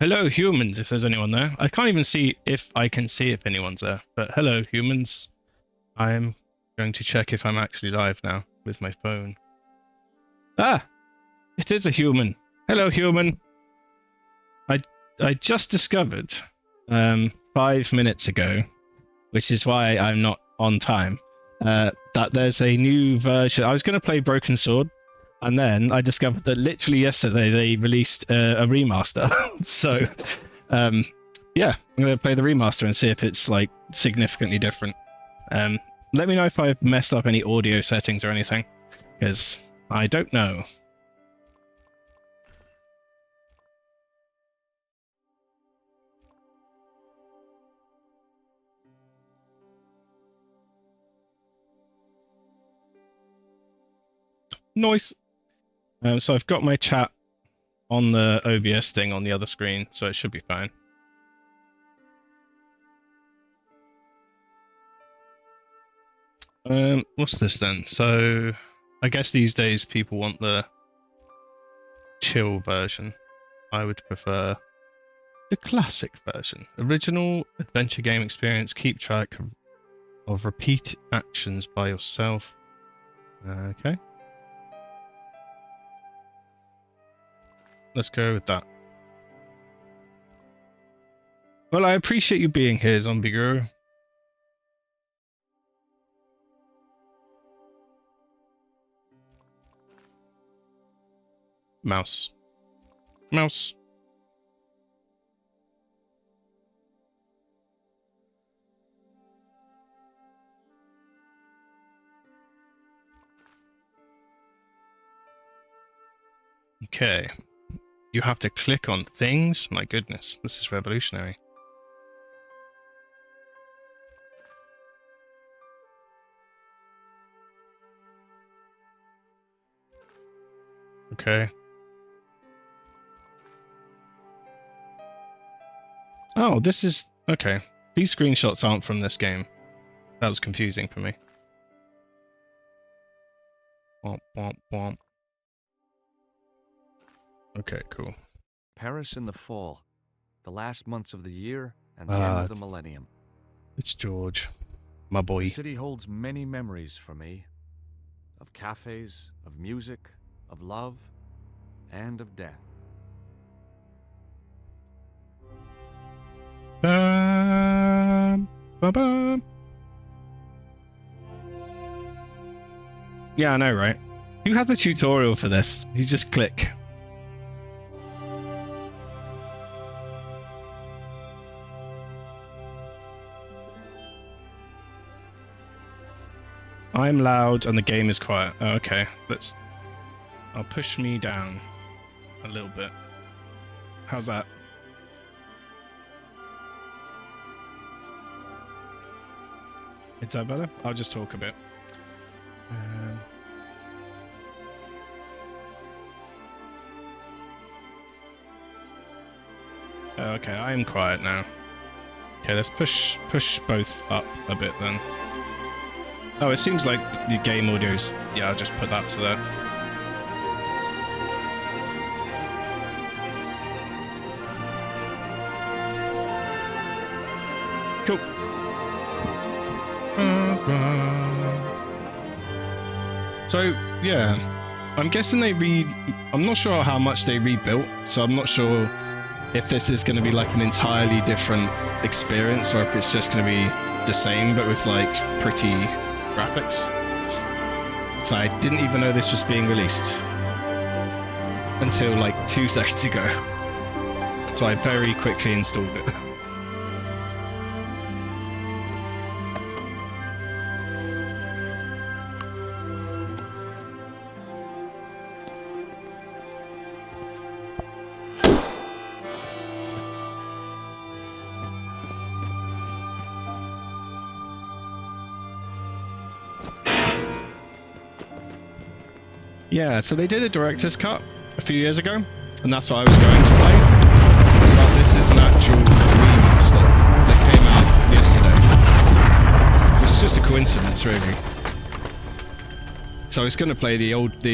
Hello, humans, if there's anyone there. I can't even see if I can see if anyone's there. But hello, humans. I'm going to check if I'm actually live now with my phone. Ah! It is a human. Hello, human. I just discovered 5 minutes ago, which is why I'm not on time, that there's a new version. I was going to play Broken Sword, and then I discovered that literally yesterday they released a remaster. So, yeah, I'm going to play the remaster and see if it's like significantly different. Let me know if I've messed up any audio settings or anything, because I don't know. Nice. So I've got my chat on the OBS thing on the other screen, so it should be fine. What's this then? So I guess these days people want the chill version. I would prefer the classic version. Original adventure game experience. Keep track of repeat actions by yourself. Okay. Let's go with that. Well, I appreciate you being here, Zombie Guru. Mouse. Mouse. Okay. You have to click on things? My goodness, this is revolutionary. Okay. Oh, this is... Okay. These screenshots aren't from this game. That was confusing for me. Womp, womp, womp. Okay, cool. Paris in the fall, the last months of the year and the end of the millennium. It's George, my boy. The city holds many memories for me, of cafes, of music, of love, and of death. Bum, bum, bum. Yeah, I know, right? Who has a tutorial for this? You just click. I'm loud and the game is quiet. Oh, okay, I'll push me down a little bit. How's that? Is that better? I'll just talk a bit. Okay, I am quiet now. Okay, let's push both up a bit then. Oh, it seems like the game audio's... Yeah, I'll just put that to there. Cool. So, yeah. I'm guessing I'm not sure how much they rebuilt, so I'm not sure if this is going to be like an entirely different experience or if it's just going to be the same but with like pretty graphics. So I didn't even know this was being released until like 2 seconds ago. So I very quickly installed it. Yeah, so they did a director's cut a few years ago, and that's what I was going to play. But this is an actual remaster that came out yesterday. It's just a coincidence, really. So I was going to play the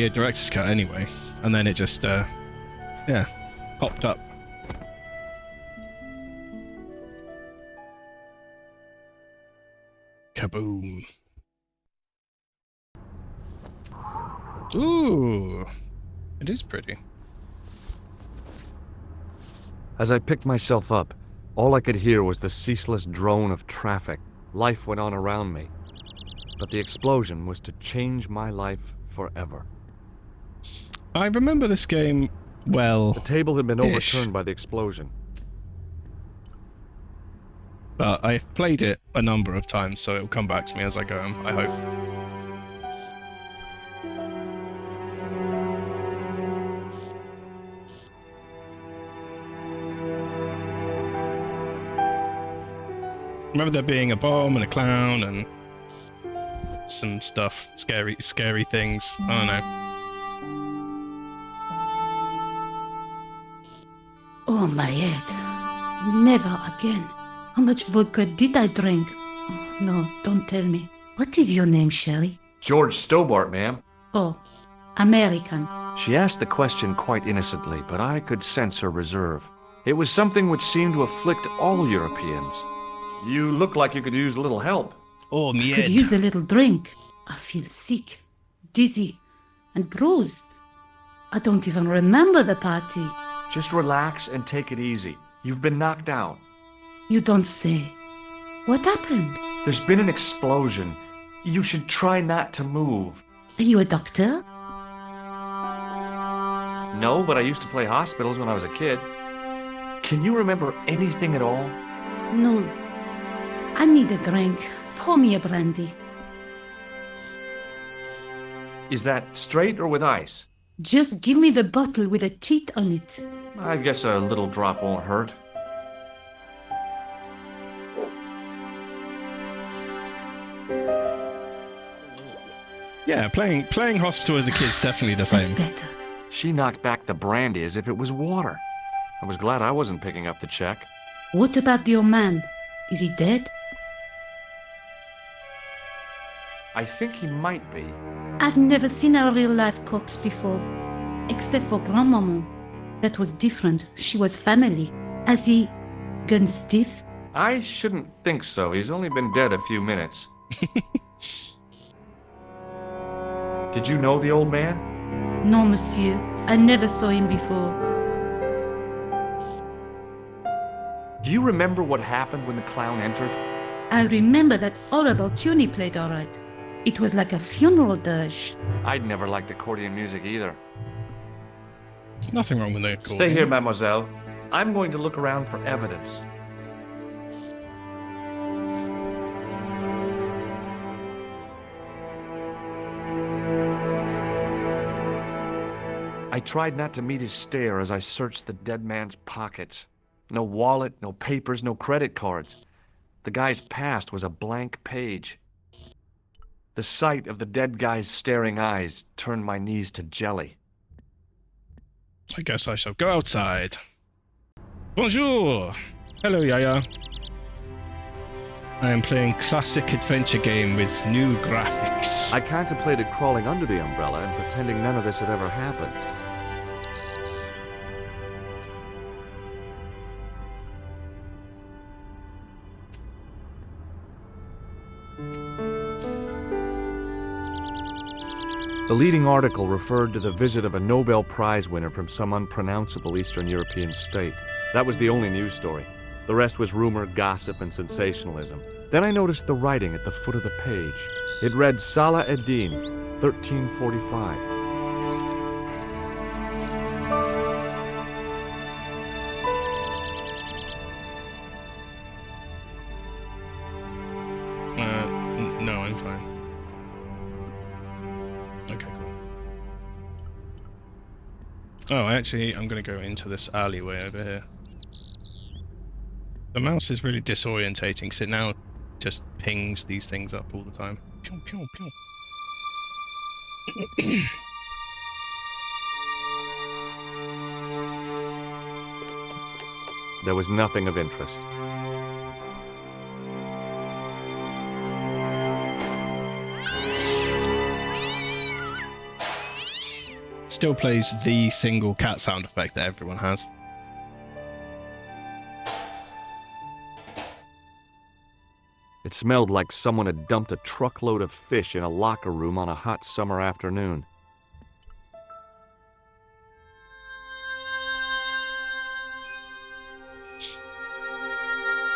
director's cut anyway, and then it just, yeah, popped up. Kaboom. Ooh, it is pretty. As I picked myself up, all I could hear was the ceaseless drone of traffic. Life went on around me. But the explosion was to change my life forever. I remember this game well. The table had been Ish. overturned by the explosion. But I've played it a number of times, so it'll come back to me as I go, I hope. Remember there being a bomb and a clown and some stuff, scary things. I don't know. Oh, my head. Never again. How much vodka did I drink? Oh, no, don't tell me. What is your name, Sherry? George Stobart, ma'am. Oh, American. She asked the question quite innocently, but I could sense her reserve. It was something which seemed to afflict all Europeans. You look like you could use a little help. Oh, me Could head. use a little drink. I feel sick, dizzy, and bruised. I don't even remember the party. Just relax and take it easy. You've been knocked out. You don't say. What happened? There's been an explosion. You should try not to move. Are you a doctor? No, but I used to play hospitals when I was a kid. Can you remember anything at all? No. I need a drink. Pour me a brandy. Is that straight or with ice? Just give me the bottle with a teat on it. I guess a little drop won't hurt. Yeah, playing hospital as a kid's definitely the same. That's better. She knocked back the brandy as if it was water. I was glad I wasn't picking up the check. What about your man? Is he dead? I think he might be. I've never seen a real-life corpse before, except for Grandmaman. That was different. She was family. Has he gone stiff? I shouldn't think so. He's only been dead a few minutes. Did you know the old man? No, monsieur. I never saw him before. Do you remember what happened when the clown entered? I remember that horrible tune he played all right. It was like a funeral dirge. I'd never liked accordion music either. Nothing wrong with the accordion. Stay here, mademoiselle. I'm going to look around for evidence. I tried not to meet his stare as I searched the dead man's pockets. No wallet, no papers, no credit cards. The guy's past was a blank page. The sight of the dead guy's staring eyes turned my knees to jelly. I guess I shall go outside. Bonjour! Hello, Yaya. I am playing classic adventure game with new graphics. I contemplated crawling under the umbrella and pretending none of this had ever happened. The leading article referred to the visit of a Nobel Prize winner from some unpronounceable Eastern European state. That was the only news story. The rest was rumor, gossip, and sensationalism. Then I noticed the writing at the foot of the page. It read Salah ad-Din, 1345. No, I'm fine. Okay, cool. Oh, actually, I'm going to go into this alleyway over here. The mouse is really disorientating because it now just pings these things up all the time. Pew, pew, pew. There was nothing of interest. Still plays the single cat sound effect that everyone has. It smelled like someone had dumped a truckload of fish in a locker room on a hot summer afternoon.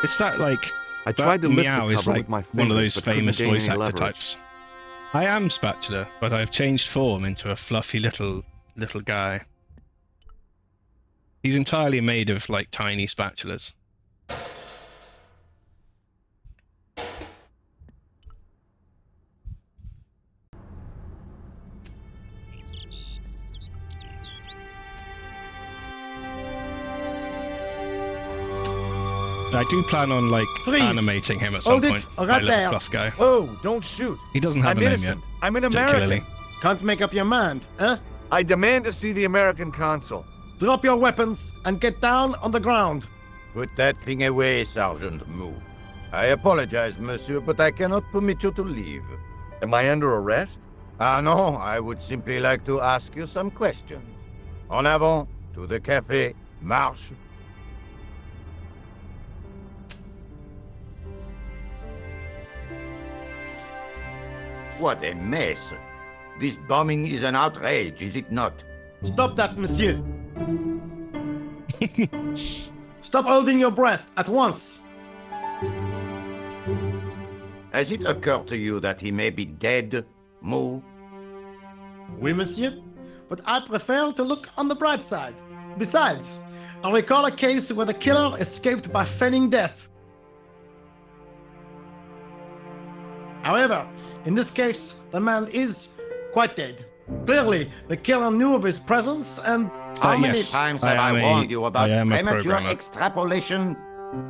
It's that like I that tried to lift meow the is cover like with my one of fingers, those but couldn't famous gain voice any actor leverage. types. I am Spatula, but I've changed form into a fluffy little guy. He's entirely made of like tiny spatulas. I do plan on like Freeze. animating him at some Hold it, point. right My little there. fluff guy. Oh, don't shoot. He doesn't have I'm a name innocent. yet. I'm an Particularly. American. Can't make up your mind, eh? I demand to see the American consul. Drop your weapons and get down on the ground. Put that thing away, Sergeant Moo. I apologize, monsieur, but I cannot permit you to leave. Am I under arrest? Ah, no, I would simply like to ask you some questions. En avant, to the café, marche. What a mess. This bombing is an outrage, is it not? Stop that, monsieur. Stop holding your breath at once. Has it occurred to you that he may be dead, Moo? Oui, monsieur. But I prefer to look on the bright side. Besides, I recall a case where the killer escaped by feigning death. However, in this case, the man is quite dead. Clearly, the killer knew of his presence and... How many yes, times I have I am warned you about I am a premature programmer. extrapolation?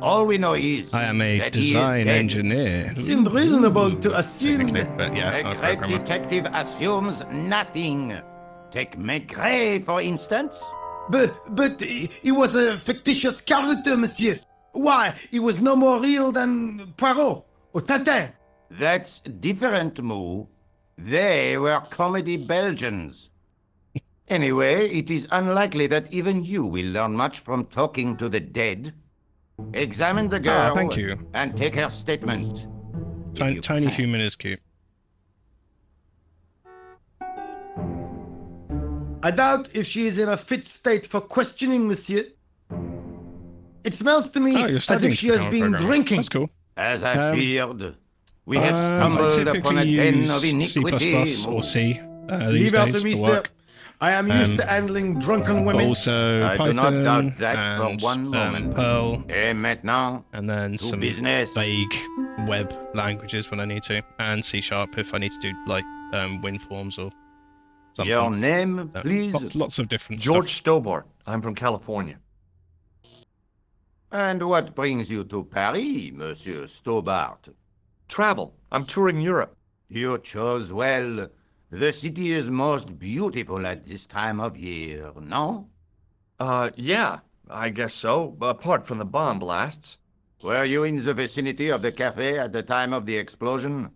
All we know is I am a that he is design dead. engineer. it seemed reasonable to assume... Technically, but yeah, A I'm a great programmer. detective assumes nothing. Take Maigret, for instance. But he was a fictitious character, monsieur. Why, he was no more real than Poirot or Tintin. That's different, Moo. They were comedy Belgians. Anyway, it is unlikely that even you will learn much from talking to the dead. Examine the girl thank you. and take her statement. If you Tiny can. human is cute. I doubt if she is in a fit state for questioning, monsieur. It smells to me Oh, you're as studying if she to has become a been programmer. drinking. That's cool. As I feared, we have I stumbled upon a typically den use of C++ iniquity. or C Leave these out days to for me, sir. work. I am used to Um, handling drunken But women. also I do not Python doubt that for and one moment. Perl, Et maintenant, and then to some business. vague web languages when I need to, and C# if I need to do like WinForms or something. Your name, please? Lots of different George stuff. Stobart. I'm from California. And what brings you to Paris, Monsieur Stobart? Travel. I'm touring Europe. You chose well. The city is most beautiful at this time of year, no? Yeah, I guess so, apart from the bomb blasts. Were you in the vicinity of the cafe at the time of the explosion?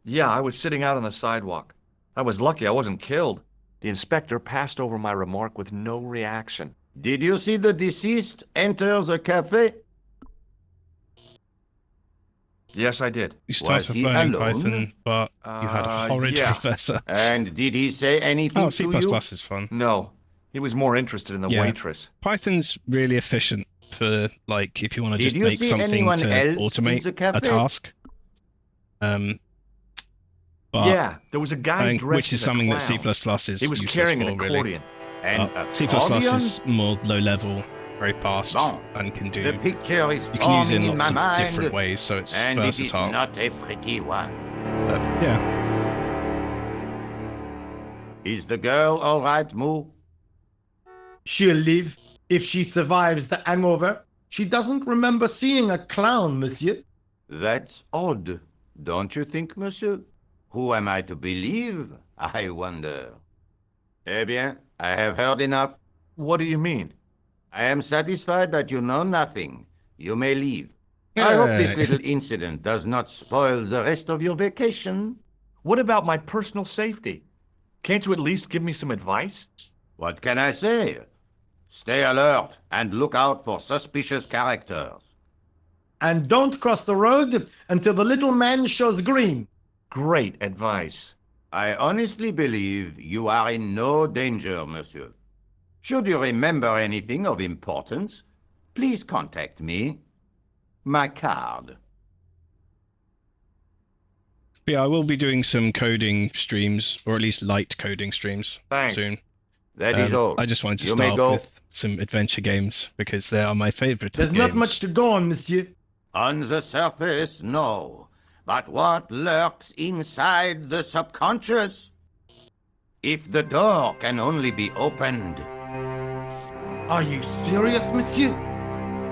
Yeah, I was sitting out on the sidewalk. I was lucky I wasn't killed. The inspector passed over my remark with no reaction. Did you see the deceased enter the cafe? Yes, I did. You started Was he learning alone? Python, but you had a horrid yeah. professor. And did he say anything Oh, C++ to you? is fun. No, he was more interested in the Yeah. waitress. Python's really efficient for like if you want to Did just you make see something anyone to else in automate the cafe? a task. But Yeah, there was a I guy think, dressed which is as a something that C++ clown. is He was useless carrying an for, really. accordion. And C++ accordion? is more low level, very fast, Bon. and can do. The picture is You can use it forming in in lots my of mind, different ways, so it's and it is versatile. not a pretty one. But, yeah, Is the girl all right, Moo? She'll live if she survives the hangover. She doesn't remember seeing a clown, monsieur. That's odd, don't you think, monsieur? Who am I to believe, I wonder? Eh bien, I have heard enough. What do you mean? I am satisfied that you know nothing. You may leave. I hope this Yay. little incident does not spoil the rest of your vacation. What about my personal safety? Can't you at least give me some advice? What can I say? Stay alert and look out for suspicious characters. And don't cross the road until the little man shows green. Great advice. I honestly believe you are in no danger, monsieur. Should you remember anything of importance, please contact me. My card. But yeah, I will be doing some coding streams, or at least light coding streams Thanks. soon. That is all. I just wanted to You may start go. off with some adventure games because they are my favorite There's games. not much to go on, monsieur. On the surface, no. But what lurks inside the subconscious? If the door can only be opened. Are you serious, monsieur?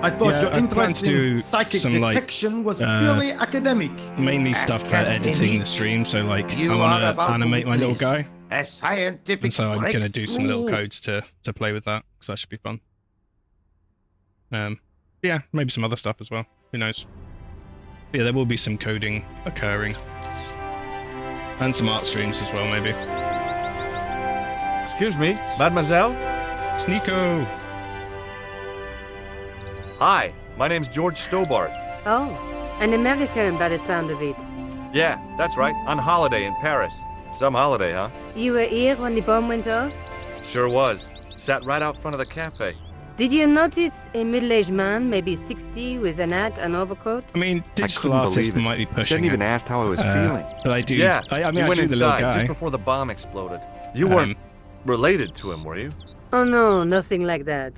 I thought Yeah, your I plan interest to in do psychic some, like, detection was purely academic. Mainly stuff for editing the stream, so like You I want are to about to animate my little witness guy, A scientific and so I'm going to do some little breakthrough. codes to play with that, because that should be fun. Yeah, maybe some other stuff as well. Who knows? But yeah, there will be some coding occurring, and some art streams as well, maybe. Excuse me, mademoiselle? It's Nico. Hi, my name's George Stobart. Oh, an American by the sound of it. Yeah, that's right, on holiday in Paris. Some holiday, huh? You were here when the bomb went off? Sure was. Sat right out front of the cafe. Did you notice a middle-aged man, maybe 60, with an hat and overcoat? I mean, digital couldn't artists believe it. might be She pushing hadn't even it, asked how I was feeling. but I do. Yeah, I mean, he I went drew the little inside guy. just before the bomb exploded. You Um, weren't related to him, were you? Oh no, nothing like that.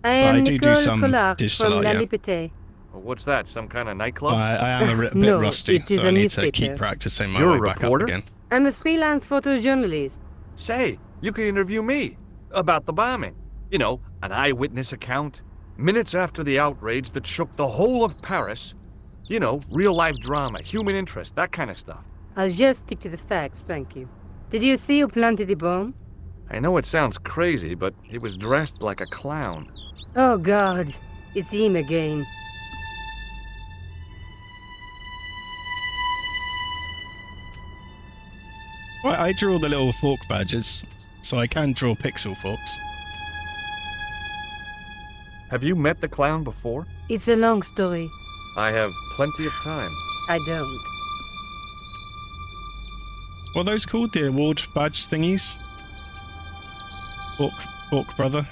I Well, I am do Nicole some Collard digital from art, La yeah. Liberté. Well, what's that, some kind of nightclub? I am a bit No, rusty, it is so I a need to keep newspaper. practicing my You're a way back up reporter? again. I'm a freelance photojournalist. Say, you could interview me about the bombing. You know, an eyewitness account. Minutes after the outrage that shook the whole of Paris. You know, real-life drama, human interest, that kind of stuff. I'll just stick to the facts, thank you. Did you see who planted the bomb? I know it sounds crazy, but he was dressed like a clown. Oh God, it's him again. Well, I draw the little fork badges, so I can draw pixel forks. Have you met the clown before? It's a long story. I have plenty of time. I don't. What are those called? The award badge thingies? Fork brother?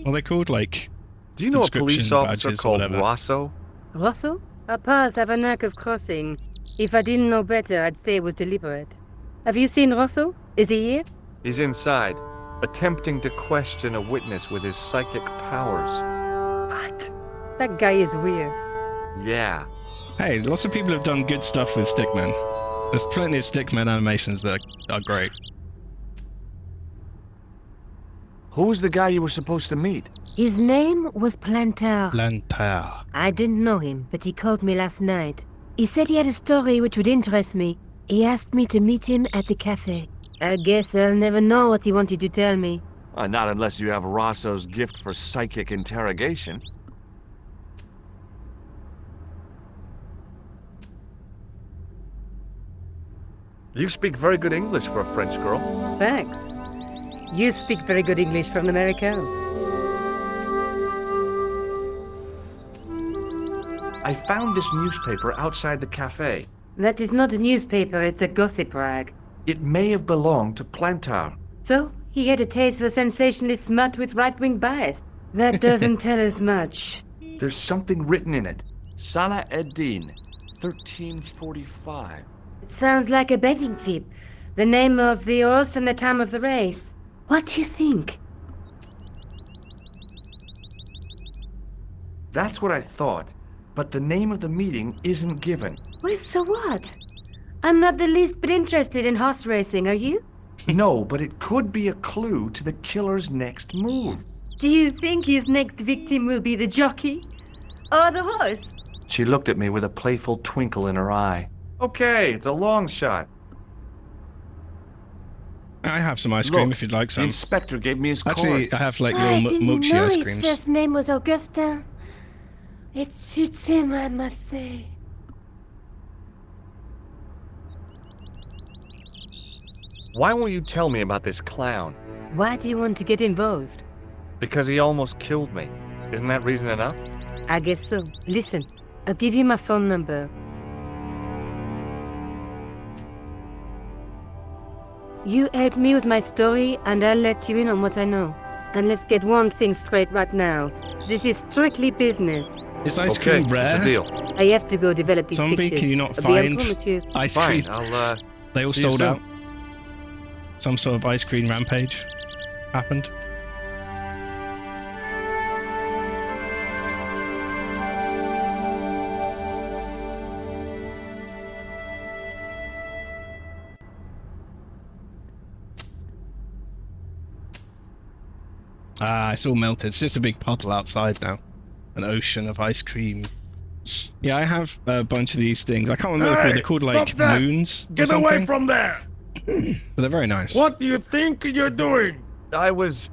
What are they called? Like, Do you know a police subscription officer badges or called whatever. Rosso? Russell? Our paths have a knack of crossing. If I didn't know better, I'd say it was deliberate. Have you seen Russell? Is he here? He's inside, attempting to question a witness with his psychic powers. What? That guy is weird. Yeah. hey, lots of people have done good stuff with Stickman. There's plenty of Stickman animations that are great. Who's the guy you were supposed to meet? His name was Plantar. Plantar. I didn't know him, but he called me last night. He said he had a story which would interest me. He asked me to meet him at the cafe. I guess I'll never know what he wanted to tell me. Not unless you have Rosso's gift for psychic interrogation. You speak very good English for a French girl. Thanks. You speak very good English for an American. I found this newspaper outside the cafe. That is not a newspaper, it's a gossip rag. It may have belonged to Plantar. So, he had a taste for sensationalist smut with right-wing bias. That doesn't tell us much. There's something written in it. Salah Eddin, 1345. It sounds like a betting tip. The name of the horse and the time of the race. What do you think? That's what I thought, but the name of the meeting isn't given. Well, so what? I'm not the least bit interested in horse racing, are you? No, but it could be a clue to the killer's next move. Do you think his next victim will be the jockey? Or the horse? She looked at me with a playful twinkle in her eye. Okay, it's a long shot. I have some ice cream Look, if you'd like The some. inspector gave me his card. Actually, I have like I little didn't mochi know ice his creams. first name was Augustin. It suits him, I must say. Why won't you tell me about this clown? Why do you want to get involved? Because he almost killed me. Isn't that reason enough? I guess so. Listen, I'll give you my phone number. You help me with my story, and I'll let you in on what I know. And let's get one thing straight right now. This is strictly business. Is ice Okay, cream rare? it's a deal. I have to go develop these Zombie, pictures. can you not I'll be on find call, monsieur. ice cream? Fine, I'll, They all see you sold soon. out. Some sort of ice cream rampage happened. Ah, it's all melted. It's just a big puddle outside now. An ocean of ice cream. Yeah, I have a bunch of these things. I can't remember what they're called. They're called stop like that. moons or Get something. away from there! But they're very nice. What do you think you're doing? I was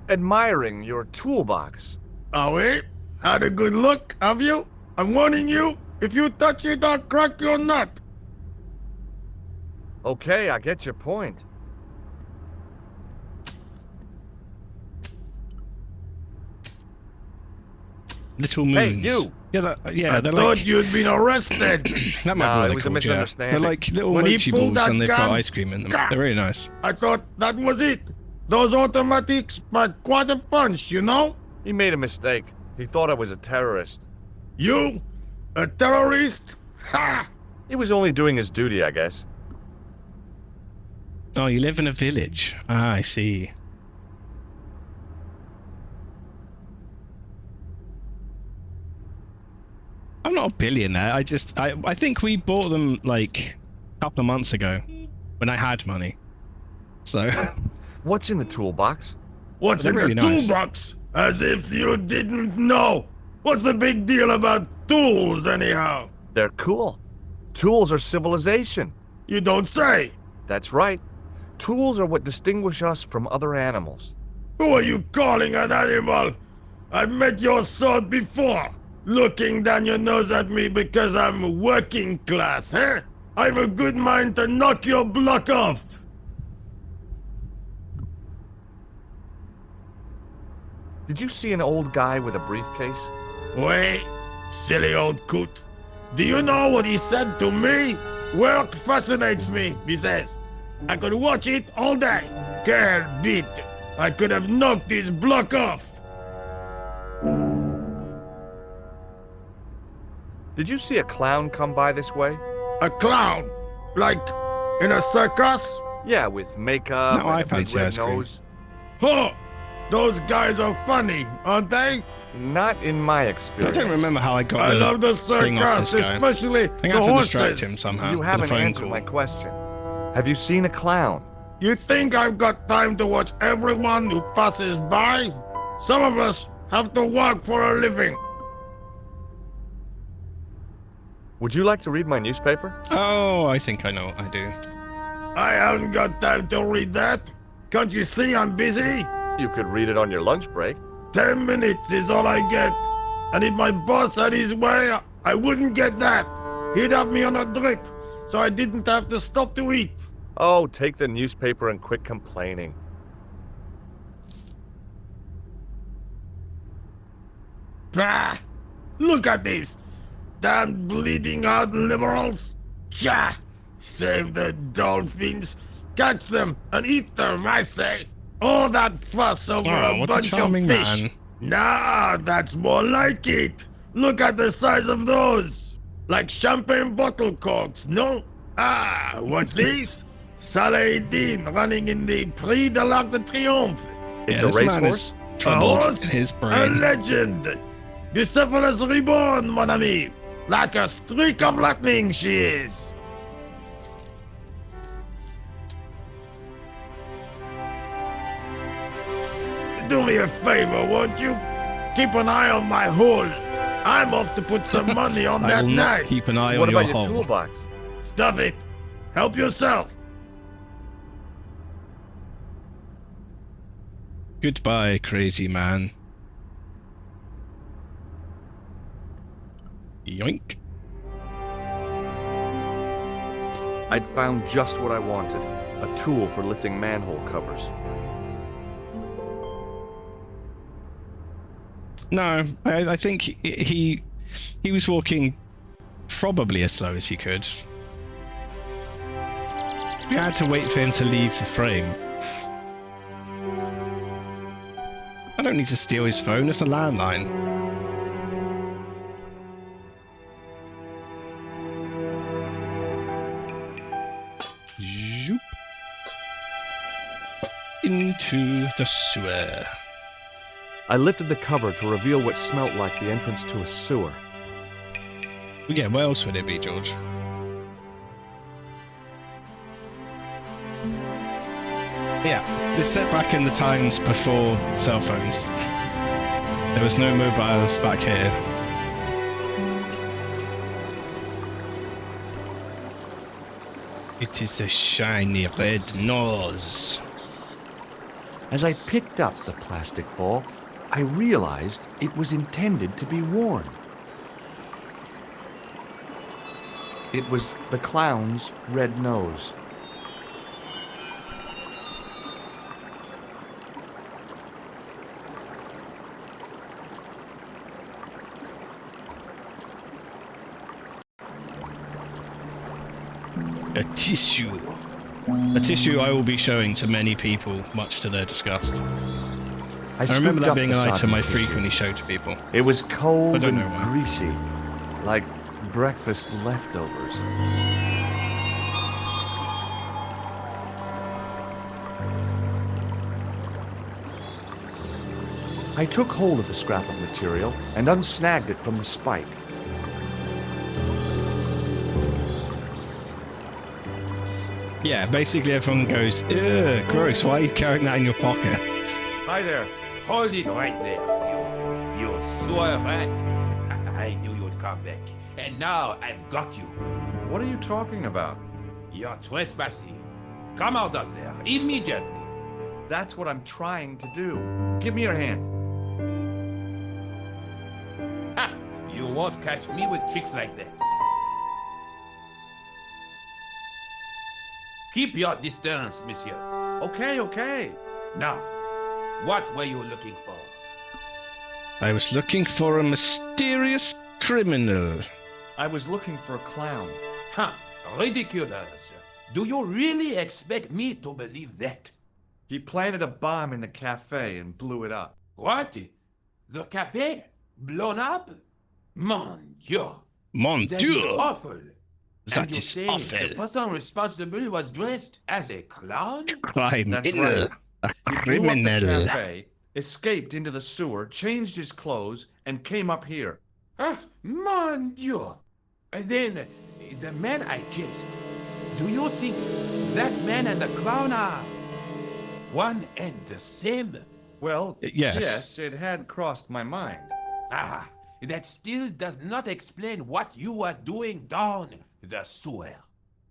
admiring your toolbox. Oh, wait? Had a good look, have you? I'm warning you, if you touch it, I'll crack your nut. Okay, I get your point. Little Hey, moons. you! Yeah, I they're thought like you'd been arrested. that might be No, what it they're was a called. Yeah, misunderstanding. they're like little When he mochi pulled balls, that and they've got gun, ice cream in them. They're really nice. I thought that was it. Those automatics pack quite a punch, you know? He made a mistake. He thought I was a terrorist. You? A terrorist? Ha! He was only doing his duty, I guess. Oh, you live in a village. Ah, I see. I'm not a billionaire. I think we bought them like a couple of months ago when I had money. So What's in the toolbox? What's They're in really the nice. toolbox? As if you didn't know. What's the big deal about tools, anyhow? They're cool. Tools are civilization. You don't say. That's right. Tools are what distinguish us from other animals. Who are you calling an animal? I've met your sort before. Looking down your nose at me because I'm working class, eh? I've a good mind to knock your block off. Did you see an old guy with a briefcase? Wait, silly old coot. Do you know what he said to me? Work fascinates me, he says. I could watch it all day. Quelle bite. I could have knocked his block off. Did you see a clown come by this way? A clown? Like in a circus? Yeah, with makeup No, I and a big fancy red ice cream. nose. Huh! Those guys are funny, aren't they? Not in my I experience. don't remember how I got I the love the thing off circus, this guy. especially I think the I have to horses. distract him somehow. You with a haven't phone answered call. my question. Have you seen a clown? You think I've got time to watch everyone who passes by? Some of us have to work for a living. Would you like to read my newspaper? Oh, I think I know what I do. I haven't got time to read that. Can't you see I'm busy? You could read it on your lunch break. 10 minutes is all I get. And if my boss had his way, I wouldn't get that. He'd have me on a drip, so I didn't have to stop to eat. Oh, take the newspaper and quit complaining. Bah! Look at this. Damn bleeding out liberals. Tja! Save the dolphins. Catch them and eat them, I say. All that fuss over Oh, a what a bunch of charming fish. man. Nah, that's more like it. Look at the size of those. Like champagne bottle corks, no? Ah, what's this? Saladin running in the Prix de l'Arc de Triomphe. It's Yeah, a this man racehorse? is troubled horse? in his A brain. legend. Bucephalus reborn, mon ami. Like a streak of lightning she is. Do me a favor, won't you? Keep an eye on my hole. I'm off to put some money on I that will not knife. keep an eye What on your about your hole. toolbox? Stuff it. Help yourself. Goodbye, crazy man. Yoink. I'd found just what I wanted. A tool for lifting manhole covers. No, I think he He was walking probably as slow as he could. We had to wait for him to leave the frame. I don't need to steal his phone, it's a landline. Zoop. Into the sewer. I lifted the cover to reveal what smelt like the entrance to a sewer. Well, yeah, where else would it be, George? Yeah, it's set back in the times before cell phones. There was no mobiles back here. It is a shiny red nose. As I picked up the plastic ball, I realized it was intended to be worn. It was the clown's red nose. A tissue. A tissue I will be showing to many people, much to their disgust. I remember that being an item I frequently show to people. It was cold I don't and know why. greasy, like breakfast leftovers. I took hold of the scrap of material and unsnagged it from the spike. Yeah, basically everyone goes, ugh, gross, why are you carrying that in your pocket? Hi there. Hold it right there, you sewer rat. I knew you'd come back. And now I've got you. What are you talking about? You're trespassing. Come out of there, immediately. That's what I'm trying to do. Give me your hand. Ha! You won't catch me with tricks like that. Keep your distance, monsieur. Okay, okay. Now, what were you looking for? I was looking for a mysterious criminal. I was looking for a clown. Huh, ridiculous. Do you really expect me to believe that? He planted a bomb in the cafe and blew it up. What? The cafe? Blown up? Mon Dieu! Mon That is Dieu! awful. That And you is say awful. The person responsible was dressed as a clown? Criminal. That's right. A He blew up the criminal. cafe, escaped into the sewer, changed his clothes, and came up here. Ah, mon Dieu! And then, the man I chased. Do you think that man and the clown are one and the same? Well, Yes. it had crossed my mind. Ah, that still does not explain what you were doing down the sewer.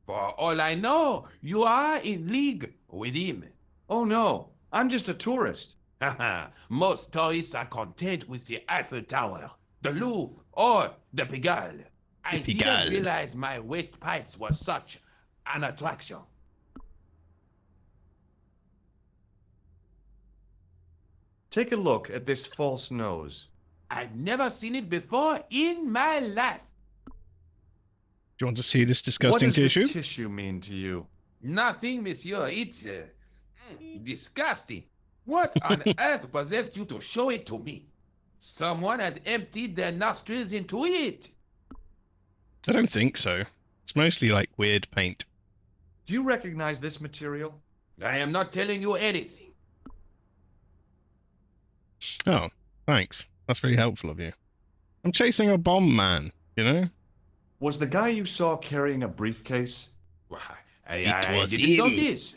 For all I know, you are in league with him. Oh no, I'm just a tourist. Haha, most tourists are content with the Eiffel Tower, the Louvre, or the Pigalle. I Pigalle. didn't realize my waste pipes were such an attraction. Take a look at this false nose. I've never seen it before in my life. Do you want to see this What disgusting does this tissue? tissue mean to you? Nothing, monsieur. It's disgusting. What on earth possessed you to show it to me? Someone had emptied their nostrils into it. I don't think so. It's mostly like weird paint. Do you recognize this material? I am not telling you anything. Oh, thanks. That's really helpful of you. I'm chasing a bomb man, you know? Was the guy you saw carrying a briefcase? Why, It I was didn't know him. this.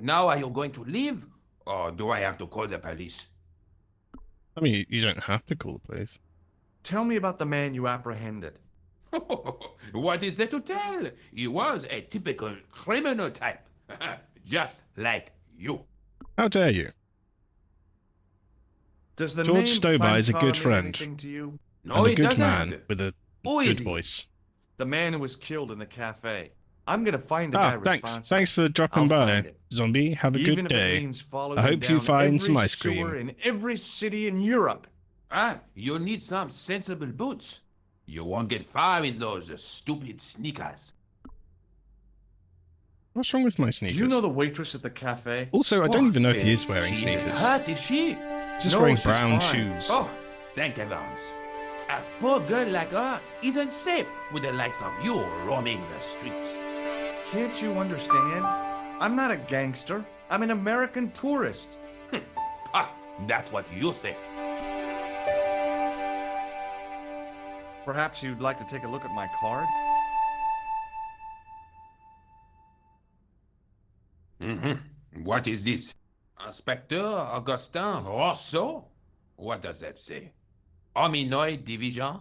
Now are you going to leave? Or do I have to call the police? I mean, you don't have to call the police. Tell me about the man you apprehended. What is there to tell? He was a typical criminal type. Just like you. How dare you? Does the George name Stowby is a Plantar good mean friend. anything to you? No, And a it good doesn't. man with a Who is good he? voice. The man who was killed in the cafe. I'm gonna find the Ah, guy thanks. responsible. Thanks for dropping I'll by, find it. zombie. Have a Even good if it day. means following I hope you down find every some ice sewer cream. in every city in Europe. Ah, you need some sensible boots. You won't get far in those stupid sneakers. What's wrong with my Do sneakers? you know the waitress at the cafe? Also, I don't even know if he is wearing She sneakers. hurt, is she? He's just No, wearing she's brown fine. shoes. Oh, thank heavens. A poor girl like her isn't safe with the likes of you roaming the streets. Can't you understand? I'm not a gangster. I'm an American tourist. Ah, that's what you say. Perhaps you'd like to take a look at my card? What is this? Inspector Augustin Rousseau? What does that say? Hominoid Division?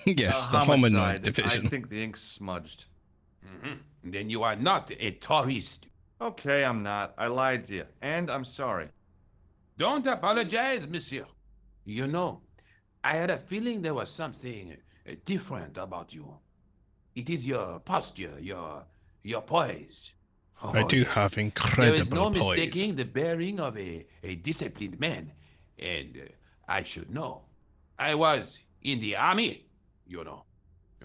Yes, the Homicide. hominoid division. I think the ink's smudged. Then you are not a tourist. Okay, I'm not. I lied to you. And I'm sorry. Don't apologize, monsieur. You know, I had a feeling there was something different about you. It is your posture, your poise. I do yes. have There incredible is no poise. mistaking the bearing of a disciplined man. And I should know. I was in the army, you know.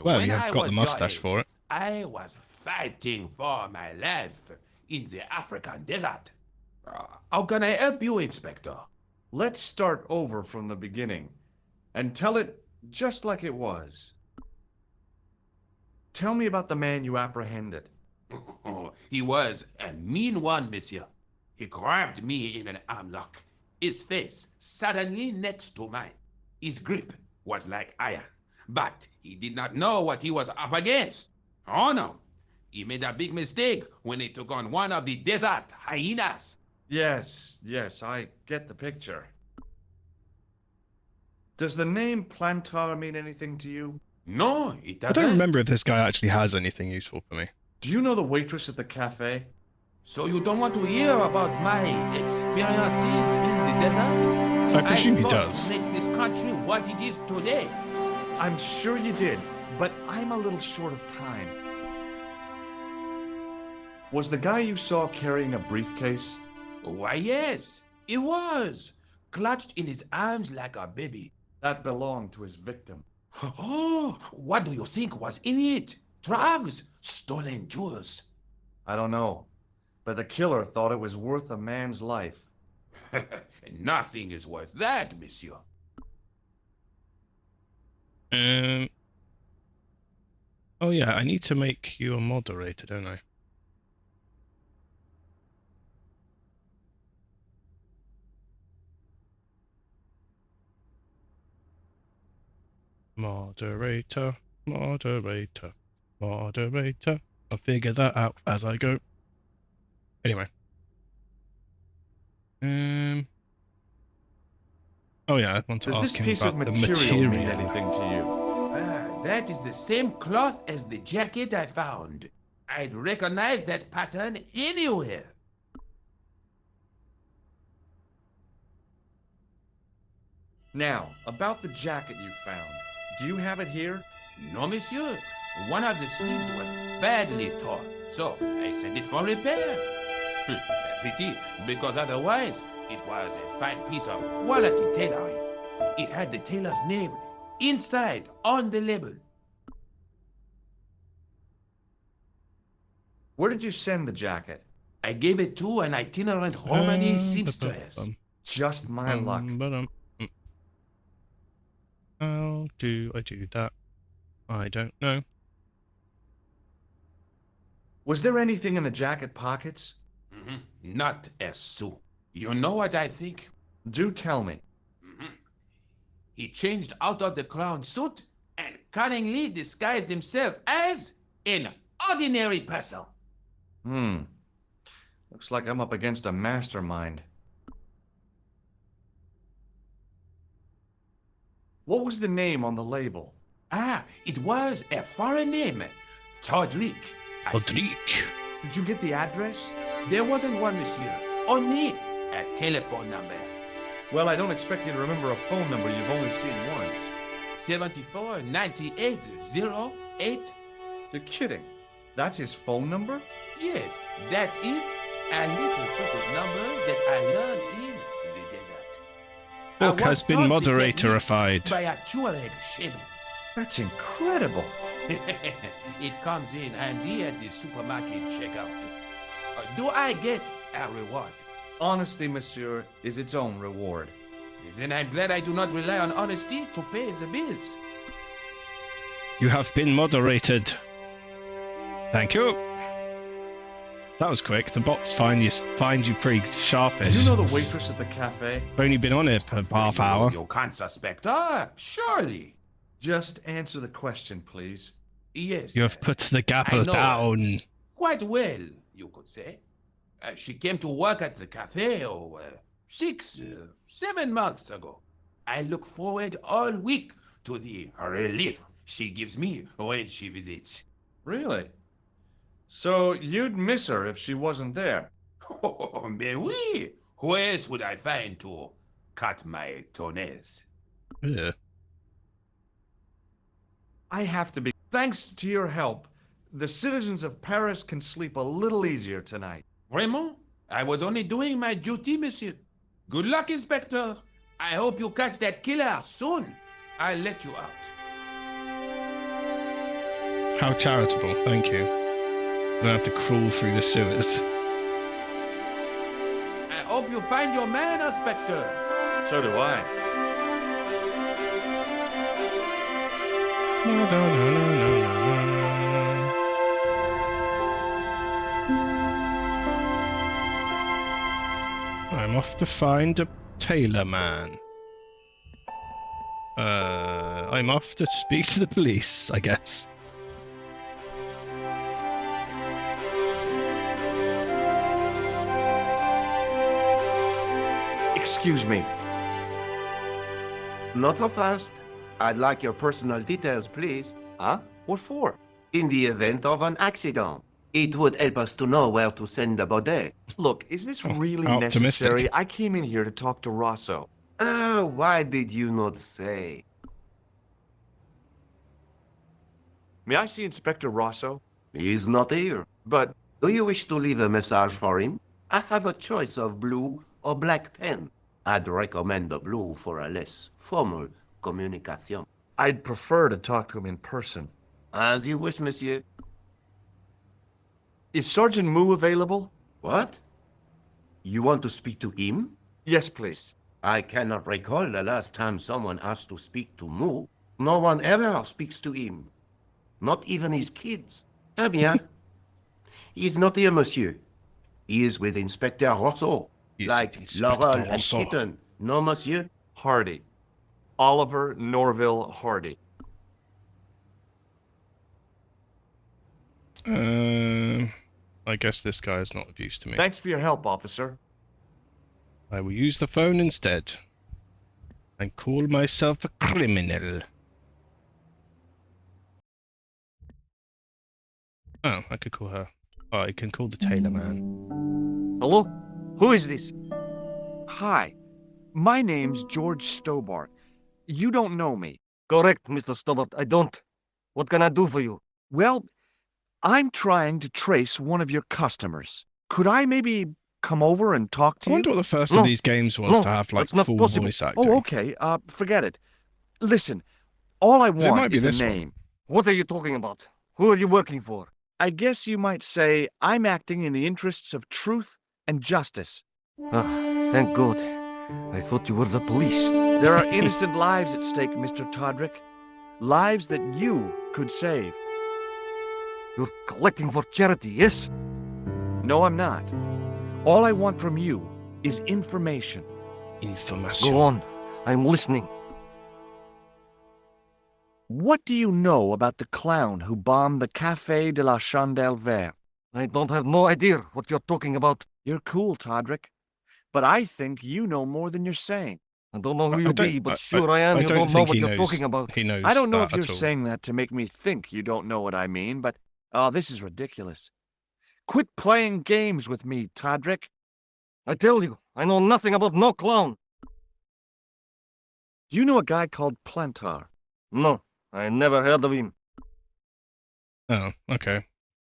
Well, When you I have got was the your mustache age, for it. I was fighting for my life in the African desert. How can I help you, Inspector? Let's start over from the beginning and tell it just like it was. Tell me about the man you apprehended. He was a mean one, monsieur. He grabbed me in an armlock, his face suddenly next to mine. His grip was like iron, but he did not know what he was up against. Oh no, he made a big mistake when he took on one of the desert hyenas. Yes, I get the picture. Does the name Plantar mean anything to you? No, it I doesn't. don't remember if this guy actually has anything useful for me. Do you know the waitress at the cafe? So you don't want to hear about my experiences in the desert? I presume he fought does. to make this country what it is today. I'm sure you did, but I'm a little short of time. Was the guy you saw carrying a briefcase? Why, yes, it was. Clutched in his arms like a baby. That belonged to his victim. Oh, what do you think was in it? Drugs? Stolen jewels? I don't know, but the killer thought it was worth a man's life. Nothing is worth that, monsieur. Oh yeah, I need to make you a moderator, don't I? Moderator, moderator, moderator. I'll figure that out as I go. Anyway. Oh yeah, I want to Does ask this him piece about of the material mean material. anything to you? That is the same cloth as the jacket I found. I'd recognize that pattern anywhere. Now, about the jacket you found. Do you have it here? No, monsieur. One of the sleeves was badly torn, so I sent it for repair. Pity, because otherwise it was a fine piece of quality tailoring. It had the tailor's name inside on the label. Where did you send the jacket? I gave it to an itinerant Romani seamstress. Just my luck. How do I do that? I don't know. Was there anything in the jacket pockets? Not a sou. You know what I think? Do tell me. He changed out of the clown suit and cunningly disguised himself as an ordinary person. Looks like I'm up against a mastermind. What was the name on the label? It was a foreign name. Todrick. Rodrigue. Did you get the address? There wasn't one, monsieur. Only a telephone number. Well, I don't expect you to remember a phone number you've only seen once. 74 98 08. You're kidding. That's his phone number? Yes, that's it. A little secret number that I learned in the desert. Book I has was been taught the technique moderatorified. by a Tuareg shaman. That's incredible. It comes in handy at the supermarket checkout. Do I get a reward? Honesty, monsieur, is its own reward. Then I'm glad I do not rely on honesty to pay the bills. You have been moderated. Thank you. That was quick. The bots find you pretty sharpish. You know the waitress at the cafe? I've only been on it for half hour. You can't suspect her, surely. Just answer the question, please. Yes. You have put the I gavel know. down. Quite well, you could say. She came to work at the cafe 7 months ago. I look forward all week to the relief she gives me when she visits. Really? So you'd miss her if she wasn't there? Oh, mais oui! Who else would I find to cut my toenails? Yeah. I have to be. Thanks to your help, the citizens of Paris can sleep a little easier tonight. Vraiment? I was only doing my duty, monsieur. Good luck, Inspector. I hope you catch that killer soon. I'll let you out. How charitable. Thank you. I don't have to crawl through the sewers. I hope you find your man, Inspector. So do I. Na, na, na, na, na, na. I'm off to find a tailor man. I'm off to speak to the police, I guess. Excuse me. Not so fast. I'd like your personal details, please. Huh? What for? In the event of an accident, it would help us to know where to send the body. Look, is this really optimistic. necessary? I came in here to talk to Rosso. Why did you not say? May I see Inspector Rosso? He's not here. But Do you wish to leave a message for him? I have a choice of blue or black pen. I'd recommend the blue for a less formal communication. I'd prefer to talk to him in person. As you wish, monsieur. Is Sergeant Moo available? What? You want to speak to him? Yes, please. I cannot recall the last time someone asked to speak to Moo. No one ever speaks to him. Not even his kids. Eh bien. He is not here, monsieur. He is with Inspector Rosso. He's Like Inspector Laurel and Rosso. Kitten. No, monsieur? Hardy. Oliver Norville Hardy. I guess this guy is not of use to me. Thanks for your help, officer. I will use the phone instead. And call myself a criminal. Oh, I could call her. Oh, I can call the tailor man. Hello? Who is this? Hi. My name's George Stobart. You don't know me. Correct, Mr. Stobart. I don't. What can I do for you? Well, I'm trying to trace one of your customers. Could I maybe come over and talk to I you? wonder what the first No, of these games was no, to have like that's not full possible. voice acting. Oh, okay. Forget it. Listen, all I It want might be is this a one. name. What are you talking about? Who are you working for? I guess you might say I'm acting in the interests of truth and justice. Ah, thank God. I thought you were the police. There are innocent lives at stake, Mr. Todrick. Lives that you could save. You're collecting for charity, yes? No, I'm not. All I want from you is information. Information. Go on. I'm listening. What do you know about the clown who bombed the Café de la Chandelle Verte? I don't have no idea what you're talking about. You're cool, Todrick. But I think you know more than you're saying. I don't know who I you don't- be, but I- sure I am. I You don't don't know think what he you're knows. talking about. He knows I don't know if that you're at all. saying that to make me think you don't know what I mean, but this is ridiculous. Quit playing games with me, Todrick. I tell you, I know nothing about no clown. Do you know a guy called Plantar? No, I never heard of him. Oh, okay.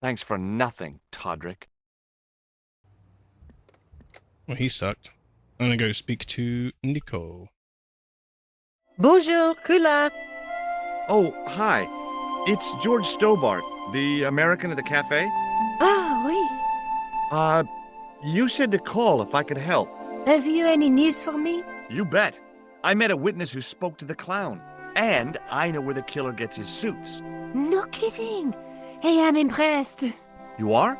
Thanks for nothing, Todrick. Well, he sucked. I'm gonna go speak to Nico. Bonjour, Kula. Oh, hi. It's George Stobart, the American at the cafe. Ah, oui. You said to call if I could help. Have you any news for me? You bet. I met a witness who spoke to the clown. And I know where the killer gets his suits. No kidding. Hey, I'm impressed. You are?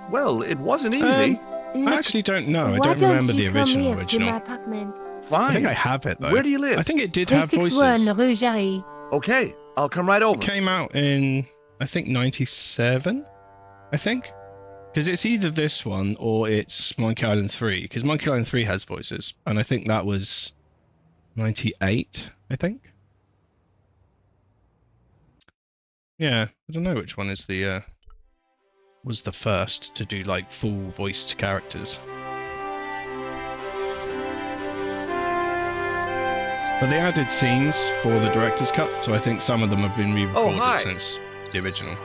Well, it wasn't easy. I Look, actually don't know. I why don't remember you the come original. here to my apartment? Fine. I think I have it though. Where do you live? I think it did have 361 voices. Rue Jarry. Okay, I'll come right over. It came out in, I think, 97, I think. Because it's either this one or it's Monkey Island 3. Because Monkey Island 3 has voices. And I think that was 98, I think. Yeah, I don't know which one is the, was the first to do, like, full voiced characters. But they added scenes for the director's cut, so I think some of them have been re-recorded hi. since the original.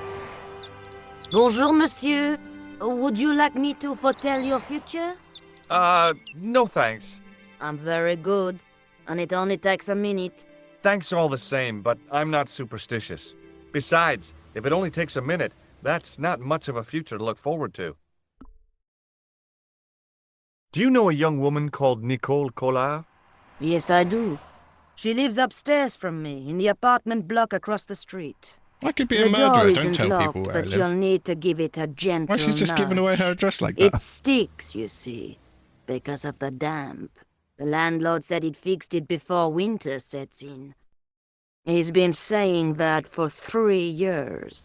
Bonjour, monsieur. Would you like me to foretell your future? No thanks. I'm very good, and it only takes a minute. Thanks all the same, but I'm not superstitious. Besides, if it only takes a minute, that's not much of a future to look forward to. Do you know a young woman called Nicole Collard? Yes, I do. She lives upstairs from me, in the apartment block across the street. I could be The a murderer, door don't isn't tell locked, people where I but you'll live. need to give it a gentle Why she's just giving away her address like It that? sticks, you see, because of the damp. The landlord said he'd fixed it before winter sets in. He's been saying that for 3 years.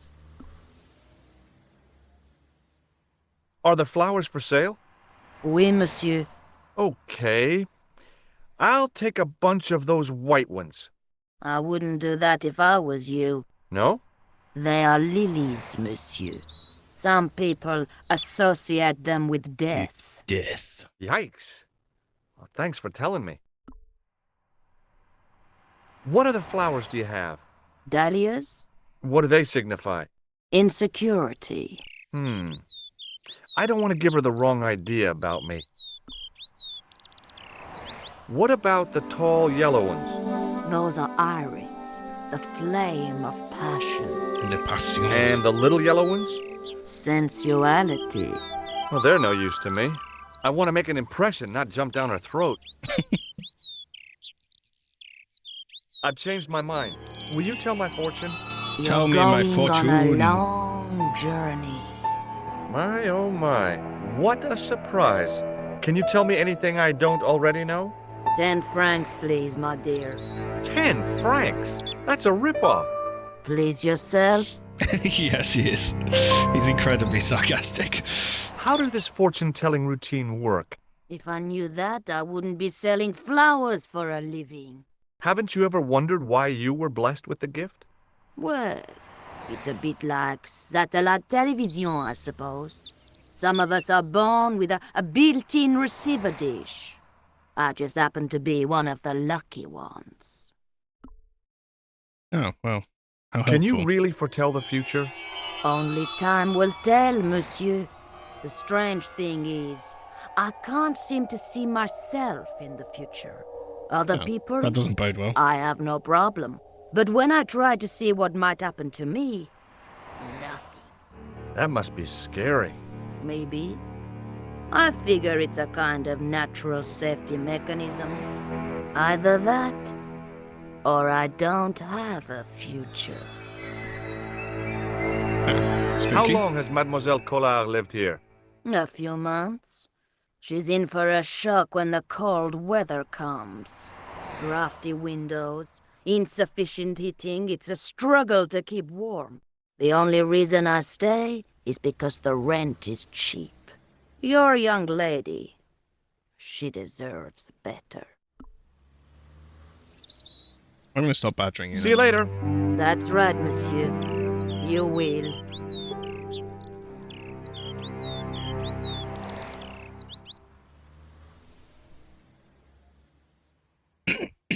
Are the flowers for sale? Oui, monsieur. Okay. I'll take a bunch of those white ones. I wouldn't do that if I was you. No? They are lilies, monsieur. Some people associate them with death. Death. Yikes. Well, thanks for telling me. What other flowers do you have? Dahlias? What do they signify? Insecurity. I don't want to give her the wrong idea about me. What about the tall yellow ones? Those are iris, the flame of passion. Le passion. And the little yellow ones? Sensuality. Well, they're no use to me. I want to make an impression, not jump down her throat. I've changed my mind. Will you tell my fortune? Tell You're me my going fortune. on a long journey. My, oh my. What a surprise. Can you tell me anything I don't already know? 10 francs, please, my dear. 10 francs? That's a ripoff. Please yourself. Yes, he is. He's incredibly sarcastic. How does this fortune-telling routine work? If I knew that, I wouldn't be selling flowers for a living. Haven't you ever wondered why you were blessed with the gift? Well, it's a bit like satellite television, I suppose. Some of us are born with a built-in receiver dish. I just happen to be one of the lucky ones. Oh, well. How Can you helpful. really foretell the future? Only time will tell, monsieur. The strange thing is, I can't seem to see myself in the future. Other Oh, people, That doesn't bode well. I have no problem. But when I try to see what might happen to me, nothing. That must be scary. Maybe. I figure it's a kind of natural safety mechanism. Either that, or I don't have a future. How Spooky. long has Mademoiselle Collard lived here? A few months. She's in for a shock when the cold weather comes. Drafty windows, insufficient heating, it's a struggle to keep warm. The only reason I stay is because the rent is cheap. Your young lady, she deserves better. I'm going to stop badgering you. See you later. That's right, monsieur. You will.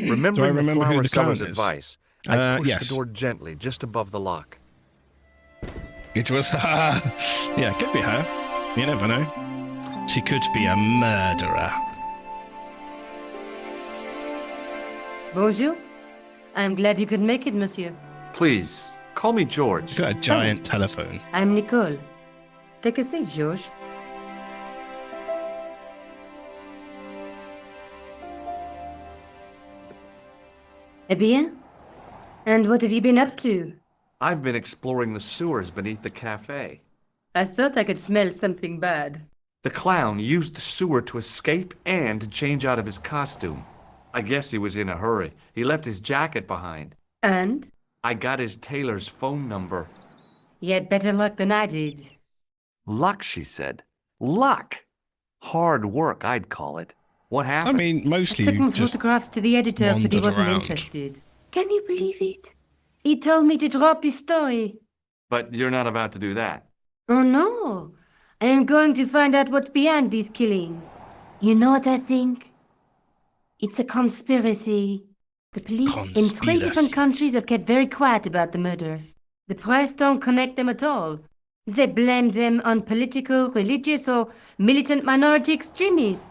Remembering the remember who flower the clown seller's is? advice, I pushed Yes. the door gently just above the lock. It was her. Yeah, it could be her. You never know. She could be a murderer. Bonjour. I'm glad you could make it, monsieur. Please, call me George. You've got a giant telephone. I'm Nicole. Take a seat, George. Eh bien? And what have you been up to? I've been exploring the sewers beneath the cafe. I thought I could smell something bad. The clown used the sewer to escape and to change out of his costume. I guess he was in a hurry. He left his jacket behind. And? I got his tailor's phone number. You had better luck than I did. Luck, she said. Luck! Hard work, I'd call it. What I happened? mean, mostly I took you my just photographs to the editor, but he wandered wasn't around. interested. Can you believe it? He told me to drop his story. But you're not about to do that. Oh no! I am going to find out what's behind these killings. You know what I think? It's a conspiracy. The police in 3 different Conspiracy. countries have kept very quiet about the murders. The press don't connect them at all. They blame them on political, religious, or militant minority extremists.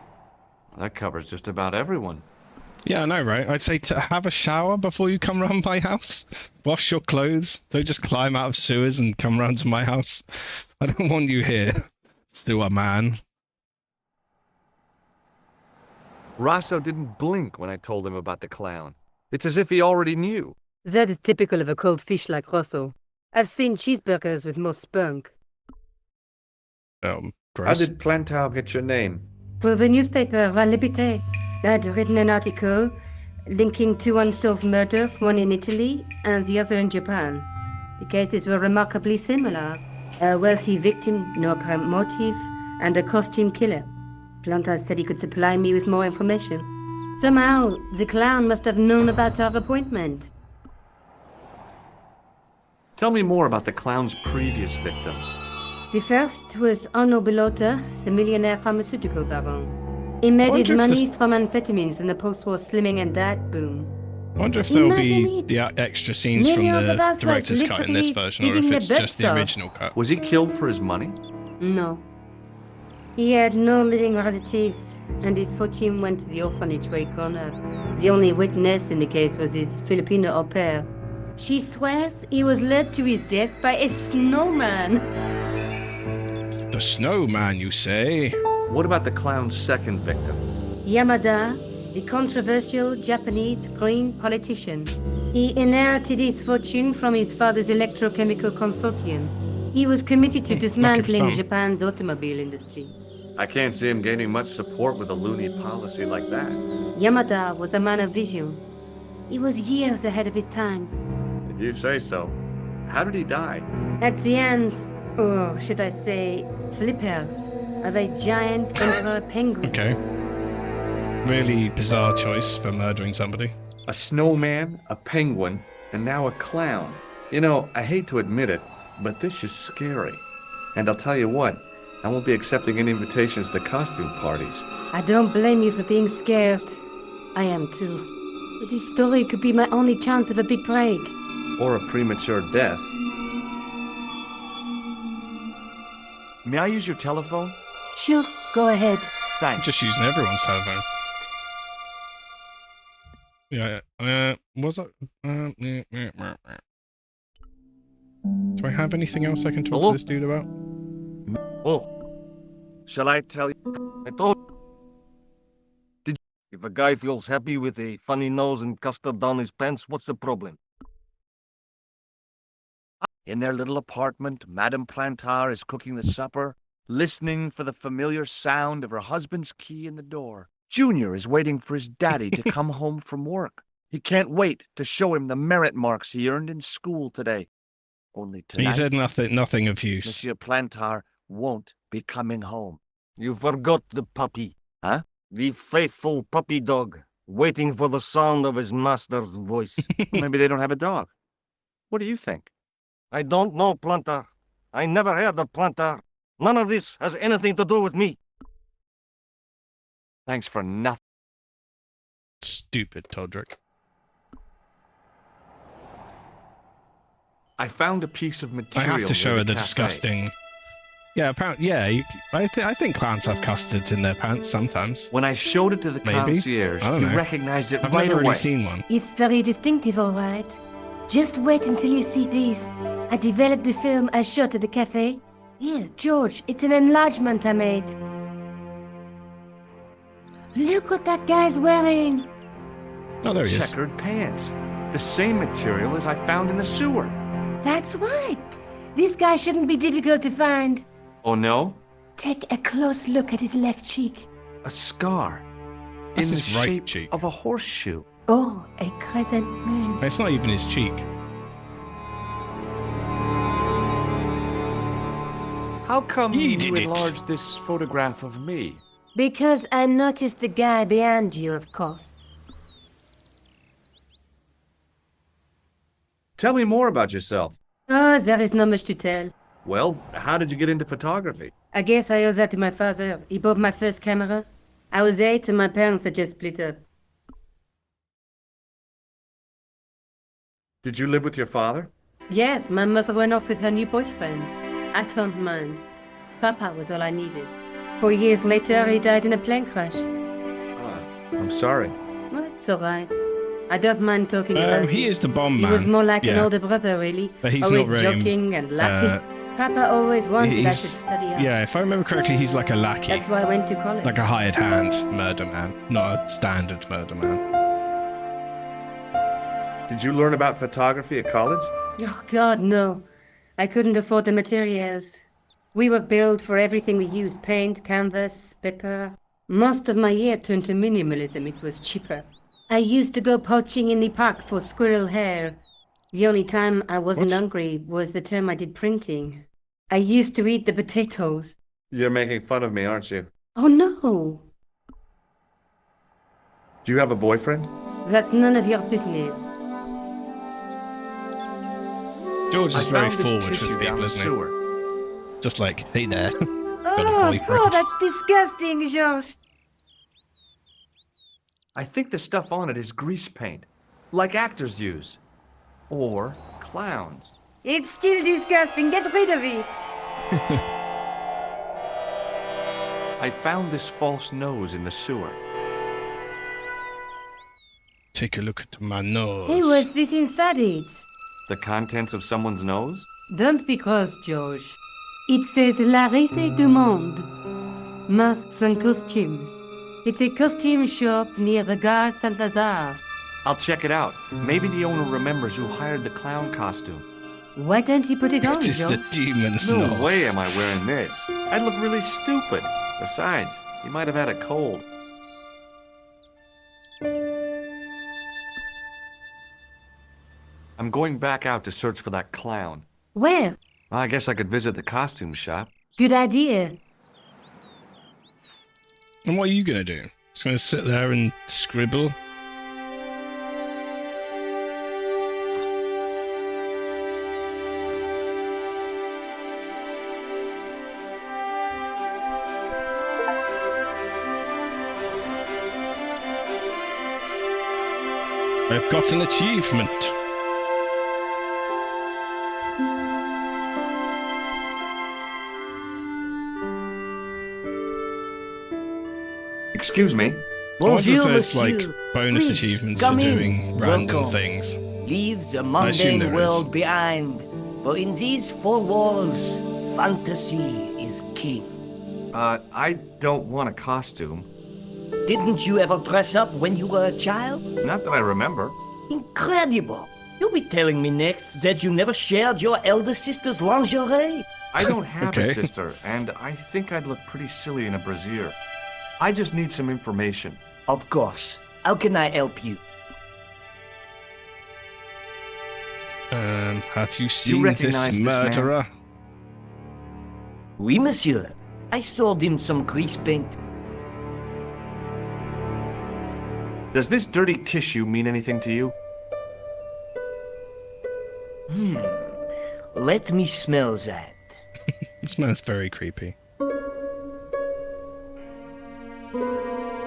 That covers just about everyone. Yeah, I know, right? I'd say to have a shower before you come round my house. Wash your clothes. Don't just climb out of sewers and come round to my house. I don't want you here, sewer man. Rosso didn't blink when I told him about the clown. It's as if he already knew. That is typical of a cold fish like Rosso. I've seen cheeseburgers with more spunk. How Gross. did Plantar get your name? For the newspaper La Liberté, I'd written an article linking 2 unsolved murders, one in Italy and the other in Japan. The cases were remarkably similar. A wealthy victim, no apparent motive, and a costume killer. Plantar said he could supply me with more information. Somehow, the clown must have known about our appointment. Tell me more about the clown's previous victims. The first was Arno Bellotta, the millionaire pharmaceutical baron. He made his wonder if money this- from amphetamines in the post-war slimming and diet boom. I wonder if there'll Imagine be it. the extra scenes from Millions the of us, like, director's cut in this literally version, or if eating it's their just the butts off. original cut. Was he killed for his money? No. He had no living relatives, and his fortune went to the orphanage where he cornered. The only witness in the case was his Filipino au pair. She swears he was led to his death by a snowman. The snowman, you say? What about the clown's second victim? Yamada, the controversial Japanese green politician. He inherited his fortune from his father's electrochemical consortium. He was committed to Lucky for dismantling some. Japan's automobile industry. I can't see him gaining much support with a loony policy like that. Yamada was a man of vision. He was years ahead of his time. If you say so. How did he die? At the end, or should I say, flipper, of a giant emperor penguin. Okay. Really bizarre choice for murdering somebody. A snowman, a penguin, and now a clown. You know, I hate to admit it, but this is scary. And I'll tell you what, I won't be accepting any invitations to costume parties. I don't blame you for being scared. I am too. But this story could be my only chance of a big break. Or a premature death. May I use your telephone? Sure, go ahead. I'm Thanks. just using everyone's telephone. Yeah, was it? Do I have anything else I can talk Hello? to this dude about? Oh, shall I tell you? I told. Did if a guy feels happy with a funny nose and custard down his pants, what's the problem? In their little apartment, Madame Plantar is cooking the supper, listening for the familiar sound of her husband's key in the door. Junior is waiting for his daddy to come home from work. He can't wait to show him the merit marks he earned in school today. Only He tonight, said nothing of use. Monsieur Plantar won't be coming home. You forgot the puppy. Huh? The faithful puppy dog, waiting for the sound of his master's voice. Maybe they don't have a dog. What do you think? I don't know, Plantar. I never heard of Plantar. None of this has anything to do with me. Thanks for nothing. Stupid Todrick. I found a piece of I material. have to show near her the cafe. disgusting Yeah, I think clowns have custard in their pants sometimes. When I showed it to the Maybe. concierge, I don't he know. recognized it I've right never away. really seen one. It's very distinctive, all right. Just wait until you see this. I developed the film I shot at the cafe. Here, George, it's an enlargement I made. Look what that guy's wearing. Oh, there he is. Checkered pants. The same material as I found in the sewer. That's right. This guy shouldn't be difficult to find. Oh no? Take a close look at his left cheek. A scar. That's in his the right shape cheek. of a horseshoe. Oh, a crescent moon. It's not even his cheek. How come He you did it. enlarged this photograph of me? Because I noticed the guy behind you, of course. Tell me more about yourself. Oh, there is not much to tell. Well, how did you get into photography? I guess I owe that to my father. He bought my first camera. I was 8 and my parents had just split up. Did you live with your father? Yes, my mother went off with her new boyfriend. I don't mind. Papa was all I needed. 4 years later, he died in a plane crash. I'm sorry. Well, it's all right. I don't mind talking about He it. is the bomb He man. was more like an Yeah. older brother, really. But he's always not really, joking and laughing. Papa always wanted I should He's, study art. yeah, if I remember correctly, he's like a lackey. That's why I went to college. Like a hired hand murder man, not a standard murder man. Did you learn about photography at college? Oh, God, no. I couldn't afford the materials. We were billed for everything we used. Paint, canvas, paper. Most of my year turned to minimalism. It was cheaper. I used to go poaching in the park for squirrel hair. The only time I wasn't What? hungry was the term I did printing. I used to eat the potatoes. You're making fun of me, aren't you? Oh, no. Do you have a boyfriend? That's none of your business. George is I very found this forward tissue with down people, the isn't he? sewer. Just like, hey there. Oh, boyfriend. that's disgusting, George. I think the stuff on it is grease paint, like actors use. Or clowns. It's still disgusting. Get rid of it. I found this false nose in the sewer. Take a look at my nose. Hey, what's this inside it? The contents of someone's nose? Don't be cross, George. It says La Risée du Monde. Masks and costumes. It's a costume shop near the Gare Saint-Lazare. I'll check it out. Maybe the owner remembers who hired the clown costume. Why don't you put it on, It is the George? demon's No nose. way am I wearing this. I'd look really stupid. Besides, he might have had a cold. I'm going back out to search for that clown. Where? I guess I could visit the costume shop. Good idea. And what are you going to do? Just going to sit there and scribble? I've got an achievement. Excuse me. I wonder if Bonjour, there's like monsieur. bonus Please, achievements come for in. doing random Welcome. things. Leave the assume mundane there world is. behind. For in these four walls, fantasy is king. I don't want a costume. Didn't you ever dress up when you were a child? Not that I remember. Incredible! You'll be telling me next that you never shared your elder sister's lingerie. I don't have Okay. a sister, and I think I'd look pretty silly in a brassiere. I just need some information. Of course. How can I help you? Have you seen recognize this this man? murderer? Oui, monsieur. I sold him some grease paint. Does this dirty tissue mean anything to you? Let me smell that. It smells very creepy.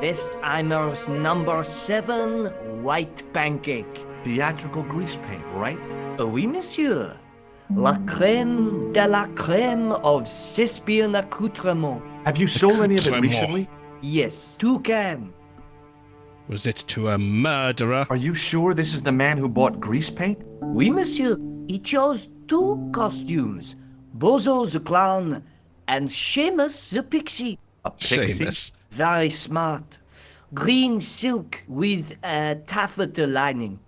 Bestheimer's number 7 white pancake. Theatrical grease paint, right? Oui, monsieur. La crème de la crème of Cespian accoutrement. Have you sold any of it Accoutrement. recently? Yes, 2 cans. Was it to a murderer? Are you sure this is the man who bought grease paint? Oui, monsieur. He chose 2 costumes. Bozo the clown and Seamus the pixie. A pixie? Seamus. Very smart. Green silk with a taffeta lining.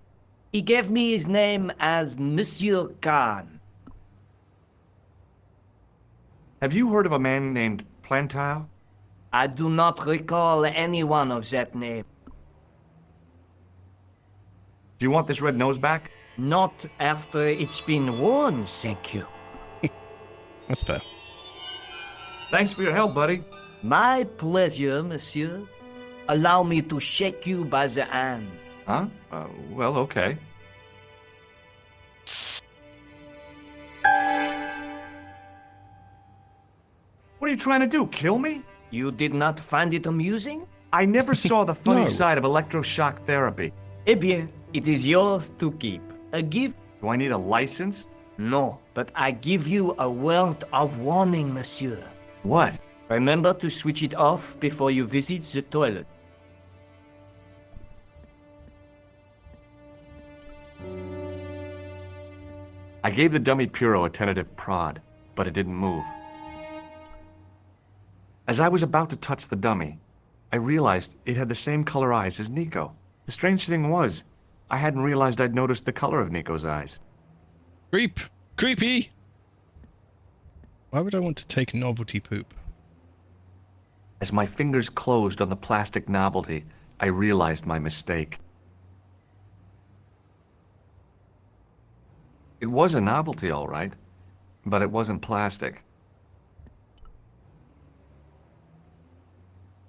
He gave me his name as Monsieur Khan. Have you heard of a man named Plantile? I do not recall anyone of that name. Do you want this red nose back? Not after it's been worn, thank you. That's fair. Thanks for your help, buddy. My pleasure, monsieur. Allow me to shake you by the hand. Huh? Well, okay. What are you trying to do, kill me? You did not find it amusing? I never saw the funny No. side of electroshock therapy. Eh bien, it is yours to keep. A gift? Do I need a license? No, but I give you a word of warning, monsieur. What? Remember to switch it off before you visit the toilet. I gave the dummy Puro a tentative prod, but it didn't move. As I was about to touch the dummy, I realized it had the same color eyes as Nico. The strange thing was, I hadn't realized I'd noticed the color of Nico's eyes. Creepy! Why would I want to take novelty poop? As my fingers closed on the plastic novelty, I realized my mistake. It was a novelty, all right, but it wasn't plastic.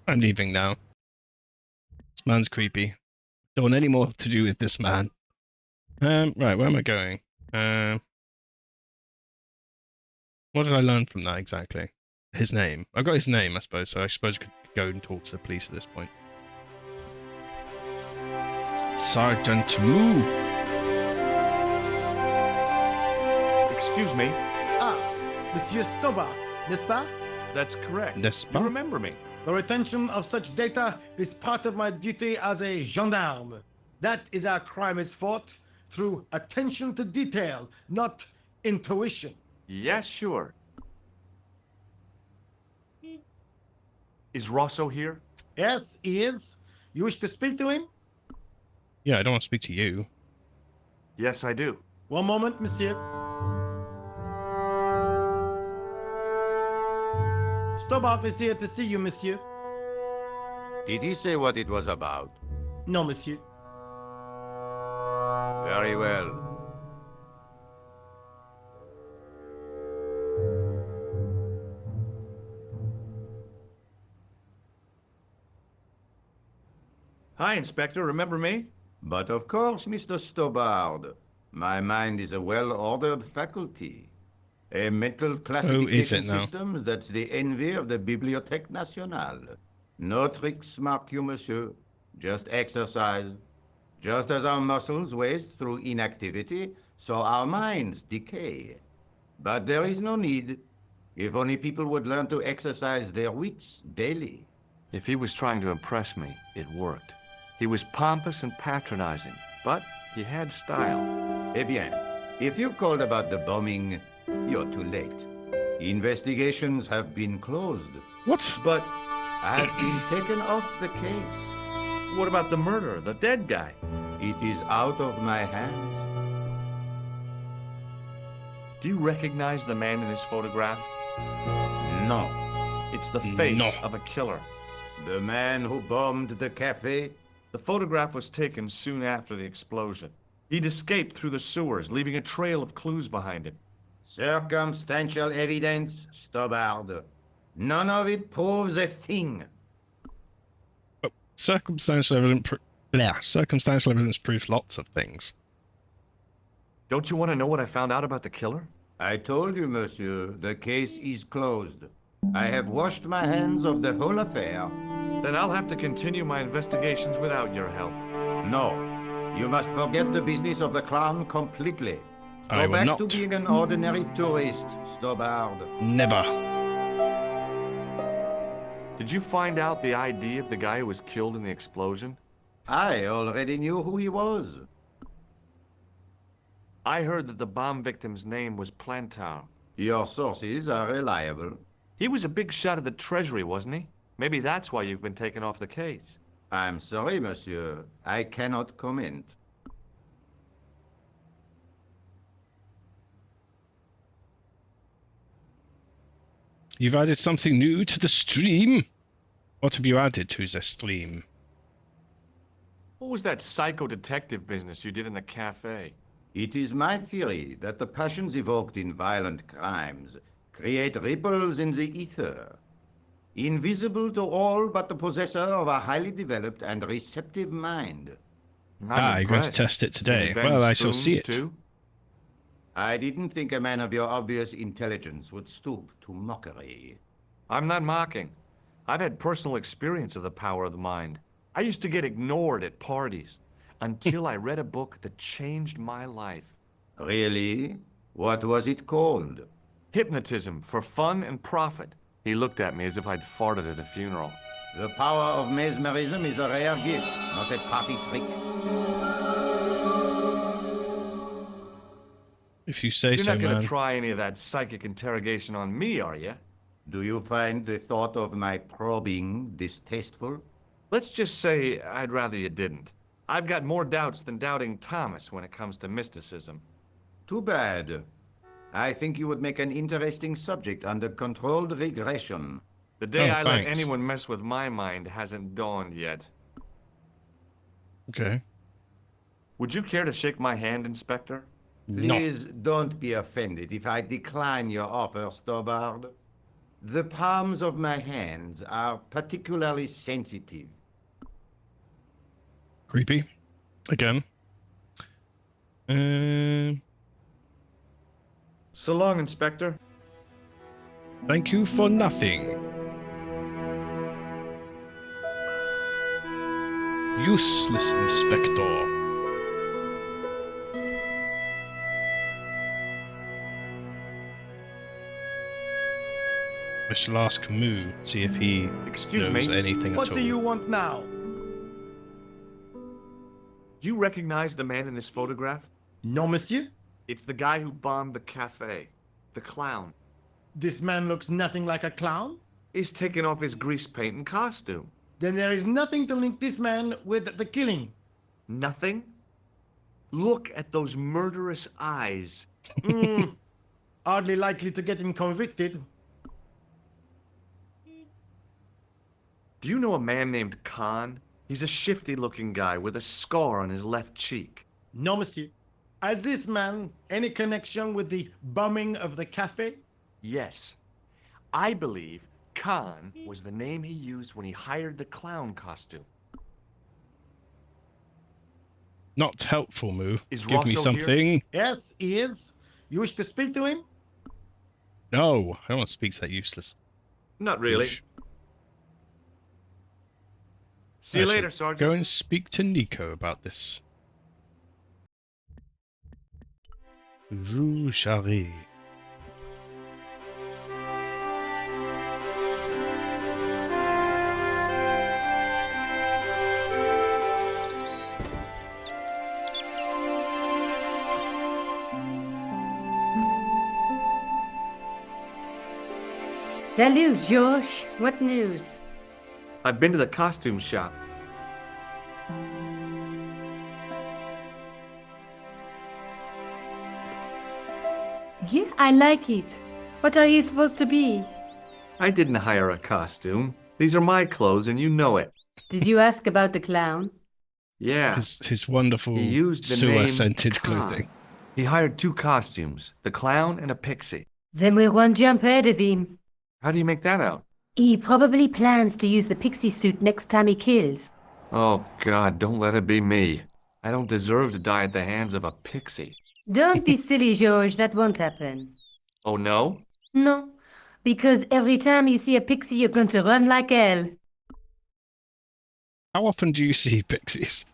I'm leaving now. This man's creepy. Don't want any more to do with this man. Right, where am I going? What did I learn from that exactly? His name. I got his name, I suppose, so I suppose I could go and talk to the police at this point. Sergeant Moo! Excuse me. Ah, Monsieur Stobart, n'est-ce pas? That's correct. N'est-ce You pas? remember me. The retention of such data is part of my duty as a gendarme. That is how crime is fought, through attention to detail, not intuition. Yeah, sure. Is Rosso here? Yes, he is. You wish to speak to him? Yeah, I don't want to speak to you. Yes, I do. One moment, monsieur. Stobart is here to see you, monsieur. Did he say what it was about? No, monsieur. Very well. Hi, Inspector. Remember me? But of course, Mr. Stobart, my mind is a well-ordered faculty. A mental classification now? system that's the envy of the Bibliothèque Nationale. No tricks mark you, monsieur. Just exercise. Just as our muscles waste through inactivity, so our minds decay. But there is no need. If only people would learn to exercise their wits daily. If he was trying to impress me, it worked. He was pompous and patronizing, but he had style. Eh bien, if you called about the bombing, you're too late. Investigations have been closed. What? But I've been taken off the case. what about the murderer, the dead guy? It is out of my hands. Do you recognize the man in this photograph? No. It's the face No. of a killer. The man who bombed the cafe? The photograph was taken soon after the explosion. He'd escaped through the sewers, leaving a trail of clues behind him. Circumstantial evidence, Stobart. None of it proves a thing. Circumstantial evidence proves lots of things. Don't you want to know what I found out about the killer? I told you, monsieur, the case is closed. I have washed my hands of the whole affair. Then I'll have to continue my investigations without your help. No, you must forget the business of the clown completely. I Go will back not. to being an ordinary tourist, Stobard. Never. Did you find out the ID of the guy who was killed in the explosion? I already knew who he was. I heard that the bomb victim's name was Plantar. Your sources are reliable. He was a big shot at the Treasury, wasn't he? Maybe that's why you've been taken off the case. I'm sorry, monsieur. I cannot comment. You've added something new to the stream. What have you added to the stream? What was that psycho detective business you did in the cafe? It is my theory that the passions evoked in violent crimes create ripples in the ether, invisible to all but the possessor of a highly developed and receptive mind. I'm going to test it today. Well, I shall see it. Too? I didn't think a man of your obvious intelligence would stoop to mockery. I'm not mocking. I've had personal experience of the power of the mind. I used to get ignored at parties until I read a book that changed my life. Really? What was it called? Hypnotism for Fun and Profit. He looked at me as if I'd farted at a funeral. The power of mesmerism is a rare gift, not a party trick. If you say You're so, not going man. to try any of that psychic interrogation on me, are you? Do you find the thought of my probing distasteful? Let's just say I'd rather you didn't. I've got more doubts than doubting Thomas when it comes to mysticism. Too bad. I think you would make an interesting subject under controlled regression. The day I let thanks. anyone mess with my mind hasn't dawned yet. Okay. Would you care to shake my hand, Inspector? No. Please don't be offended if I decline your offer, Stobard. The palms of my hands are particularly sensitive. Creepy. Again. So long, Inspector. Thank you for nothing. Useless inspector. I shall ask Moo, see if he Excuse knows me. anything What at all. do you want now? Do you recognize the man in this photograph? No, monsieur. It's the guy who bombed the cafe. The clown. This man looks nothing like a clown. He's taken off his grease paint and costume. Then there is nothing to link this man with the killing. Nothing? Look at those murderous eyes. Hardly likely to get him convicted. Do you know a man named Khan? He's a shifty-looking guy with a scar on his left cheek. No, monsieur. Has this man any connection with the bombing of the cafe? Yes. I believe Khan was the name he used when he hired the clown costume. Not helpful, Moo. Is Give me Rosso here? something. Yes, he is. You wish to speak to him? No, I don't want to speak to that useless. Not really. douche. See you I shall later, Sergeant. Go and speak to Nico about this. Vous charrez. Salut, George. What news? I've been to the costume shop. Yeah, I like it. What are you supposed to be? I didn't hire a costume. These are my clothes, and you know it. Did you ask about the clown? Yeah. His wonderful He used the sewer name scented Khan. clothing. He hired 2 costumes, the clown and a pixie. Then we're one jump ahead of him. How do you make that out? He probably plans to use the pixie suit next time he kills. Oh, God, don't let it be me. I don't deserve to die at the hands of a pixie. Don't be silly, George. That won't happen. Oh, no? No, because every time you see a pixie, you're going to run like hell. How often do you see pixies?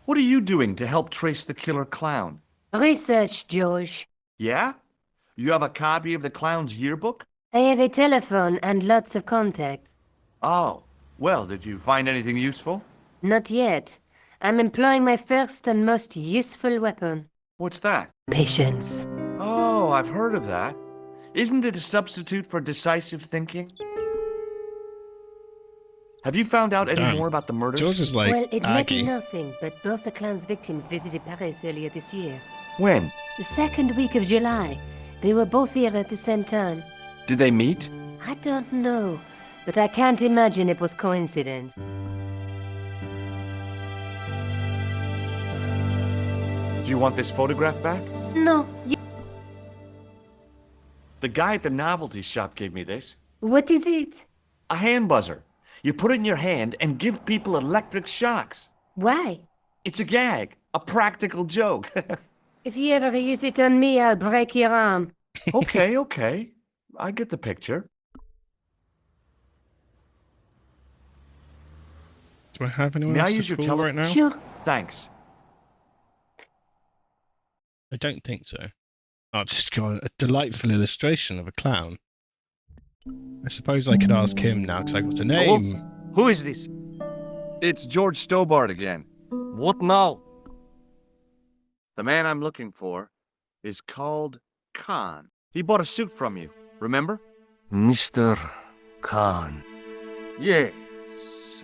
What are you doing to help trace the killer clown? Research, George. Yeah? You have a copy of the clown's yearbook? I have a telephone and lots of contacts. Oh. Well, did you find anything useful? Not yet. I'm employing my first and most useful weapon. What's that? Patience. Oh, I've heard of that. Isn't it a substitute for decisive thinking? Have you found out any Damn. more about the murders? George is like Well, it might be Aggie. nothing, but both the clown's victims visited Paris earlier this year. When? The second week of July. They were both here at the same time. Did they meet? I don't know, but I can't imagine it was coincidence. Do you want this photograph back? No, The guy at the novelty shop gave me this. what is it? A hand buzzer. You put it in your hand and give people electric shocks. Why? It's a gag. A practical joke. If you ever use it on me, I'll break your arm. Okay. I get the picture. Do I have anyone May I else use to your call tele- right now? Sure. Thanks. I don't think so. Oh, I've just got a delightful illustration of a clown. I suppose I could ask him now because I got a name. Who is this? It's George Stobart again. What now? The man I'm looking for is called Khan. He bought a suit from you, remember? Mr. Khan. Yes,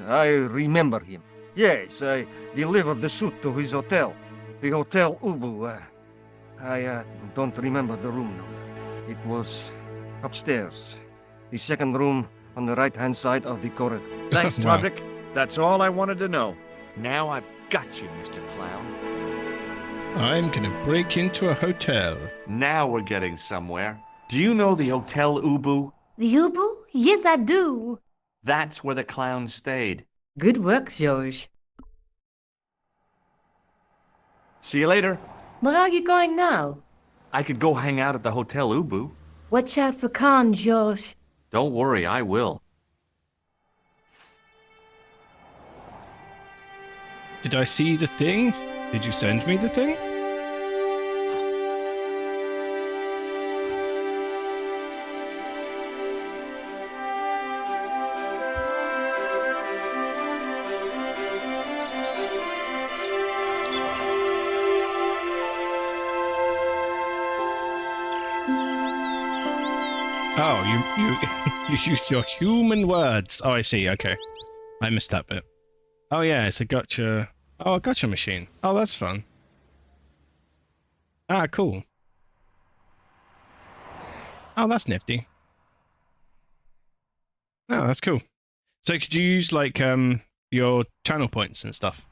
I remember him. Yes, I delivered the suit to his hotel. The Hotel Ubu. I don't remember the room number. It was upstairs. The second room on the right-hand side of the corridor. Thanks, Wow. Todrick. That's all I wanted to know. Now I've got you, Mr. Clown. I'm gonna break into a hotel. Now we're getting somewhere. Do you know the Hotel Ubu? The Ubu? Yes, I do. That's where the clown stayed. Good work, George. See you later. Where are you going now? I could go hang out at the Hotel Ubu. Watch out for Khan, George. Don't worry, I will. Did I see the thing? Did you send me the thing? Oh, you you used your human words. Oh, I see. Okay, I missed that bit. Oh yeah, it's a gotcha. Oh, a gotcha machine. Oh, that's fun. Ah, cool. Oh, that's nifty. Oh, that's cool. So could you use like your channel points and stuff?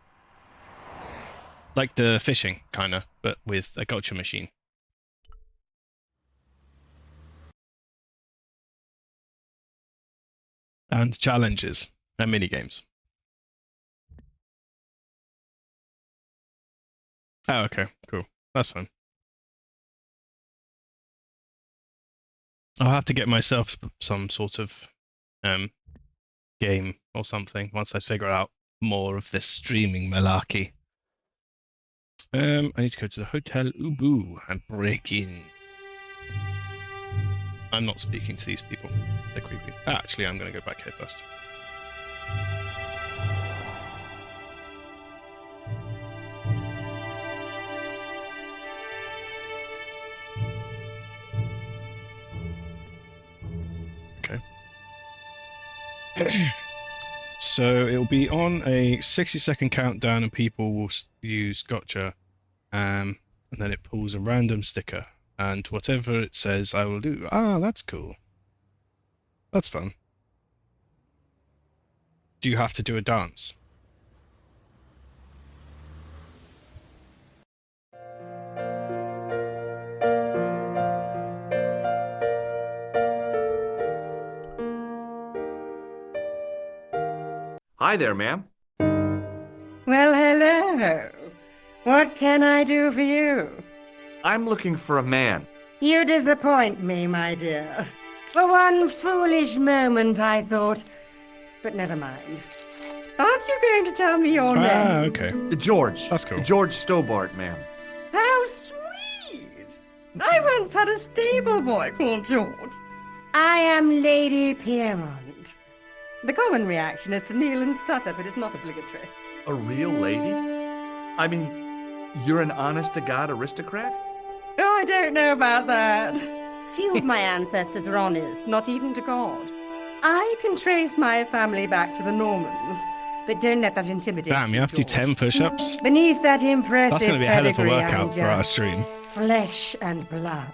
Like the fishing kinda, but with a gotcha machine. And challenges and mini games. Oh, okay, cool. That's fun. I'll have to get myself some sort of game or something once I figure out more of this streaming malarkey. I need to go to the Hotel Ubu and break in. I'm not speaking to these people. They're creepy. Actually, I'm going to go back here first. So it'll be on a 60-second countdown and people will use gotcha, and then it pulls a random sticker, and whatever it says I will do. Ah, that's cool. That's fun. Do you have to do a dance? Hi there, ma'am. Well, hello. What can I do for you? I'm looking for a man. You disappoint me, my dear. For one foolish moment, I thought. But never mind. Aren't you going to tell me your name? okay. George. That's cool. George Stobart, ma'am. How sweet! I once had a stable boy called George. I am Lady Piermont. The common reaction is to kneel and stutter, but it's not obligatory. A real lady? I mean, you're an honest-to-God aristocrat? Oh, I don't know about that. Few of my ancestors are honest, not even to God. I can trace my family back to the Normans, but don't let that intimidate Damn, you have to do George. 10 push-ups? Beneath that impressive That's going to be a hell of a pedigree, workout I'm for our just stream. flesh and blood.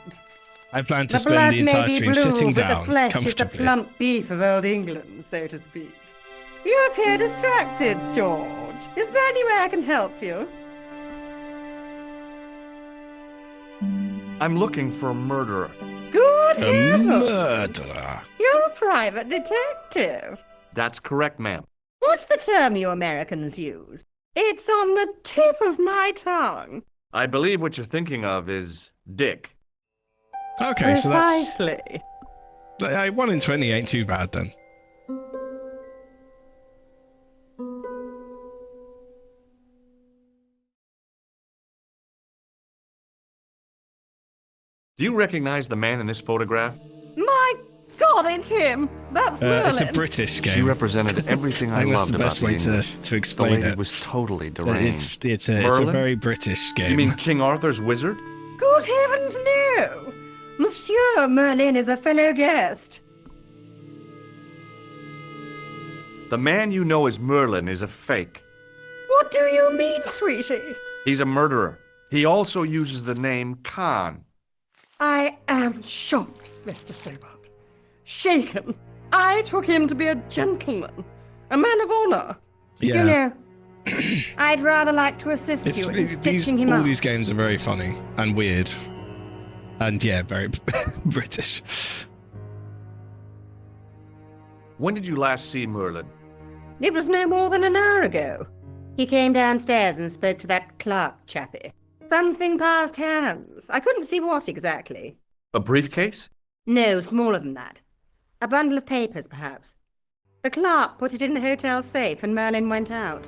I plan to The spend blood the may entire be stream blue, sitting but down the flesh is the comfortably. plump beef of old England, so to speak. You appear distracted, George. Is there any way I can help you? I'm looking for a murderer. Good A heavens! murderer. You're a private detective. That's correct, ma'am. What's the term you Americans use? It's on the tip of my tongue. I believe what you're thinking of is Dick. Okay, so that's... Precisely. 1 in 20 ain't too bad then. Do you recognize the man in this photograph? My God, it's him. That's It's a Merlin. British She game. represented everything I I think that's loved the about best the way English. to The explain lady it. was totally deranged. It's a Merlin? very British game. You mean King Arthur's wizard? Good heavens, no! Monsieur Merlin is a fellow guest. The man you know as Merlin is a fake. What do you mean, sweetie? He's a murderer. He also uses the name Khan. I am shocked, Mr. Stobart. Shaken. I took him to be a gentleman, a man of honor. Yeah. You know, I'd rather like to assist you in stitching him all up. these games are very funny and weird. And yeah, very British. When did you last see Merlin? It was no more than an hour ago. He came downstairs and spoke to that clerk chappie. Something passed hands. I couldn't see what exactly. A briefcase? No, smaller than that. A bundle of papers, perhaps. The clerk put it in the hotel safe and Merlin went out.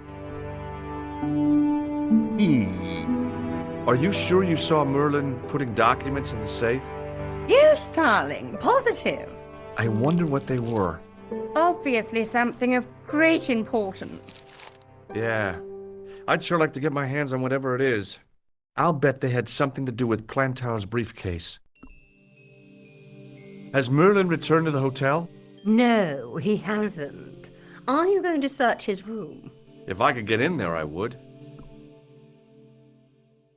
Are you sure you saw Merlin putting documents in the safe? Yes, darling, positive. I wonder what they were. Obviously something of great importance. Yeah. I'd sure like to get my hands on whatever it is. I'll bet they had something to do with Plantar's briefcase. Has Merlin returned to the hotel? No, he hasn't. Are you going to search his room? If I could get in there, I would.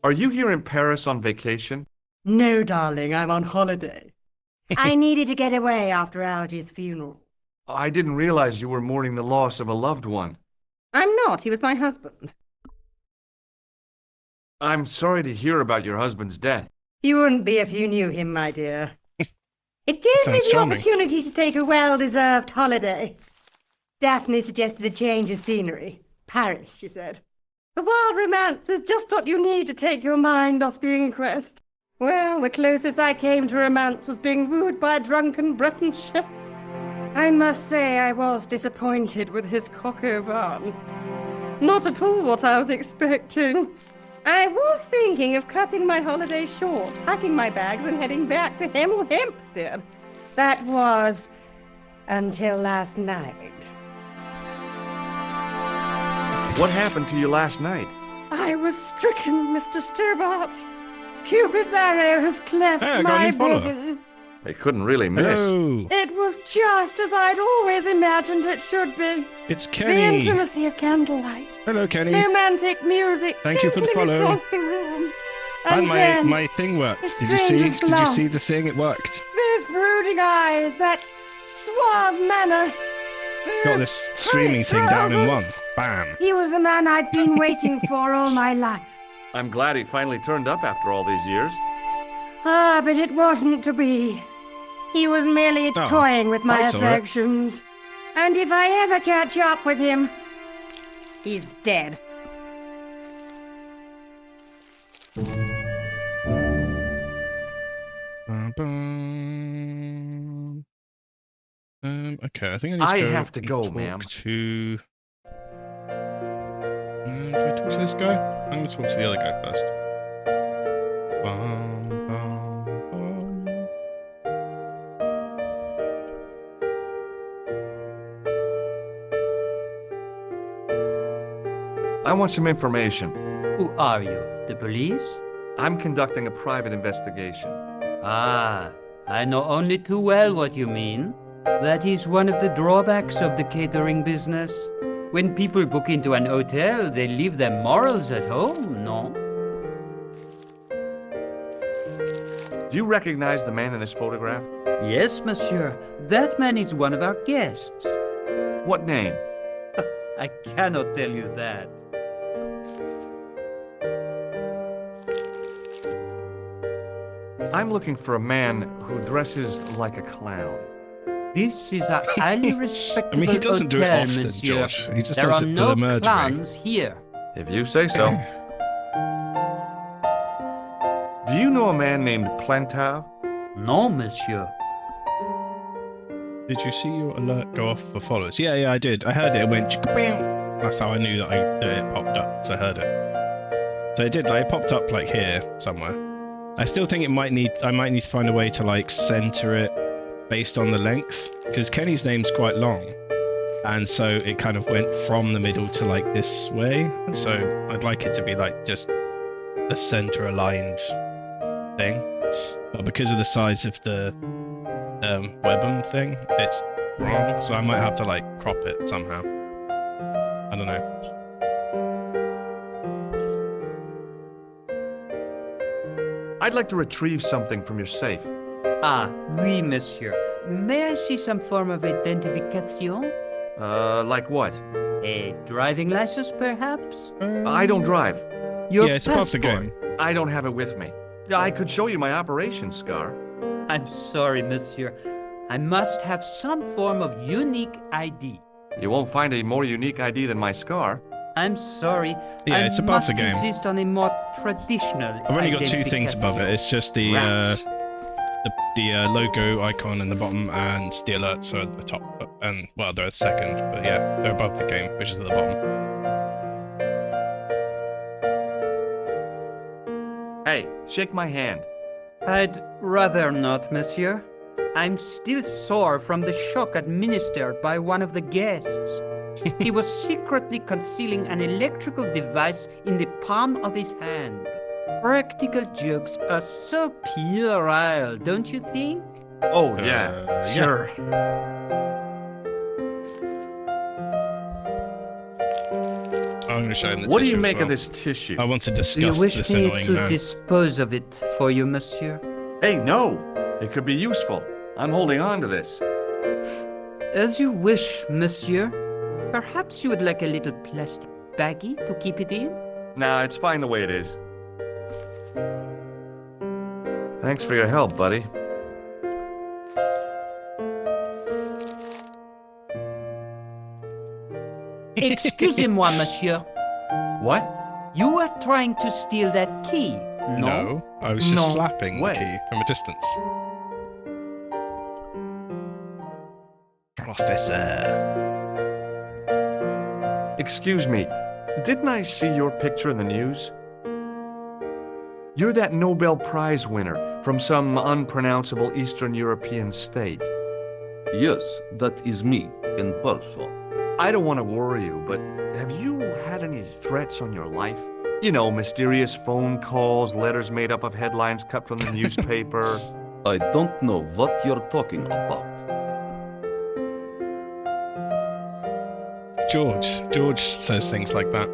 Are you here in Paris on vacation? No, darling, I'm on holiday. I needed to get away after Algy's funeral. I didn't realize you were mourning the loss of a loved one. I'm not. He was my husband. I'm sorry to hear about your husband's death. You wouldn't be if you knew him, my dear. It gave me Sounds the charming. opportunity to take a well-deserved holiday. Daphne suggested a change of scenery. Paris, she said. The wild romance is just what you need to take your mind off the inquest. Well, the closest I came to romance was being wooed by a drunken Breton chef. I must say I was disappointed with his coq au vin. Not at all what I was expecting. I was thinking of cutting my holiday short, packing my bags and heading back to Hemel Hempstead. That was until last night. What happened to you last night? I was stricken, Mr. Stobart. Cupid's arrow has cleft Hey, I got a my new follower. bosom. They couldn't really miss. Hello. It was just as I'd always imagined it should be. It's The Kenny. intimacy of candlelight. Hello, Kenny. Romantic music. Thank you for the tinkling follow. across the room. And then my thing worked. it's Did you see? strange Did you love. see the thing? It worked. Those brooding eyes, that suave manner. Got this streaming thing down in one. Bam. He was the man I'd been waiting for all my life. I'm glad he finally turned up after all these years. Ah, but it wasn't to be. He was merely Oh, toying with my I saw it. affections. And if I ever catch up with him, he's dead. Okay, I think I need to I go have to and go, talk ma'am. to to this guy? I'm going to talk to the other guy first. Bum, bum, bum. I want some information. Who are you? The police? I'm conducting a private investigation. Ah, I know only too well what you mean. That is one of the drawbacks of the catering business. When people book into an hotel, they leave their morals at home, no? Do you recognize the man in this photograph? Yes, monsieur. That man is one of our guests. What name? I cannot tell you that. I'm looking for a man who dresses like a clown. This is a highly respectable I mean, he doesn't do it hotel, often, monsieur. George. He just There does are it for no the murder. clowns here. If you say so. Do you know a man named Plantar? No, monsieur. Did you see your alert go off for followers? Yeah, I did. I heard it. It went chicka-bam. That's how I knew that it popped up, because I heard it. So it did, like, it popped up, like, here, somewhere. I still think I might need to find a way to, like, center it based on the length, because Kenny's name's quite long. And so it kind of went from the middle to, like, this way. And so I'd like it to be, like, just a center-aligned thing. But because of the size of the webm thing, it's wrong, so I might have to like crop it somehow. I don't know. I'd like to retrieve something from your safe. Ah, oui, monsieur. May I see some form of identification? Like what? A driving license, perhaps? I don't drive. Your Yeah, it's above the passport. game. I don't have it with me. I could show you my operation scar. I'm sorry, monsieur. I must have some form of unique ID. You won't find a more unique ID than my scar. I'm sorry. Yeah, it's above the game. I must insist on a more traditional I've only got two things above it. It's just the Rats. logo icon in the bottom and the alerts are at the top. And well, they're at second, but yeah, they're above the game, which is at the bottom. Hey, shake my hand. I'd rather not, monsieur. I'm still sore from the shock administered by one of the guests. He was secretly concealing an electrical device in the palm of his hand. Practical jokes are so puerile, don't you think? Oh, yeah, sure. I'm going to show him the What do tissue you as make well. of this tissue? I want to Do you discuss wish this me annoying to man. dispose of it for you, monsieur? Hey, no! It could be useful. I'm holding on to this. As you wish, monsieur. Perhaps you would like a little plastic baggie to keep it in? Nah, it's fine the way it is. Thanks for your help, buddy. Excusez-moi, monsieur. What? You were trying to steal that key, no? No, I was just No slapping way. the key from a distance. Professor. Excuse me, didn't I see your picture in the news? You're that Nobel Prize winner from some unpronounceable Eastern European state. Yes, that is me, in person. I don't want to worry you, but have you had any threats on your life? You know, mysterious phone calls, letters made up of headlines cut from the newspaper. I don't know what you're talking about. George says things like that,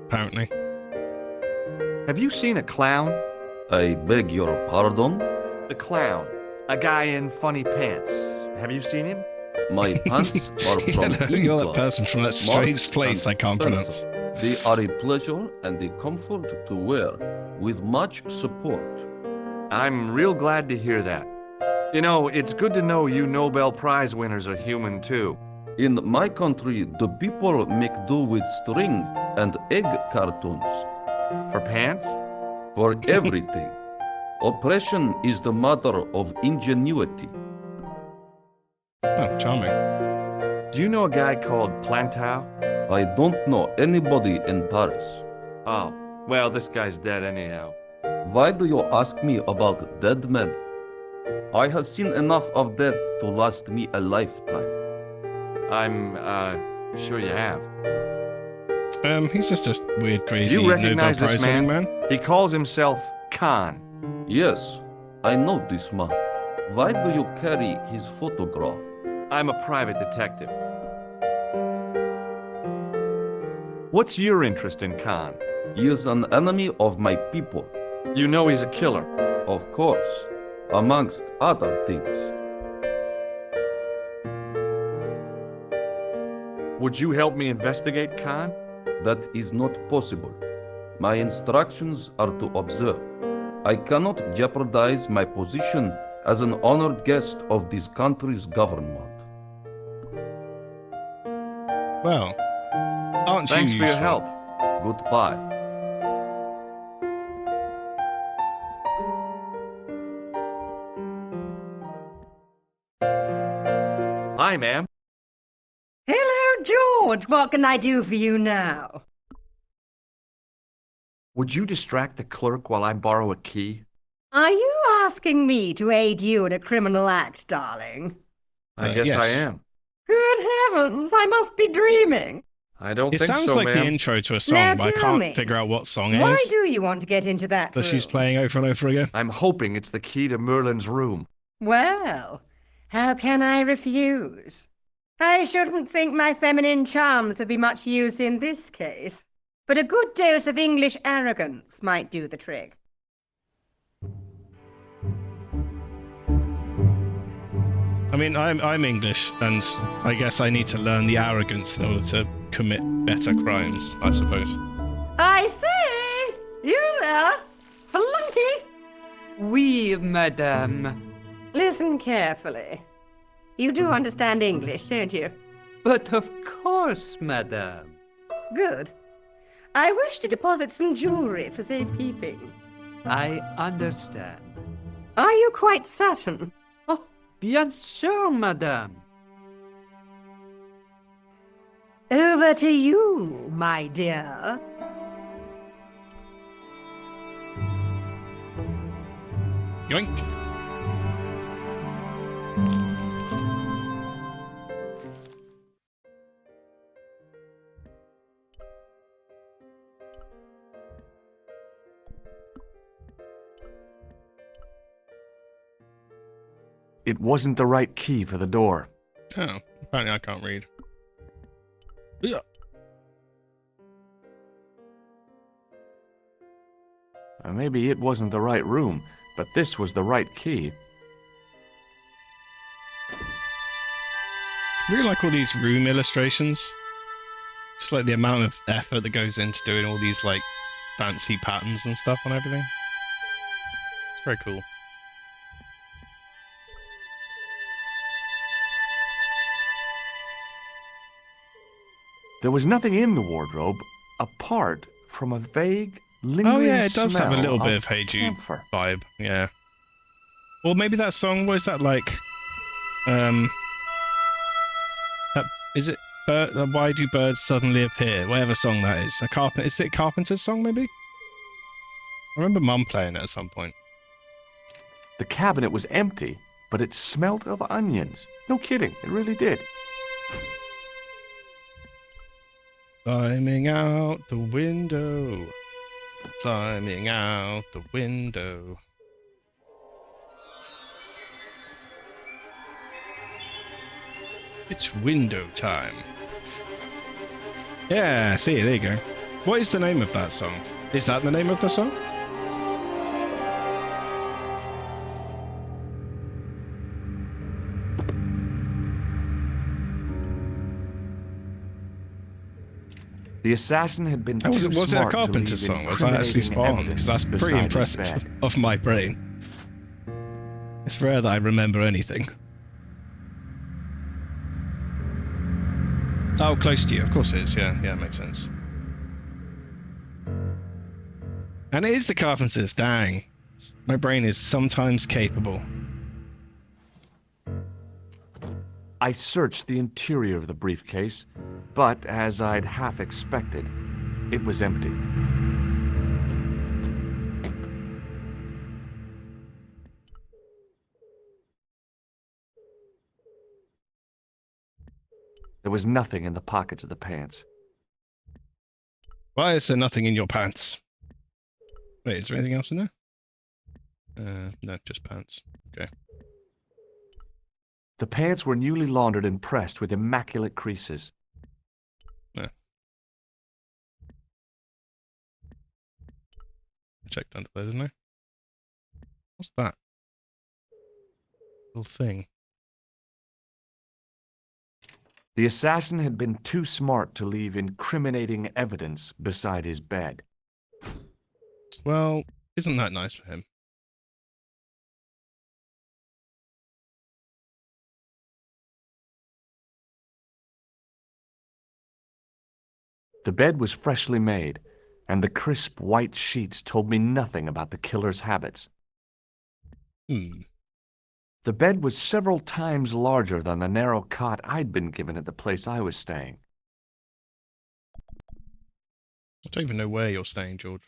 apparently. Have you seen a clown? I beg your pardon? A clown. A guy in funny pants. Have you seen him? My pants are from You're that England. person from that strange Marks place and I can't pronounce. Spencer. They are a pleasure and a comfort to wear, with much support. I'm real glad to hear that. You know, it's good to know you Nobel Prize winners are human too. In my country, the people make do with string and egg cartoons. For pants? For everything. Oppression is the mother of ingenuity. Oh, charming. Do you know a guy called Plantar? I don't know anybody in Paris. Oh, well, this guy's dead anyhow. Why do you ask me about dead men? I have seen enough of death to last me a lifetime. I'm, sure you have. He's just a weird, crazy You Nobel recognize this Prize winning man? man. He calls himself Khan. Yes, I know this man. Why do you carry his photograph? I'm a private detective. What's your interest in Khan? He is an enemy of my people. You know he's a killer. Of course, amongst other things. Would you help me investigate Khan? That is not possible. My instructions are to observe. I cannot jeopardize my position as an honored guest of this country's government. Well, aren't Thanks you for your useful? help. Goodbye. Hi, ma'am. Hello, George. What can I do for you now? Would you distract the clerk while I borrow a key? Are you asking me to aid you in a criminal act, darling? I guess yes. I am. Good heavens, I must be dreaming. I don't It think sounds so, like the ma'am. intro to a song, Now but I tell can't me, figure out what song it Why is do you want to get into that that she's room? playing over and over again. I'm hoping it's the key to Merlin's room. Well, how can I refuse? I shouldn't think my feminine charms would be much use in this case, but a good dose of English arrogance might do the trick. I mean, I'm English, and I guess I need to learn the arrogance in order to commit better crimes, I suppose. I say, you there, flunky. Oui, madame. Listen carefully. You do understand English, don't you? But of course, madame. Good. I wish to deposit some jewelry for safekeeping. I understand. Are you quite certain? Oh, bien sûr, madame. Over to you, my dear. Yoink. It wasn't the right key for the door. Oh, apparently I can't read. Yeah. Maybe it wasn't the right room, but this was the right key. I really like all these room illustrations. Just like the amount of effort that goes into doing all these like fancy patterns and stuff on everything. It's very cool. There was nothing in the wardrobe apart from a vague, lingering Oh yeah, it does have a smell little bit of Hey Jude camphor. vibe. Yeah. Or maybe that song, was that like, that, is it Why Do Birds Suddenly Appear? Whatever song that is. Is it Carpenter's song maybe? I remember Mum playing it at some point. The cabinet was empty, but it smelt of onions. No kidding, it really did. Climbing out the window. Climbing out the window. It's window time. Yeah, see, there you go. What is the name of that song? Is that the name of the song? The assassin had been Was too it a smart to Carpenter leave song? Was that actually incriminating spot on? evidence Because that's pretty beside his impressive bed. of my brain. It's rare that I remember anything. Oh, close to you. Of course it is. Yeah, yeah, makes sense. And it is the Carpenters. Dang. My brain is sometimes capable. I searched the interior of the briefcase, but as I'd half expected, it was empty. There was nothing in the pockets of the pants. Why is there nothing in your pants? Wait, is there anything else in there? No, just pants. Okay. The pants were newly laundered and pressed with immaculate creases. I checked under there, didn't I? What's that? Little thing. The assassin had been too smart to leave incriminating evidence beside his bed. Well, isn't that nice for him? The bed was freshly made, and the crisp white sheets told me nothing about the killer's habits. The bed was several times larger than the narrow cot I'd been given at the place I was staying. I don't even know where you're staying, George.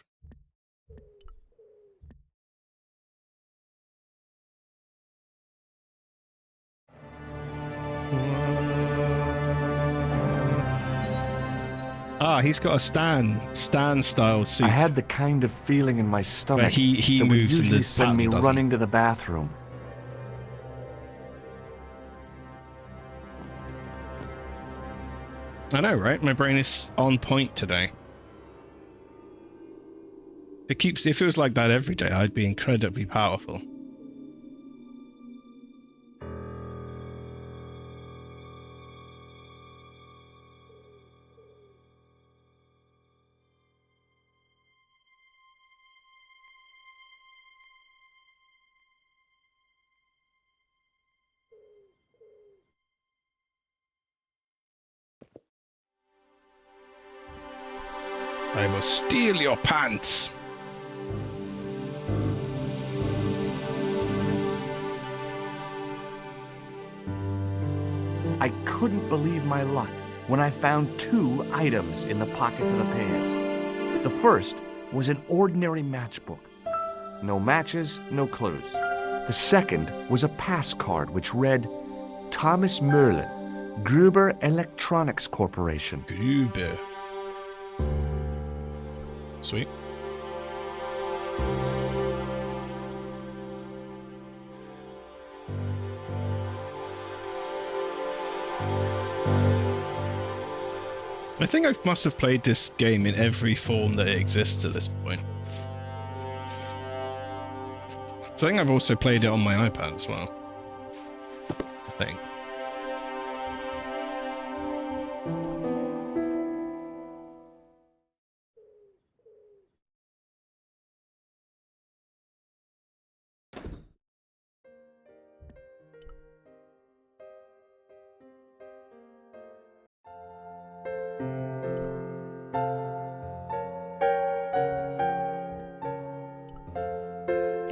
Ah, he's got a Stan style suit. I had the kind of feeling in my stomach where he that would moves in usually the send me pattern, running to the bathroom. I know, right? My brain is on point today. If it feels like that every day, I'd be incredibly powerful. I will steal your pants. I couldn't believe my luck when I found 2 items in the pockets of the pants. The first was an ordinary matchbook. No matches, no clues. The second was a pass card which read, Thomas Merlin, Gruber Electronics Corporation. Gruber. Sweet. I think I must have played this game in every form that it exists at this point. So I think I've also played it on my iPad as well. I think.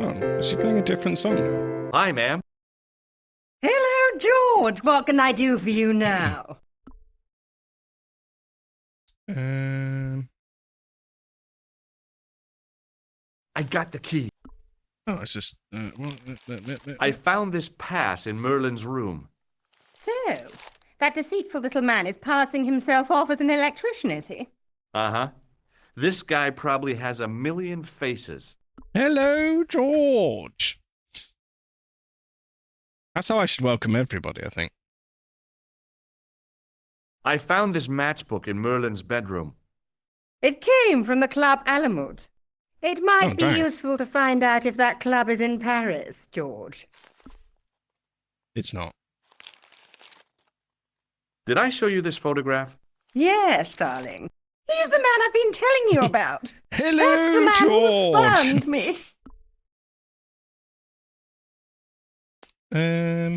Oh, is she playing a different song now? Hi, ma'am. Hello, George. What can I do for you now? I got the key. Oh, it's just... I found this pass in Merlin's room. So, that deceitful little man is passing himself off as an electrician, is he? Uh-huh. This guy probably has 1,000,000 faces. Hello, George. That's how I should welcome everybody, I think. I found this matchbook in Merlin's bedroom. It came from the Club Alamut. It might be dang. useful to find out if that club is in Paris, George. It's not. Did I show you this photograph? Yes, darling. He's the man I've been telling you about. Hello, That's the man George. who spurned me.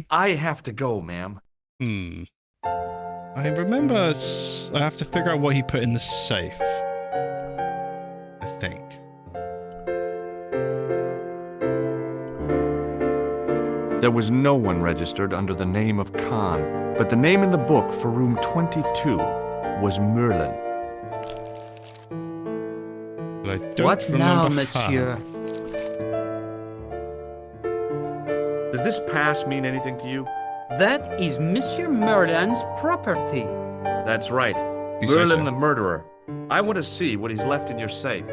I have to go, ma'am. I remember I have to figure out what he put in the safe. I think. There was no one registered under the name of Khan, but the name in the book for room 22 was Merlin. But I don't What remember now, how. monsieur? Does this pass mean anything to you? That is Monsieur Merlin's property. That's right. You say Merlin so. the murderer. I want to see what he's left in your safe.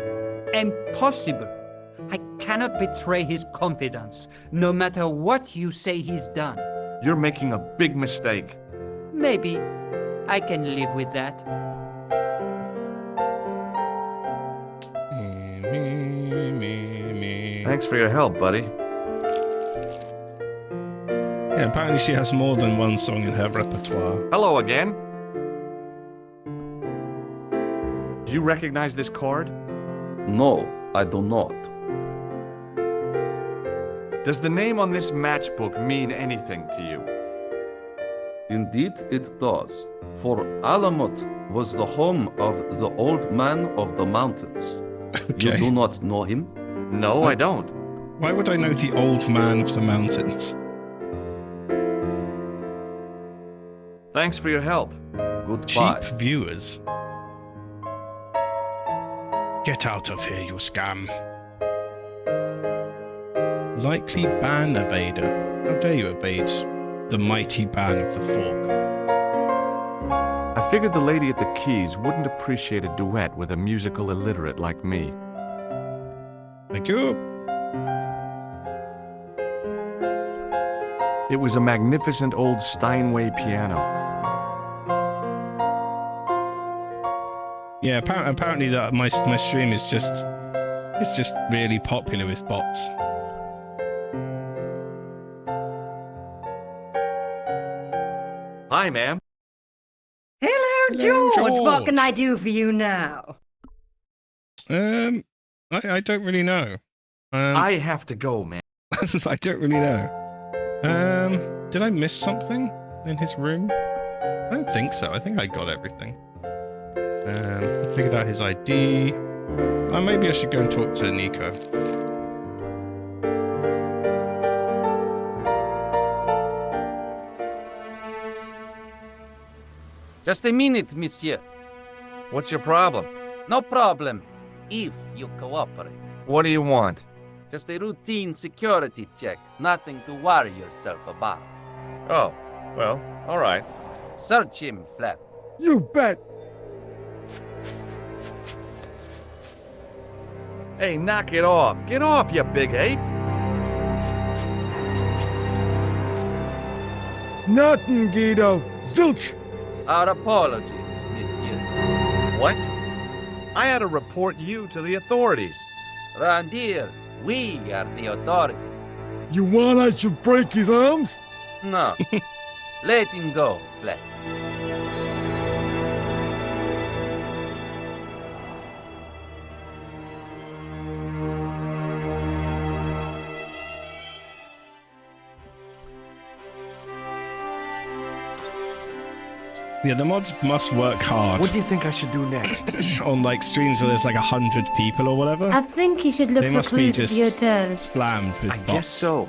Impossible. I cannot betray his confidence, no matter what you say he's done. You're making a big mistake. Maybe I can live with that. Thanks for your help, buddy. Yeah, apparently she has more than one song in her repertoire. Hello again. Do you recognize this card? No, I do not. Does the name on this matchbook mean anything to you? Indeed it does, for Alamut was the home of the old man of the mountains. You Okay. do not know him? No, I don't. Why would I know the old man of the mountains? Thanks for your help. Goodbye. Cheap viewers. Get out of here, you scam. Likely ban evader. How dare you evade the mighty ban of the fork? I figured the lady at the keys wouldn't appreciate a duet with a musical illiterate like me. Thank you. It was a magnificent old Steinway piano. Yeah, apparently that my stream is just really popular with bots. Hi, ma'am. Hello, Hello, George. What can George. I do for you now? I don't really know. I have to go, man. I don't really know. Did I miss something in his room? I don't think so. I think I got everything. I figured out his ID. Maybe I should go and talk to Nico. Just a minute, monsieur. What's your problem? No problem, if you cooperate. What do you want? Just a routine security check. Nothing to worry yourself about. Oh, well, all right. Search him, Flap. You bet. Hey, knock it off. Get off, you big ape. Nothing, Guido. Zilch. Our apologies, monsieur. What? I had to report you to the authorities. Round here, we are the authorities. You want I should break his arms? No. Let him go, Flap. Yeah, the mods must work hard What do you think I should do next? on like streams where there's like 100 people or whatever. I think you should look They for must be clues at the just hotel. slammed with I bots. guess so.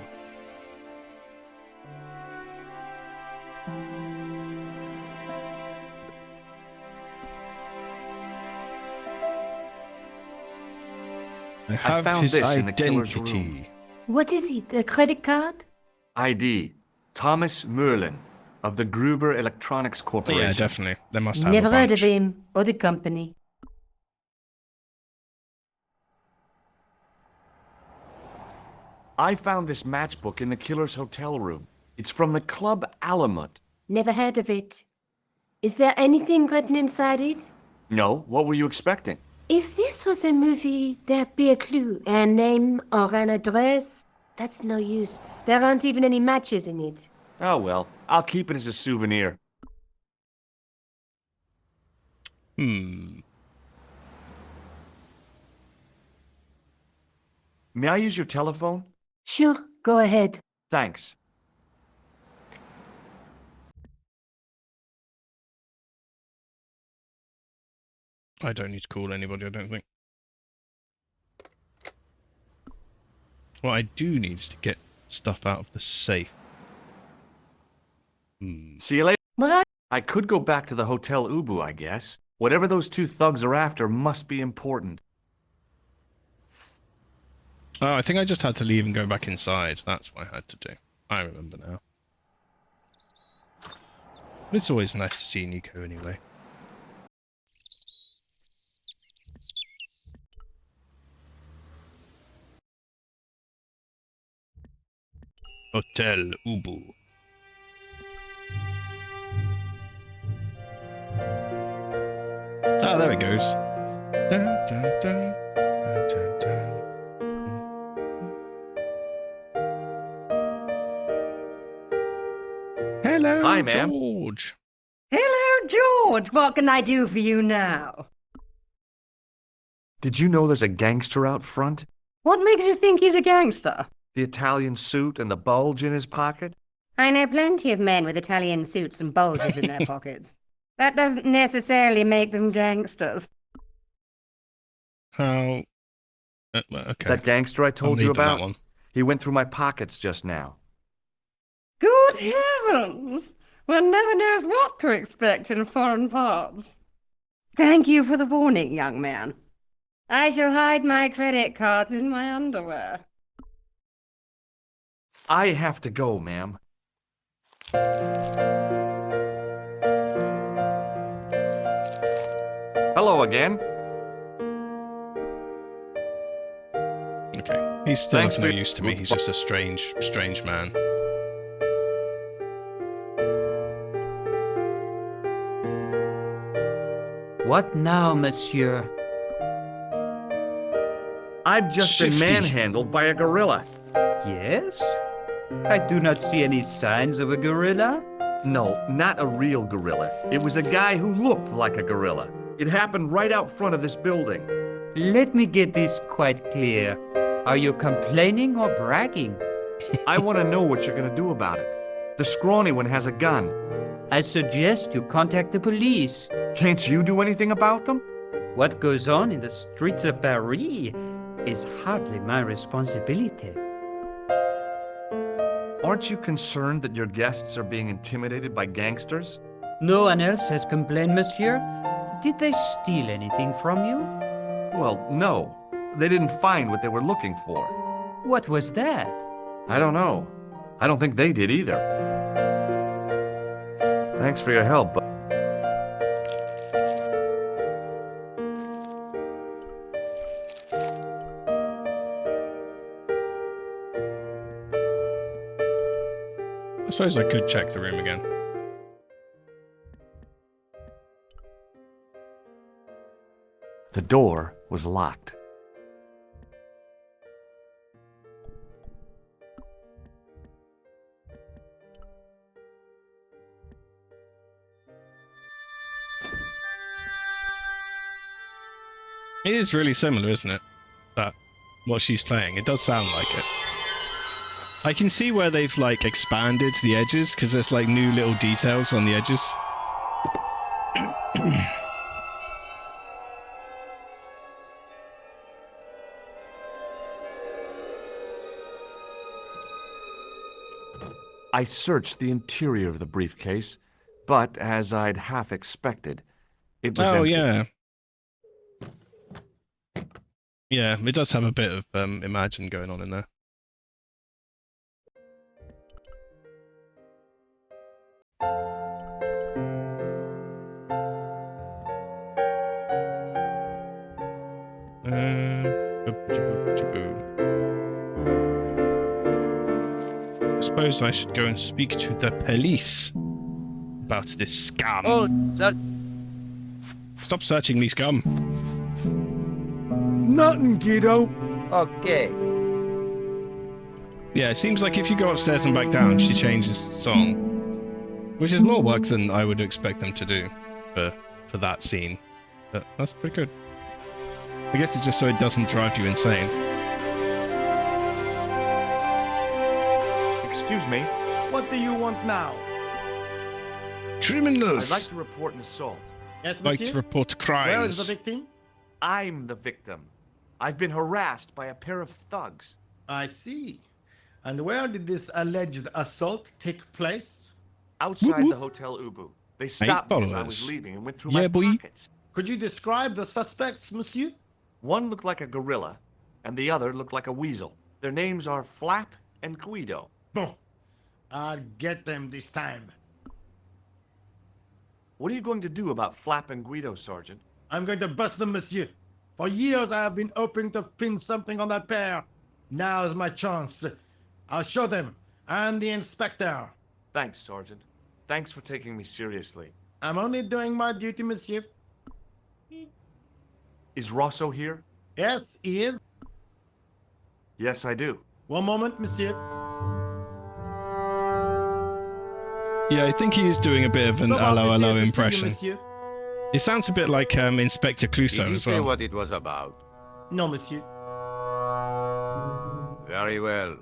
I have found his this in the killer's identity. What is it? A credit card? ID. Thomas Merlin of the Gruber Electronics Corporation. Yeah, definitely. They must have Never a heard of bunch. him or the company. I found this matchbook in the killer's hotel room. It's from the Club Alamut. Never heard of it. Is there anything written inside it? No, what were you expecting? If this was a movie, there'd be a clue, a name or an address. That's no use. There aren't even any matches in it. Oh well, I'll keep it as a souvenir. Hmm. May I use your telephone? Sure, go ahead. Thanks. I don't need to call anybody, I don't think. What I do need is to get stuff out of the safe. See you later. Well, I could go back to the Hotel Ubu, I guess. Whatever those two thugs are after must be important. Oh, I think I just had to leave and go back inside. That's what I had to do. I remember now. But it's always nice to see Nico anyway. Hotel Ubu. Ah, there it goes. Dun, dun, dun, dun, dun, dun. Hello, Hi, ma'am. George. Hello, George. What can I do for you now? Did you know there's a gangster out front? What makes you think he's a gangster? The Italian suit and the bulge in his pocket? I know plenty of men with Italian suits and bulges in their pockets. That doesn't necessarily make them gangsters. How? Okay. That gangster I I'll told leave you it that about? one. He went through my pockets just now. Good heavens! One never knows what to expect in foreign parts. Thank you for the warning, young man. I shall hide my credit cards in my underwear. I have to go, ma'am. Hello again. Okay. He's still Thanks of no for- use to me. He's just a strange man. What now, monsieur? I've just Shifty. been manhandled by a gorilla. Yes? I do not see any signs of a gorilla. No, not a real gorilla. It was a guy who looked like a gorilla. It happened right out front of this building. Let me get this quite clear. Are you complaining or bragging? I want to know what you're going to do about it. The scrawny one has a gun. I suggest you contact the police. Can't you do anything about them? What goes on in the streets of Paris is hardly my responsibility. Aren't you concerned that your guests are being intimidated by gangsters? No one else has complained, monsieur. Did they steal anything from you? Well, no. They didn't find what they were looking for. What was that? I don't know. I don't think they did either. Thanks for your help, but I suppose I could check the room again. the door was locked. It is really similar, isn't it? That what she's playing. It does sound like it. I can see where they've like expanded the edges because there's like new little details on the edges. I searched the interior of the briefcase, but as I'd half expected, it was Oh empty. yeah. Yeah, it does have a bit of Imagine going on in there. I suppose I should go and speak to the police about this scam. Oh, sir. Stop searching me, scum. Nothing, kiddo. Okay. Yeah, it seems like if you go upstairs and back down, she changes the song. Which is more work than I would expect them to do for that scene. But that's pretty good. I guess it's just so it doesn't drive you insane. Excuse me, What do you want now? I'd Criminals! like to report an assault. Yes, Like to monsieur? report Where is the crimes. victim? I'm the victim. I've been harassed by a pair of thugs. I see. And where did this alleged assault take place? Outside whoop. the Hotel Ubu. They stopped me as I followers. was leaving and went through Yeah, my boy. pockets. Could you describe the suspects, monsieur? One looked like a gorilla, and the other looked like a weasel. Their names are Flap and Guido. Bon. I'll get them this time. What are you going to do about Flap and Guido, Sergeant? I'm going to bust them, monsieur. For years I have been hoping to pin something on that pair. Now's my chance. I'll show them. I'm the inspector. Thanks, Sergeant. Thanks for taking me seriously. I'm only doing my duty, monsieur. Is Rosso here? Yes, he is. Yes, I do. One moment, monsieur. Yeah, I think he is doing a bit of an hello hello impression. Monsieur. It sounds a bit like Inspector Did Clouseau he as say well. what it was about? No, monsieur. Very well.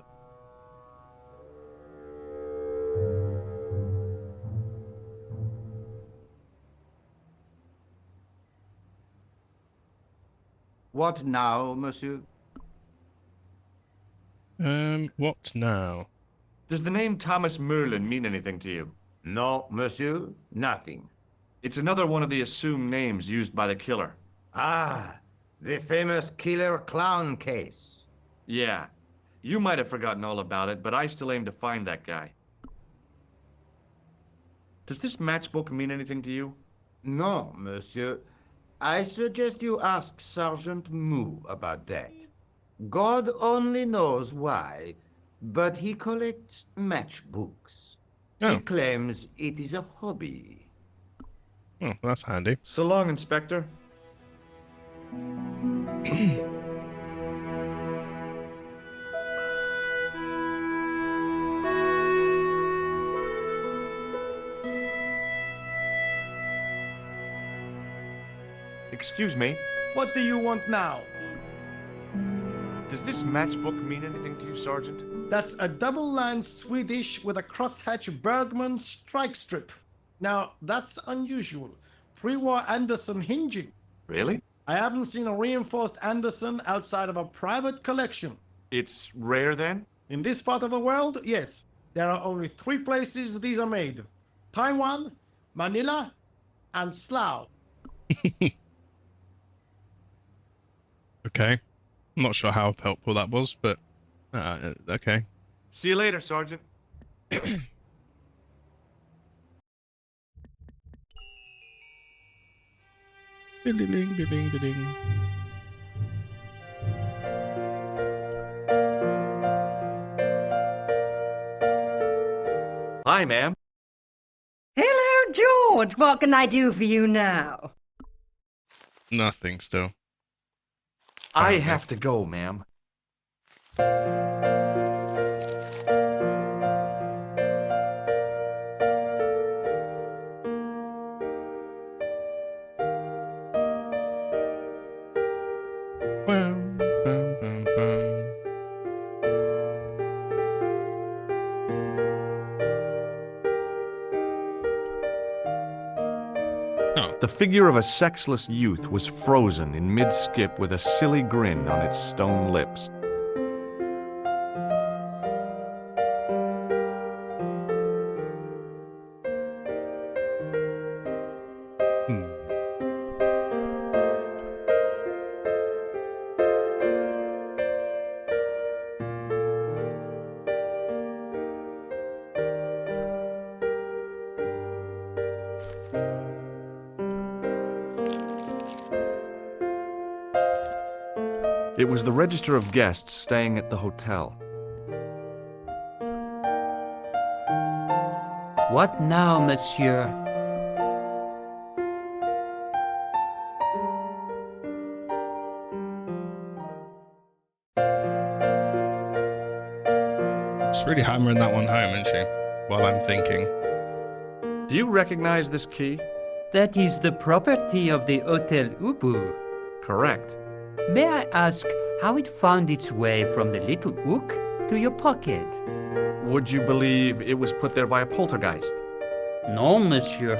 What now, monsieur? What now? Does the name Thomas Merlin mean anything to you? No, monsieur, nothing. It's another one of the assumed names used by the killer. Ah, the famous killer clown case. Yeah. You might have forgotten all about it, but I still aim to find that guy. Does this matchbook mean anything to you? No, monsieur. I suggest you ask Sergeant Moo about that. God only knows why, but he collects matchbooks. Oh. He claims it is a hobby. Oh, that's handy. So long, Inspector. Excuse me. What do you want now? Does this matchbook mean anything to you, Sergeant? That's a double-line Swedish with a crosshatch Bergman strike strip. Now, that's unusual. Pre-war Anderson hinging. Really? I haven't seen a reinforced Anderson outside of a private collection. It's rare then? In this part of the world, yes. There are only 3 places these are made. Taiwan, Manila, and Slough. Okay. I'm not sure how helpful that was, but okay. See you later, Sergeant. Ding, ding, ding, ding. Hi, ma'am. Hello, George. What can I do for you now? Nothing still. I Okay. have to go, ma'am. Bum, bum, bum, bum. The figure of a sexless youth was frozen in mid-skip with a silly grin on its stone lips. Hmm. It was the register of guests staying at the hotel. What now, monsieur? She's really hammering that one home, isn't she? While I'm thinking. Do you recognize this key? That is the property of the Hotel Ubu. Correct. May I ask how it found its way from the little hook to your pocket? Would you believe it was put there by a poltergeist? No, monsieur.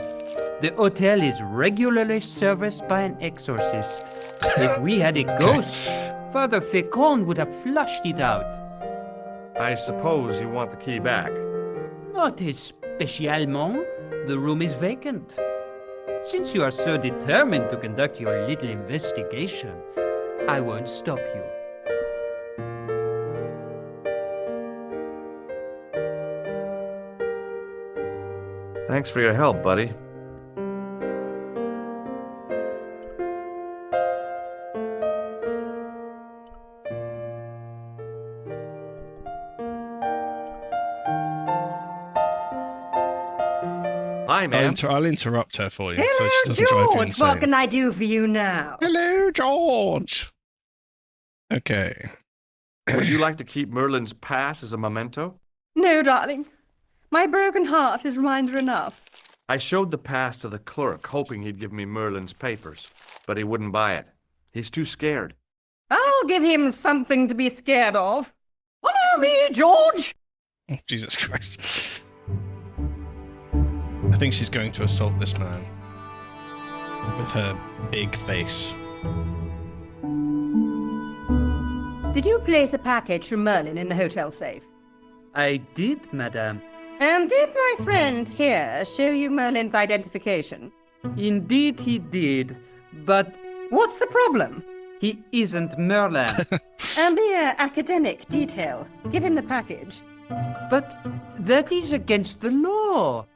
The hotel is regularly serviced by an exorcist. If we had a ghost, Father Fécond would have flushed it out. I suppose you want the key back. Not especiellement. The room is vacant. Since you are so determined to conduct your little investigation, I won't stop you. Thanks for your help, buddy. Hi, ma'am. I'll interrupt her for you, so Hello, she doesn't drive you George. insane. What can I do for you now? Hello, George. Okay. Would you like to keep Merlin's pass as a memento? No, darling. My broken heart is reminder enough. I showed the pass to the clerk, hoping he'd give me Merlin's papers, but he wouldn't buy it. He's too scared. I'll give him something to be scared of. Follow me, George! Oh, Jesus Christ. I think she's going to assault this man with her big face. Did you place a package from Merlin in the hotel safe? I did, madame. And did my friend here show you Merlin's identification? Indeed he did, but What's the problem? he isn't Merlin. A mere academic detail. Give him the package. But that is against the law.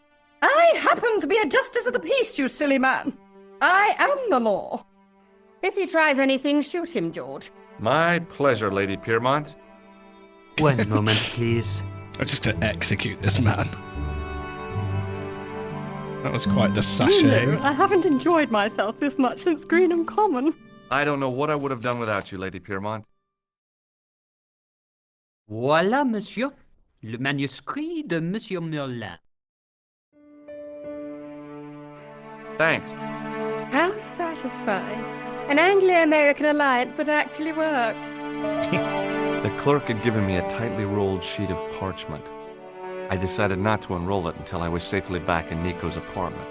I happen to be a justice of the peace, you silly man. I am the law. If he tries anything, shoot him, George. My pleasure, Lady Piermont. One moment, please. I'm just to execute this man. That was quite the sachet. I haven't enjoyed myself this much since Greenham Common. I don't know what I would have done without you, Lady Piermont. Voilà, monsieur. Le manuscrit de Monsieur Merlin. Thanks. How satisfying. An Anglo-American alliance that actually worked. The clerk had given me a tightly rolled sheet of parchment. I decided not to unroll it until I was safely back in Nico's apartment.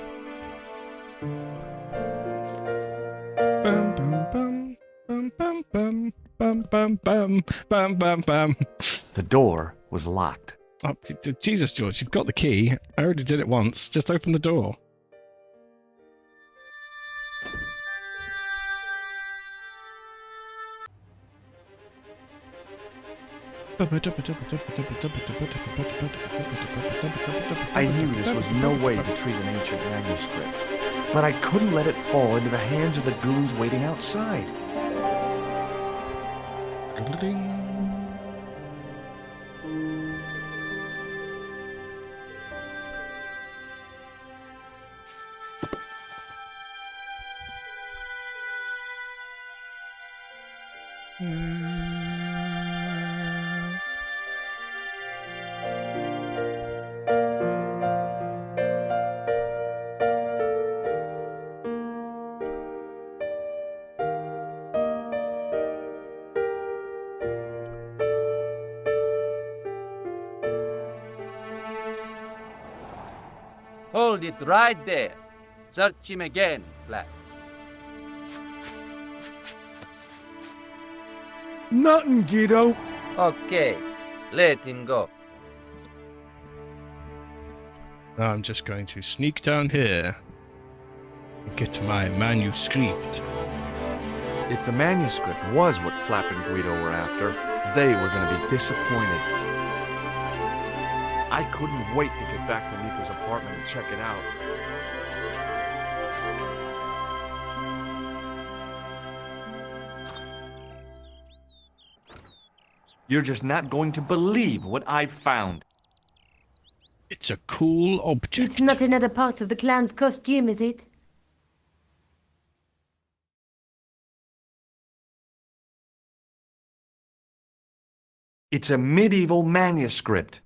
Bum, bum, bum, bum, bum, bum, bum, bum, bum, bum, bum, bum. The door was locked. Oh, Jesus, George, you've got the key. I already did it once. Just open the door. I knew this was no way to treat an ancient manuscript, but I couldn't let it fall into the hands of the goons waiting outside. Hold it right there. Search him again, Flack. Nothing, Guido. Okay, let him go. Now I'm just going to sneak down here and get my manuscript. If the manuscript was what Flap and Guido were after, they were going to be disappointed. I couldn't wait to get back to Nico's apartment and check it out. You're just not going to believe what I found. It's a cool object. It's not another part of the clown's costume, is it? It's a medieval manuscript.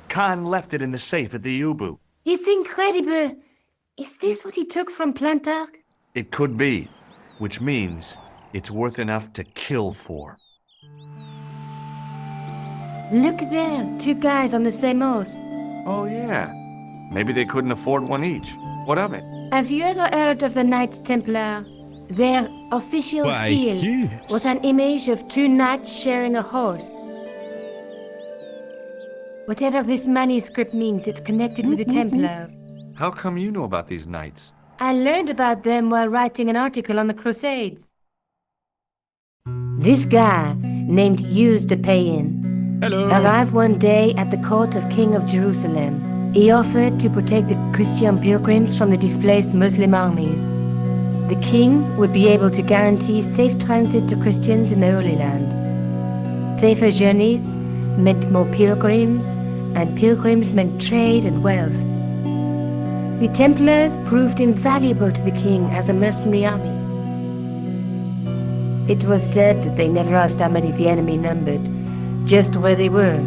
Khan left it in the safe at the Ubu. It's incredible. Is this what he took from Plantark? It could be, which means it's worth enough to kill for. Look there, two guys on the same horse. Oh, yeah. Maybe they couldn't afford one each. What of it? Have you ever heard of the Knights Templar? Their official Why, seal yes. was an image of two knights sharing a horse. Whatever this manuscript means, it's connected with the Templars. How come you know about these knights? I learned about them while writing an article on the Crusades. This guy, named Hughes de Payen, Hello. arrived one day at the court of King of Jerusalem. He offered to protect the Christian pilgrims from the displaced Muslim armies. The king would be able to guarantee safe transit to Christians in the Holy Land. Safer journeys meant more pilgrims and pilgrims meant trade and wealth. The Templars proved invaluable to the king as a mercenary army. It was said that they never asked how many the enemy numbered, just where they were.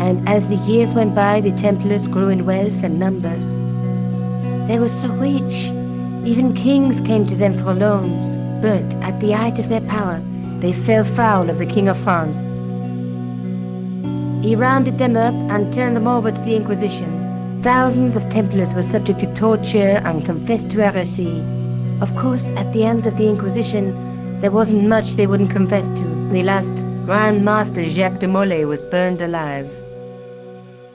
And as the years went by, the Templars grew in wealth and numbers. They were so rich, even kings came to them for loans, but at the height of their power, they fell foul of the King of France. He rounded them up and turned them over to the Inquisition. Thousands of Templars were subject to torture and confessed to heresy. Of course, at the hands of the Inquisition, there wasn't much they wouldn't confess to. The last Grand Master Jacques de Molay was burned alive.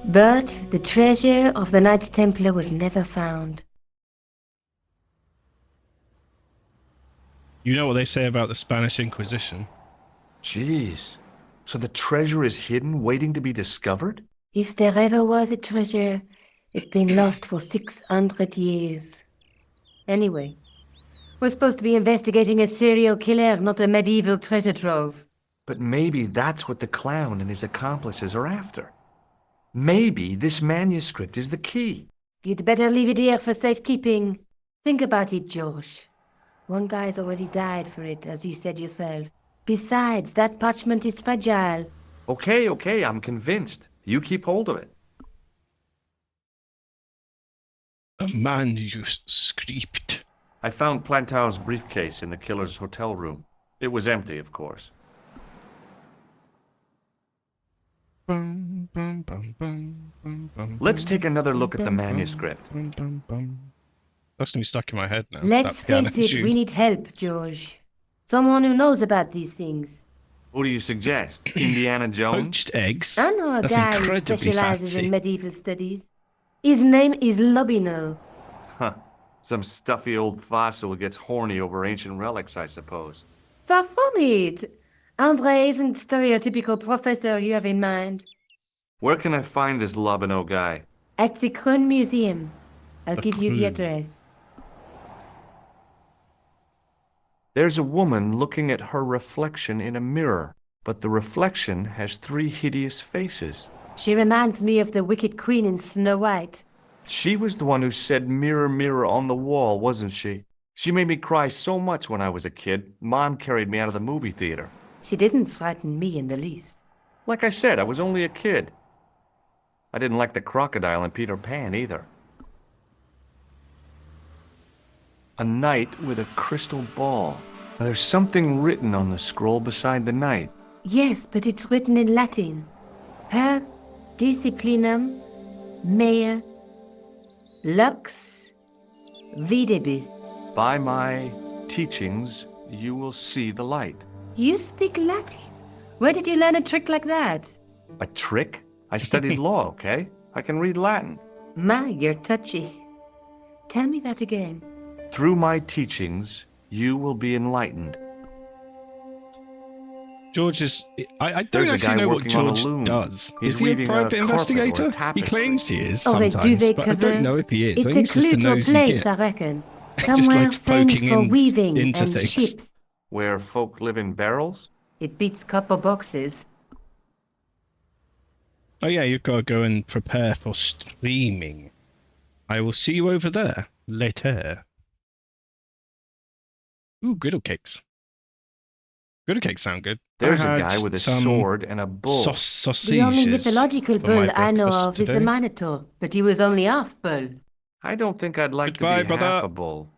But the treasure of the Knights Templar was never found. You know what they say about the Spanish Inquisition? Jeez. So the treasure is hidden, waiting to be discovered? If there ever was a treasure, it's been lost for 600 years. Anyway, we're supposed to be investigating a serial killer, not a medieval treasure trove. But maybe that's what the clown and his accomplices are after. Maybe this manuscript is the key. You'd better leave it here for safekeeping. Think about it, George. One guy's already died for it, as you said yourself. Besides, that parchment is fragile. Okay, I'm convinced. You keep hold of it. A manuscript. I found Plantao's briefcase in the killer's hotel room. It was empty, of course. Let's take another look at the manuscript. That's gonna be stuck in my head now. Let's face it, we need help, George. Someone who knows about these things. Who do you suggest? Indiana Jones? Poached eggs? I know a That's guy who incredibly specializes fancy. in medieval studies. His name is Lobinel. Huh. Some stuffy old fossil who gets horny over ancient relics, I suppose. Far from it. Andre isn't the stereotypical professor you have in mind. Where can I find this Lobino guy? At the Kroon Museum. I'll The give you the Kroon. address. There's a woman looking at her reflection in a mirror, but the reflection has 3 hideous faces. She reminds me of the Wicked Queen in Snow White. She was the one who said mirror, mirror on the wall, wasn't she? She made me cry so much when I was a kid, Mom carried me out of the movie theater. She didn't frighten me in the least. Like I said, I was only a kid. I didn't like the crocodile in Peter Pan either. A knight with a crystal ball. Now, there's something written on the scroll beside the knight. Yes, but it's written in Latin. Per disciplinam mea lux videbis. By my teachings, you will see the light. You speak Latin? Where did you learn a trick like that? A trick? I studied law, okay? I can read Latin. My, you're touchy. Tell me that again. Through my teachings, you will be enlightened. George is... I don't There's a actually guy know what working on a George loom. does. He's Is he a weaving a private carpet or a investigator? He tapestry. claims he is Oh, wait, sometimes, do they but I cover? don't know if he is. It's I a think he's just clue a to a nosy place, git. I reckon. Just Somewhere likes famous poking for in weaving into and things. ships. Where folk live in barrels? It beats copper boxes. Oh yeah, you've got to go and prepare for streaming. I will see you over there later. Ooh, griddle cakes. Griddle cakes sound good. There's I a had guy with a some sword and a bull. sausages The only mythological for bull my I know breakfast of is the today. Minotaur, but he was only half bull. I don't think I'd like Goodbye, to be half brother. a bull,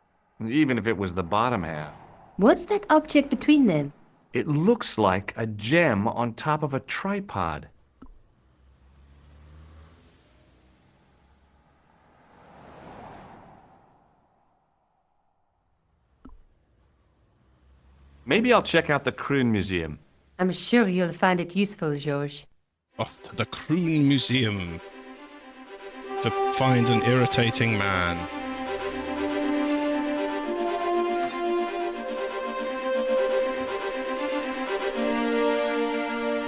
even if it was the bottom half. What's that object between them? It looks like a gem on top of a tripod. Maybe I'll check out the Kroon Museum. I'm sure you'll find it useful, George. Off to the Kroon Museum to find an irritating man.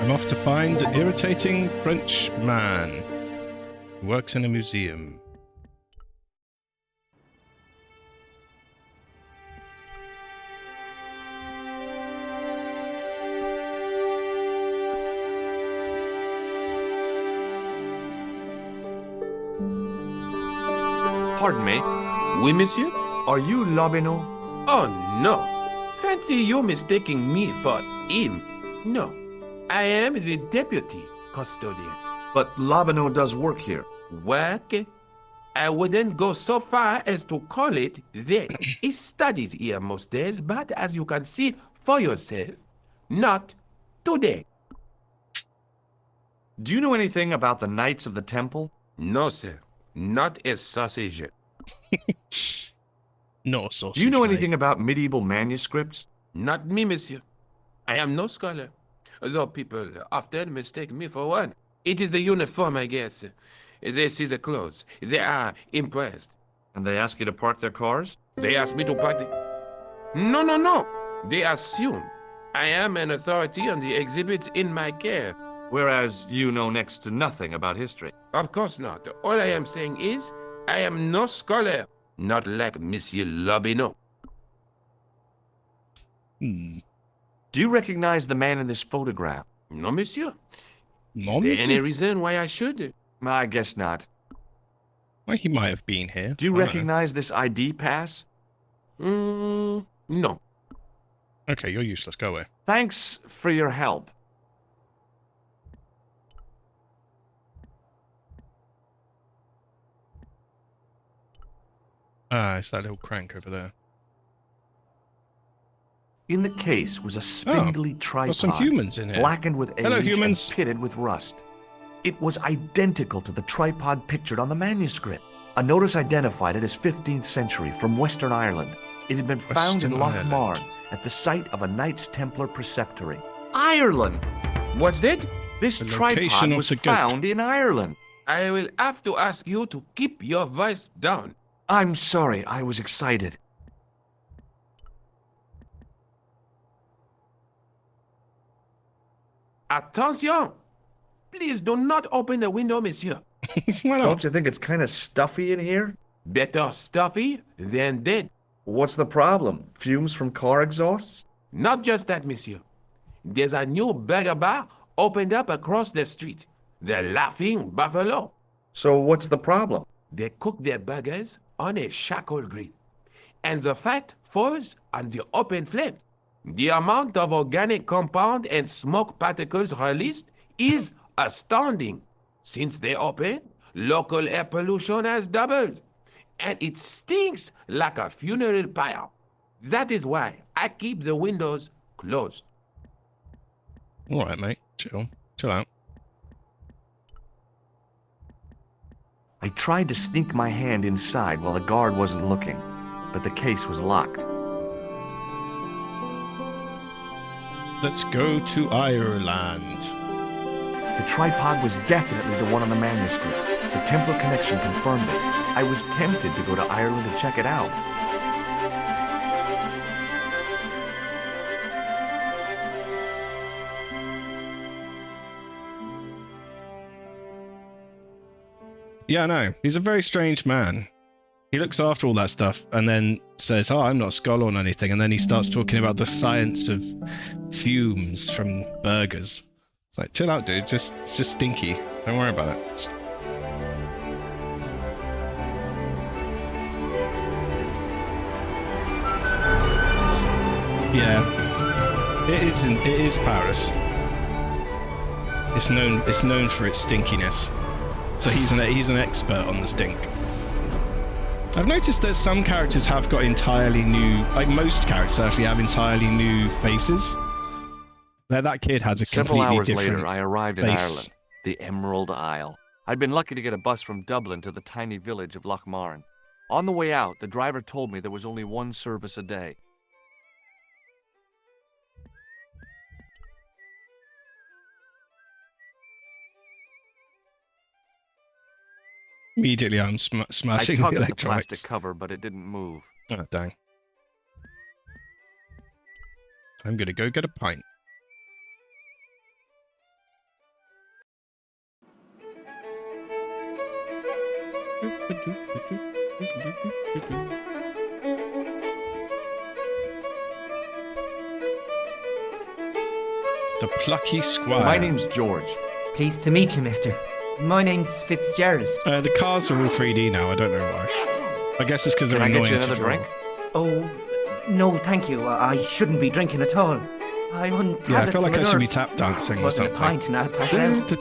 I'm off to find an irritating French man who works in a museum. Pardon me. Oui, monsieur? Are you Lobino? Oh, no. Fancy you mistaking me for him. No. I am the deputy custodian. But Lobino does work here. Work? I wouldn't go so far as to call it that. He studies here most days, but as you can see for yourself, not today. Do you know anything about the Knights of the Temple? No, sir. Not a sausage. Not a sausage. Do you know mate. anything about medieval manuscripts? Not me, monsieur. I am no scholar, though people often mistake me for one. It is the uniform, I guess. They see the clothes. They are impressed. And they ask you to park their cars? They ask me to park the... No. They assume I am an authority on the exhibits in my care. Whereas you know next to nothing about history. Of course not. All I am saying is, I am no scholar. Not like Monsieur Lobino. Do you recognize the man in this photograph? No, monsieur. No, Is there monsieur? any reason why I should? I guess not. Well, he might have been here. Do you I don't know. recognize this ID pass? No. Okay, you're useless. Go away. Thanks for your help. Ah, it's that little crank over there. In the case was a spindly tripod, Got some humans in here. blackened with age Hello, humans. and pitted with rust. It was identical to the tripod pictured on the manuscript. A notice identified it as 15th century from Western Ireland. It had been found in Western Loch Ireland. Marne at the site of a Knights Templar preceptory. Ireland! What's that? This The location tripod of was the goat. found in Ireland. I will have to ask you to keep your voice down. I'm sorry, I was excited. Attention! Please do not open the window, monsieur. Why not? Don't you think it's kind of stuffy in here? Better stuffy than dead. What's the problem? Fumes from car exhausts? Not just that, monsieur. There's a new burger bar opened up across the street. The Laughing Buffalo. So what's the problem? They cook their burgers on a charcoal grill, and the fat falls on the open flame. The amount of organic compound and smoke particles released is astounding. Since they opened, local air pollution has doubled, and it stinks like a funeral pyre. That is why I keep the windows closed. All right, mate. Chill out. I tried to sneak my hand inside while the guard wasn't looking, but the case was locked. Let's go to Ireland. The tripod was definitely the one on the manuscript. The Templar connection confirmed it. I was tempted to go to Ireland to check it out. Yeah, no, he's a very strange man. He looks after all that stuff and then says, "Oh, I'm not a scholar on anything," and then he starts talking about the science of fumes from burgers. It's like, chill out, dude. It's just stinky. Don't worry about it. Yeah, it is Paris. It's known for its stinkiness. So he's an expert on the stink. I've noticed that some characters have got entirely new, like most characters actually have entirely new faces. Like that kid has a Several completely hours different later, I arrived in face. Ireland, the Emerald Isle. I'd been lucky to get a bus from Dublin to the tiny village of Loch Marne. On the way out, the driver told me there was only one service a day. Immediately, I'm I smashing tugged the at the plastic electronics. cover, but it didn't move. Oh, dang. I'm gonna go get a pint. The plucky squire. My name's George. Pleased to meet you, mister. My name's Fitzgerald. The cards are all 3D now. I don't know why. I guess it's because they're Can I get you annoying to another draw. drink? Oh, no, thank you. I shouldn't be drinking at all. I'm on Yeah, I tablets feel like for I my should be nerves. tap dancing or Wasn't a something. pint and I'll pass out.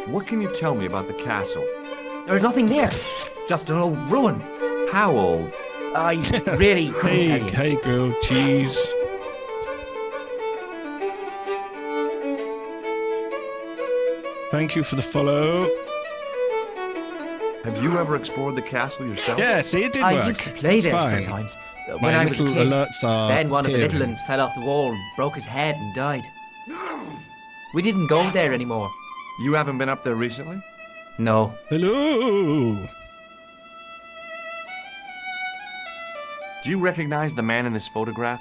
What can you tell me about the castle? There's nothing there. Just an old ruin. How old? I really couldn't Hey, tell you. hey, grilled cheese. Thank you for the follow. Have you ever explored the castle yourself? Yeah, see, it did I work. used to play It's there fine. sometimes. When My I was a little kid. alerts are Then one of the little appearing. ones fell off the wall and broke his head and died. We didn't go there anymore. You haven't been up there recently? No. Hello. Do you recognize the man in this photograph?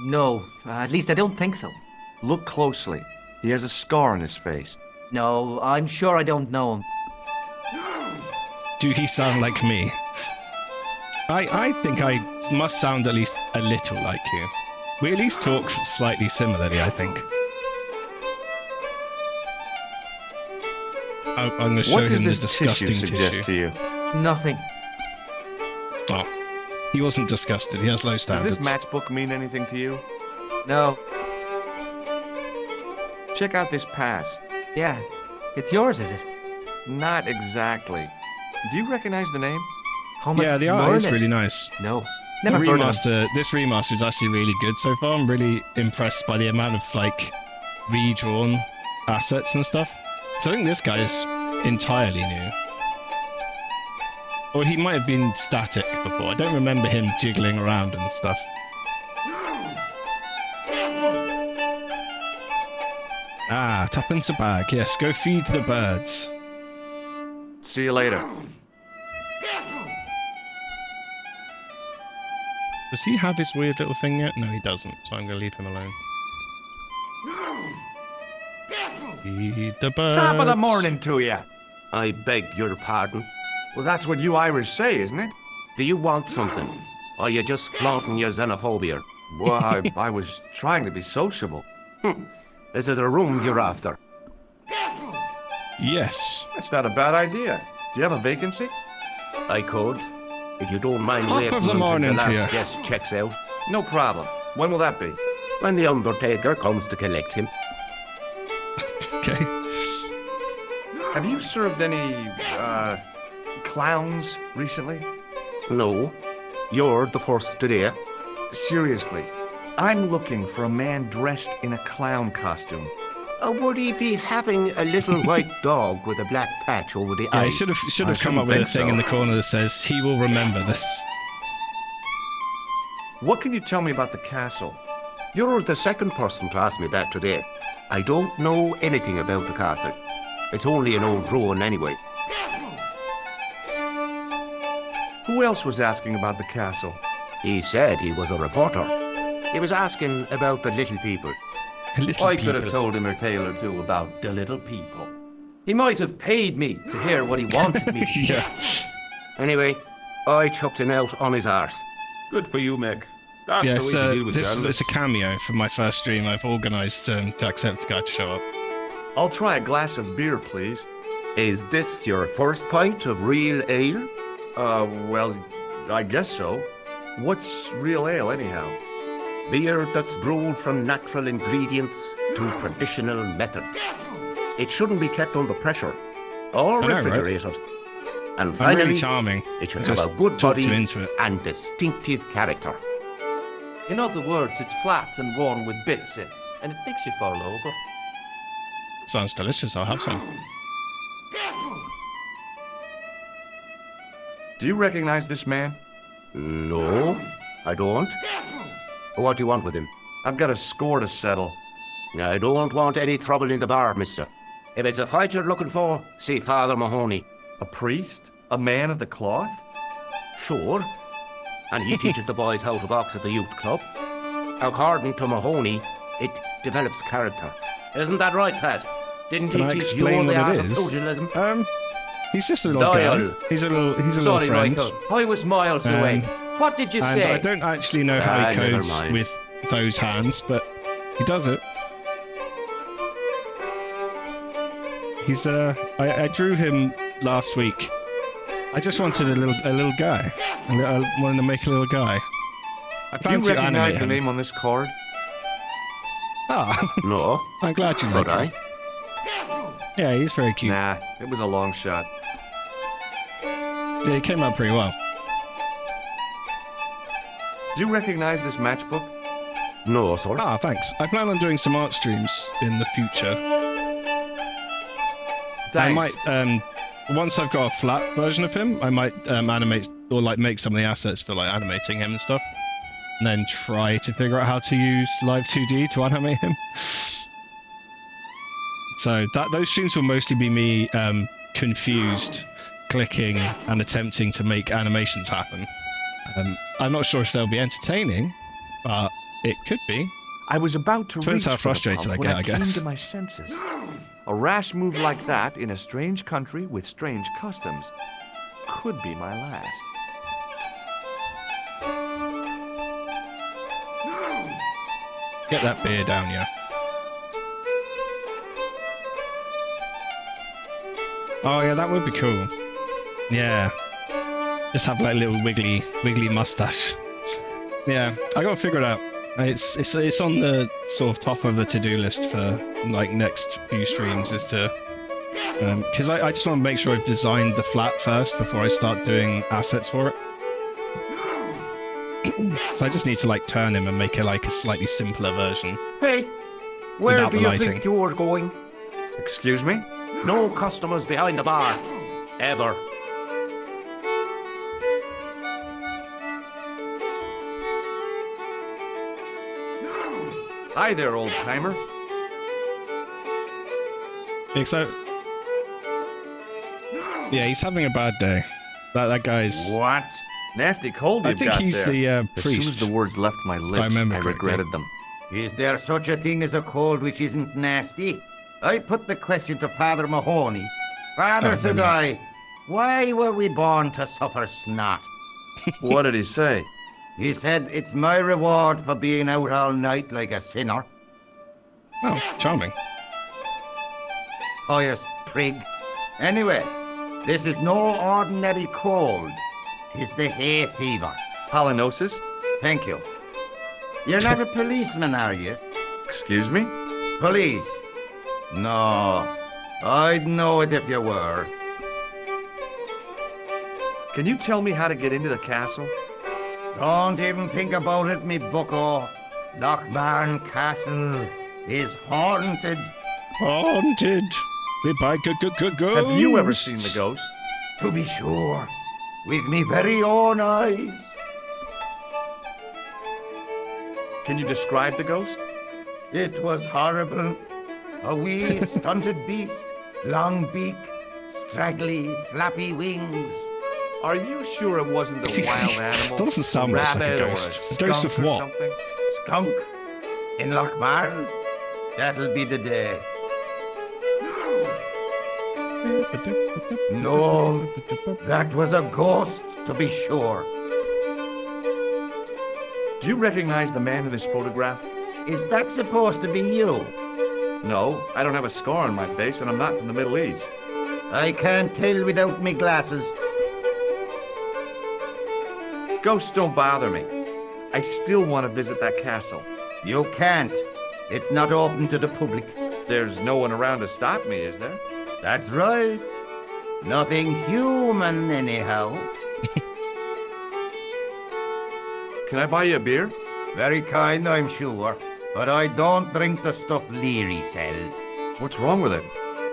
No. At least I don't think so. Look closely. He has a scar on his face. No, I'm sure I don't know him. Do he sound like me? I think I must sound at least a little like you. We at least talk slightly similarly, I think. I'm going to show What does him the this disgusting suggest tissue. to you? Nothing. Oh, he wasn't disgusted. He has low Does standards. this matchbook mean anything to you? No. Check out this pass. Yeah. It's yours, is it? Not exactly. Do you recognize the name? How much Yeah, the art is learning? really nice. No. The Never heard of him. remaster, this remaster is actually really good so far. I'm really impressed by the amount of like redrawn assets and stuff. So I think this guy is entirely new. Or he might have been static before. I don't remember him jiggling around and stuff. Ah, tuppence a bag. Yes, go feed the birds. See you later. Does he have his weird little thing yet? No, he doesn't. So I'm going to leave him alone. Feed the birds. Top of the morning to you. I beg your pardon. Well, that's what you Irish say, isn't it? Do you want something? Or are you just flaunting your xenophobia? Well, I was trying to be sociable. Is it a room you're after? Yes. That's not a bad idea. Do you have a vacancy? I could. If you don't mind Top waiting of the until morning the to last you. guest checks out. No problem. When will that be? When the Undertaker comes to collect him. Okay. Have you served any, clowns recently? No. You're the first today. Seriously, I'm looking for a man dressed in a clown costume. Would he be having a little white dog with a black patch over the Yeah, eye? he should have I come up with a shouldn't thing think in so. the corner that says he will remember this. What can you tell me about the castle? You're the second person to ask me that today. I don't know anything about the castle. It's only an old ruin anyway. Who else was asking about the castle? He said he was a reporter. He was asking about the little people. Little I could have people. told him a tale or two about the little people. He might have paid me to hear what he wanted me to say. Yeah. Anyway, I chucked him out on his arse. Good for you, Meg. That's Yes, the way to deal with this journalists. it's a cameo from my first stream. I've organised to accept the guy to show up. I'll try a glass of beer, please. Is this your first pint of real ale? Well, I guess so. What's real ale, anyhow? Beer that's brewed from natural ingredients to traditional methods. It shouldn't be kept under pressure or I know, right? refrigerated. And I'm finally, really charming. it should I have just a good talked body him into it. and distinctive character. In other words, it's flat and worn with bits in, and it makes you fall over. Sounds delicious. I'll have some. Do you recognize this man? No, I don't. What do you want with him? I've got a score to settle. I don't want any trouble in the bar, mister. If it's a fight you're looking for, see Father Mahoney. A priest? A man of the cloth? Sure. And he teaches the boys how to box at the youth club. According to Mahoney, it develops character. Isn't that right, Pat? Didn't Can he I teach you explain the what art it of is? pugilism? He's just a little Loyal. guy. He's a little Sorry, friend. Michael. I was miles away. What did you And say? I don't actually know how he Never codes mind. with those hands, but he does it. He's I drew him last week. I just wanted a little guy. I wanted to make a little guy. I Do plan you to recognize animate the him. name on this card? Ah, No. I'm glad you But like him. Yeah, he's very cute. Nah, it was a long shot. Yeah, he came out pretty well. Do you recognize this matchbook? No, sir. Ah, thanks. I plan on doing some art streams in the future. I Thanks. might, once I've got a flat version of him, I might animate or like make some of the assets for like animating him and stuff, and then try to figure out how to use Live 2D to animate him. So those streams will mostly be me confused, clicking and attempting to make animations happen. I'm not sure if they'll be entertaining, but it could be. I was about to Depends reach how for the frustrated pump I when get, I guess. came to my senses. A rash move like that in a strange country with strange customs could be my last. Get that beer down, yeah. Oh yeah, that would be cool. Yeah. Just have like a little wiggly mustache. Yeah, I gotta figure it out. It's on the sort of top of the to-do list for like next few streams is to because I just want to make sure I've designed the flat first before I start doing assets for it. So I just need to like turn him and make it like a slightly simpler version. Hey, where Without do the you lighting. think you're going? Excuse me? No customers behind the bar. Ever. Hi there, old timer. So yeah, he's having a bad day. That guy's. What? Nasty cold I you've think got he's there. the As soon priest. as the words left my lips, remember I correctly. regretted them. Is there such a thing as a cold which isn't nasty? I put the question to Father Mahoney. Father, Oh, said no. I, why were we born to suffer snot? What did he say? He said, it's my reward for being out all night like a sinner. Oh, charming. Pious prig. Anyway, this is no ordinary cold. 'Tis the hay fever. Pollinosis? Thank you. You're not a policeman, are you? Excuse me? Police? No. I'd know it if you were. Can you tell me how to get into the castle? Don't even think about it, me bucko. Lochbarn Castle is haunted. Haunted. By ghosts. Have you ever seen the ghost? To be sure. With me very own eyes. Can you describe the ghost? It was horrible. A wee stunted beast, long beak, straggly, flappy wings. Are you sure it wasn't a wild animal? Doesn't sound much like a rabbit or ghost. a A ghost of skunk or what? something? Skunk in Lochbarn. That'll be the day. No, that was a ghost, to be sure. Do you recognize the man in this photograph? Is that supposed to be you? No, I don't have a scar on my face, and I'm not from the Middle East. I can't tell without me glasses. Ghosts don't bother me. I still want to visit that castle. You can't. It's not open to the public. There's no one around to stop me, is there? That's right. Nothing human, anyhow. Can I buy you a beer? Very kind, I'm sure. But I don't drink the stuff Leary sells. What's wrong with it?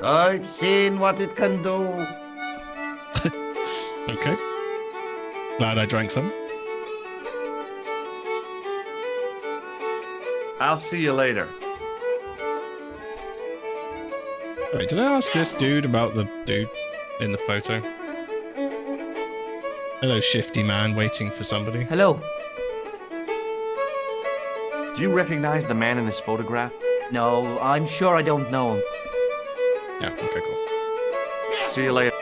I've seen what it can do. Okay. Glad I drank some. I'll see you later. Wait, did I ask this dude about the dude in the photo? Hello, shifty man waiting for somebody. Hello. Do you recognize the man in this photograph? No, I'm sure I don't know him. Yeah, okay, cool. See you later.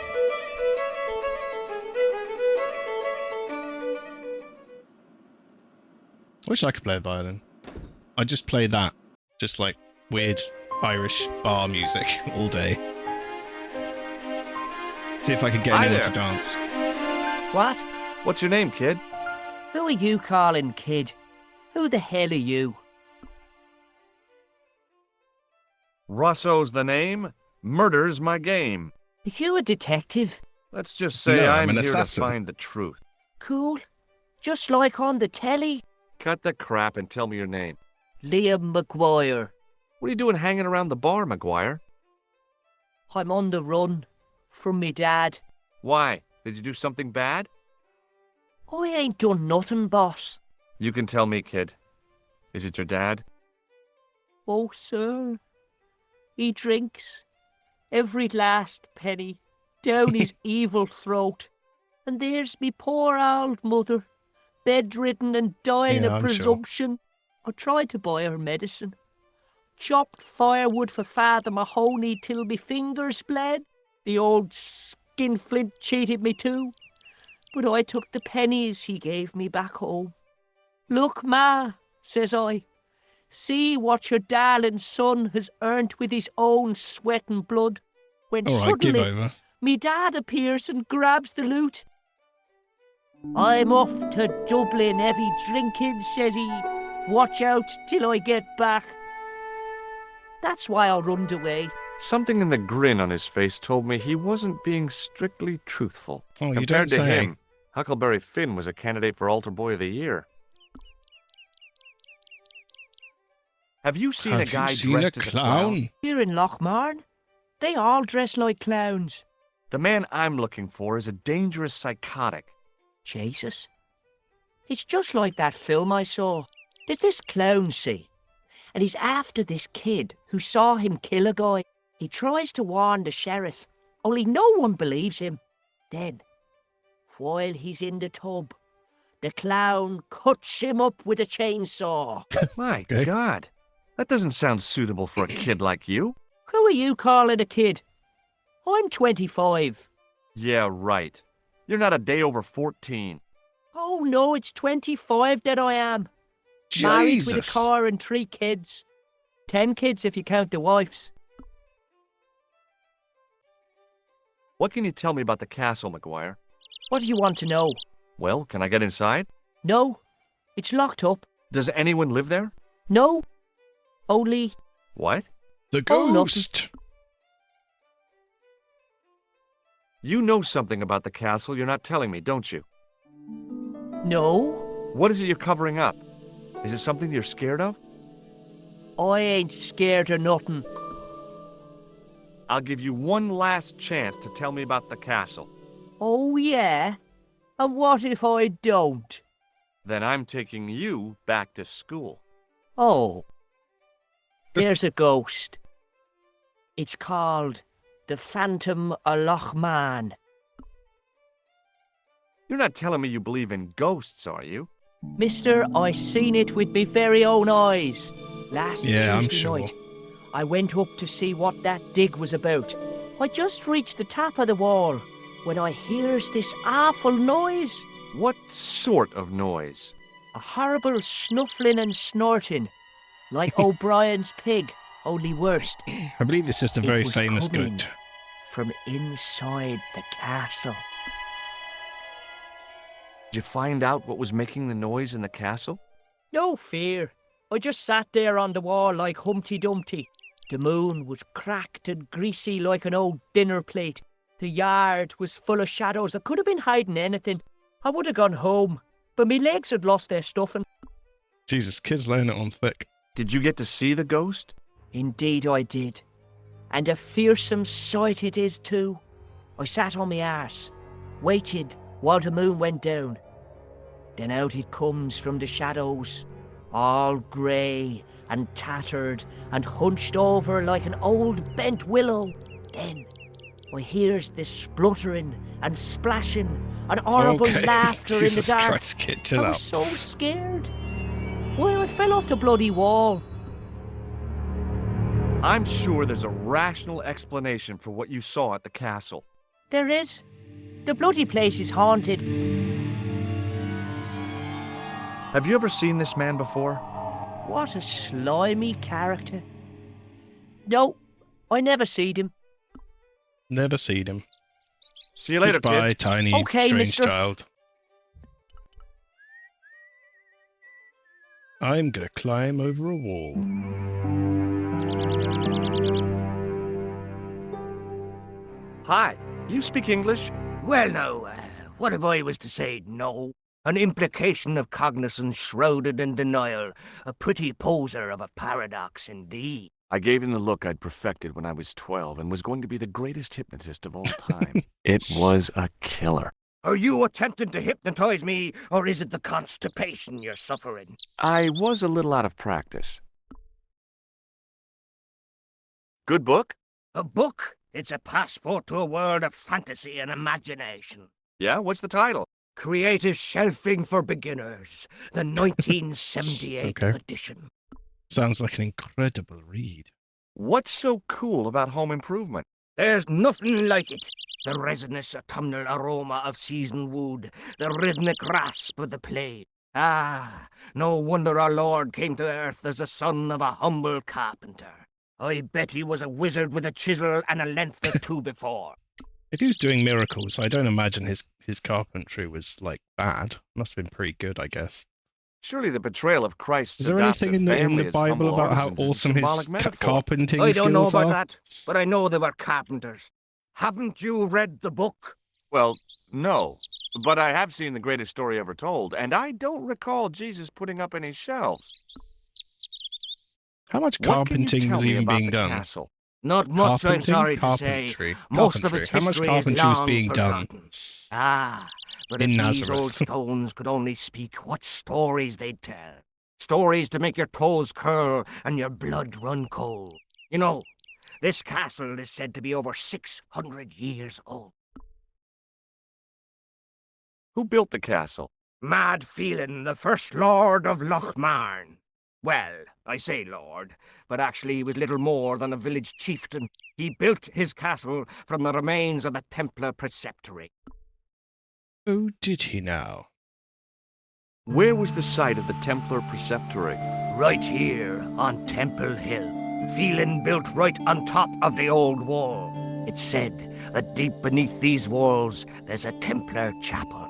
I wish I could play a violin. I'd just play that. Just like weird Irish bar music all day. See if I can get Hi anyone there. to dance. What? What's your name, kid? Who are you calling kid? Who the hell are you? Russo's the name. Murder's my game. Are you a detective? Let's just say No, I'm I'm an here assassin. to find the truth. Cool. Just like on the telly. Cut the crap and tell me your name. Liam McGuire. What are you doing hanging around the bar, McGuire? I'm on the run from me dad. Why? Did you do something bad? I ain't done nothing, boss. You can tell me, kid. Is it your dad? Oh, sir. He drinks every last penny down his evil throat. And there's me poor old mother, bedridden and dying Yeah, of I'm sure. presumption. I tried to buy her medicine. Chopped firewood for Father Mahoney till me fingers bled. The old skinflint cheated me too. But I took the pennies he gave me back home. Look, Ma, says I. See what your darling son has earned with his own sweat and blood. When All right, give suddenly, over. me dad appears and grabs the loot. I'm off to Dublin heavy drinking, says he. Watch out till I get back. That's why I runned away. Something in the grin on his face told me he wasn't being strictly truthful. Oh, you Compared don't to say. him, Huckleberry Finn was a candidate for Altar Boy of the Year. Have you seen a Have guy you seen a dressed as a clown? clown? Here in Lochmarn, they all dress like clowns. The man I'm looking for is a dangerous psychotic. Jesus. It's just like that film I saw. There's this clown, see, and he's after this kid who saw him kill a guy. He tries to warn the sheriff, only no one believes him. Then, while he's in the tub, the clown cuts him up with a chainsaw. My Okay. God, that doesn't sound suitable for a kid like you. Who are you calling a kid? I'm 25. Yeah, right. You're not a day over 14. Oh no, it's 25 that I am. Married with a Jesus. car and 3 kids. 10 kids if you count the wives. What can you tell me about the castle, McGuire? What do you want to know? Well, can I get inside? No, it's locked up. Does anyone live there? No, only What? The Oh, nothing. ghost. You know something about the castle you're not telling me, don't you? no. What is it you're covering up? Is it something you're scared of? I ain't scared of nothing. I'll give you one last chance to tell me about the castle. Oh yeah? And what if I don't? Then I'm taking you back to school. Oh, there's a ghost. It's called the Phantom of Lochmarn. You're not telling me you believe in ghosts, are you? Mister, I seen it with me very own eyes. Last Yeah, I'm Tuesday sure. night, I went up to see what that dig was about. I just reached the top of the wall when I hears this awful noise. What sort of noise? A horrible snuffling and snorting, like O'Brien's pig, only worse, I believe it's just a It very was famous coming. goat. from inside the castle. Did you find out what was making the noise in the castle? No fear. I just sat there on the wall like Humpty Dumpty. The moon was cracked and greasy like an old dinner plate. The yard was full of shadows. I could have been hiding anything. I would have gone home, but me legs had lost their stuffing. Jesus, kids laying it on thick. Did you get to see the ghost? Indeed I did. And a fearsome sight it is too. I sat on my arse, waited while the moon went down. Then out it comes from the shadows, all grey and tattered and hunched over like an old bent willow. Then I hears this spluttering and splashing and horrible Okay. laughter Jesus in the dark. Christ, kid, chill I was out. so scared. Well, I fell off the bloody wall. I'm sure there's a rational explanation for what you saw at the castle. There is. The bloody place is haunted. Have you ever seen this man before? What a slimy character. No, I never seed him. Never seen him. See you later, Goodbye, kid. tiny, Okay, strange Mr. child. I'm gonna climb over a wall. Hi, do you speak English? Well, now, what if I was to say no? An implication of cognizance shrouded in denial. A pretty poser of a paradox indeed. I gave him the look I'd perfected when I was 12 and was going to be the greatest hypnotist of all time. It was a killer. Are you attempting to hypnotize me, or is it the constipation you're suffering? I was a little out of practice. Good book? A book? It's a passport to a world of fantasy and imagination. Yeah, what's the title? Creative Shelving for Beginners, the 1978 Okay. edition. Sounds like an incredible read. What's so cool about home improvement? There's nothing like it. The resinous autumnal aroma of seasoned wood, the rhythmic rasp of the play. Ah, no wonder our Lord came to earth as the son of a humble carpenter. I bet he was a wizard with a chisel and a length or two before. If he was doing miracles, I don't imagine his carpentry was like bad. Must have been pretty good, I guess. Surely the betrayal of Christ's Is there adoptive anything in family the as Bible humble about how artisans is a awesome his symbolic metaphor? carpenting I don't know skills about are? that, but I know they were carpenters. Haven't you read the book? Well, no. But I have seen The Greatest Story Ever Told, and I don't recall Jesus putting up any shelves. How much What can you carpenting tell was me even about being the done? castle? Not much, I'm sorry to say. Carpentry. Most of Carpentry. its How much history carpentry is was long being done forgotten. Ah, but in if these Nazareth? old stones could only speak, what stories they'd tell. Stories to make your toes curl and your blood run cold. You know, this castle is said to be over 600 years old. Who built the castle? Mad Phelan, the first lord of Lochmarn. Well, I say lord, but actually he was little more than a village chieftain. He built his castle from the remains of the Templar preceptory. Oh, did he now? Where was the site of the Templar preceptory? Right here on Temple Hill. Phelan built right on top of the old wall. It's said that deep beneath these walls there's a Templar chapel.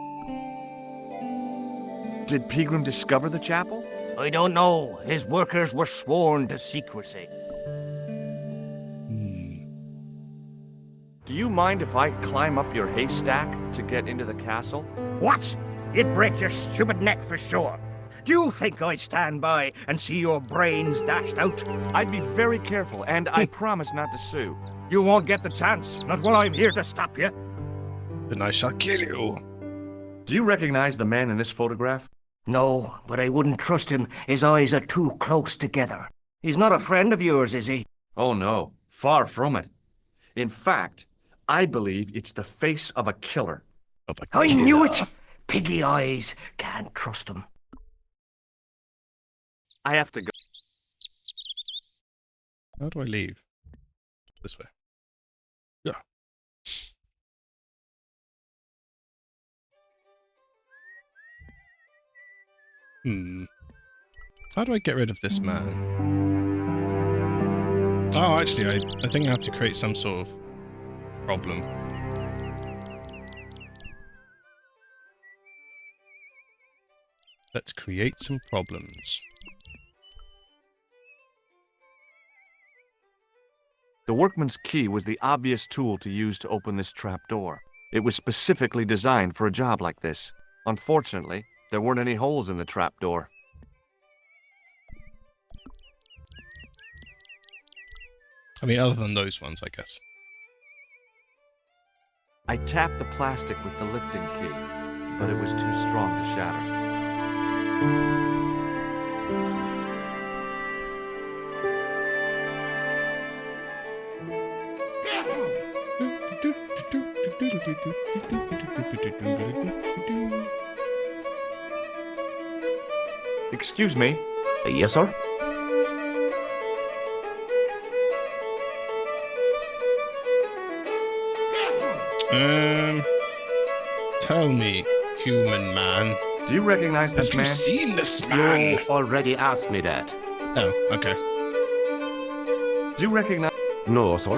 Did Pegram discover the chapel? I don't know. His workers were sworn to secrecy. Do you mind if I climb up your haystack to get into the castle? What? You'd break your stupid neck for sure. Do you think I'd stand by and see your brains dashed out? I'd be very careful, and I promise not to sue. You won't get the chance, not while I'm here to stop you. Then I shall kill you. Do you recognize the man in this photograph? No, but I wouldn't trust him. His eyes are too close together. He's not a friend of yours, is he? Oh no, far from it. In fact, I believe it's the face of a killer. I knew it! Piggy eyes. Can't trust him. I have to go. How do I leave? This way. Yeah. How do I get rid of this man? Oh, actually, I think I have to create some sort of problem. Let's create some problems. The workman's key was the obvious tool to use to open this trapdoor. It was specifically designed for a job like this. Unfortunately, there weren't any holes in the trapdoor. I mean, other than those ones, I guess. I tapped the plastic with the lifting key, but it was too strong to shatter. Excuse me? Yes, sir? Tell me, human man. Do you recognize this Have man? you seen this man? You already asked me that. Oh, okay. Do you recognize... No, sir.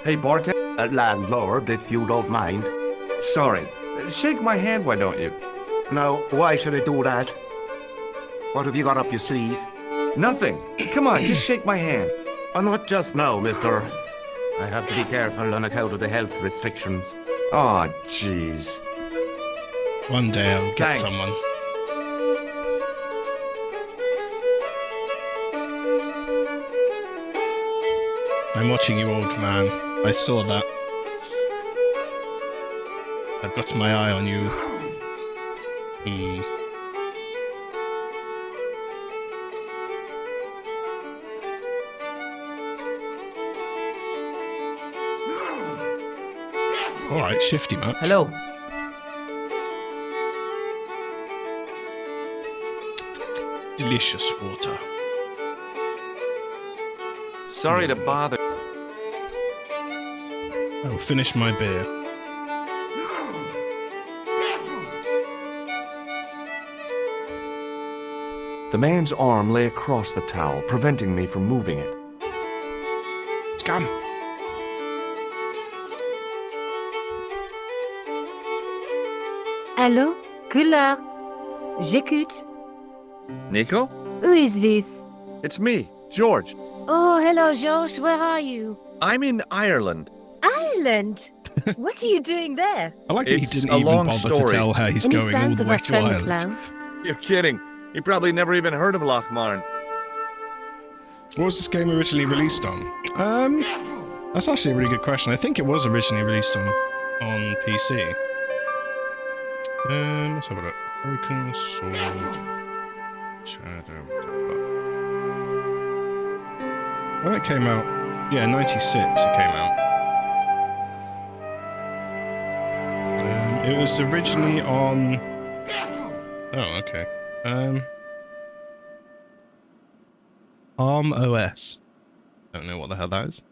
Hey, bartender. Landlord, if you don't mind. Sorry. Shake my hand, why don't you? Now, why should I do that? What have you got up your sleeve? Nothing. Come on, just shake my hand. Not just now, mister. I have to be careful on account of the health restrictions. Aw, jeez. One day I'll get Thanks. someone. I'm watching you, old man. I saw that. I've got my eye on you. Alright, shifty much. Hello. Delicious water. Sorry to bother. I'll finish my beer. The man's arm lay across the towel, preventing me from moving it. Come. Allô? Couleur. J'écoute. Nico? Who is this? It's me, George. Oh, hello, Josh. Where are you? I'm in Ireland. Ireland? What are you doing there? I like that he It's didn't a even long bother to story. tell how he's Any going all fans the of way our to friend Ireland. clown? You're kidding. He probably never even heard of Lochmarn. What was this game originally released on? That's actually a really good question. I think it was originally released on PC. Let's have a look. Broken Sword Shadow. When it came out, yeah, 96 it came out. It was originally on. Oh, okay. ARM OS. Don't know what the hell that is.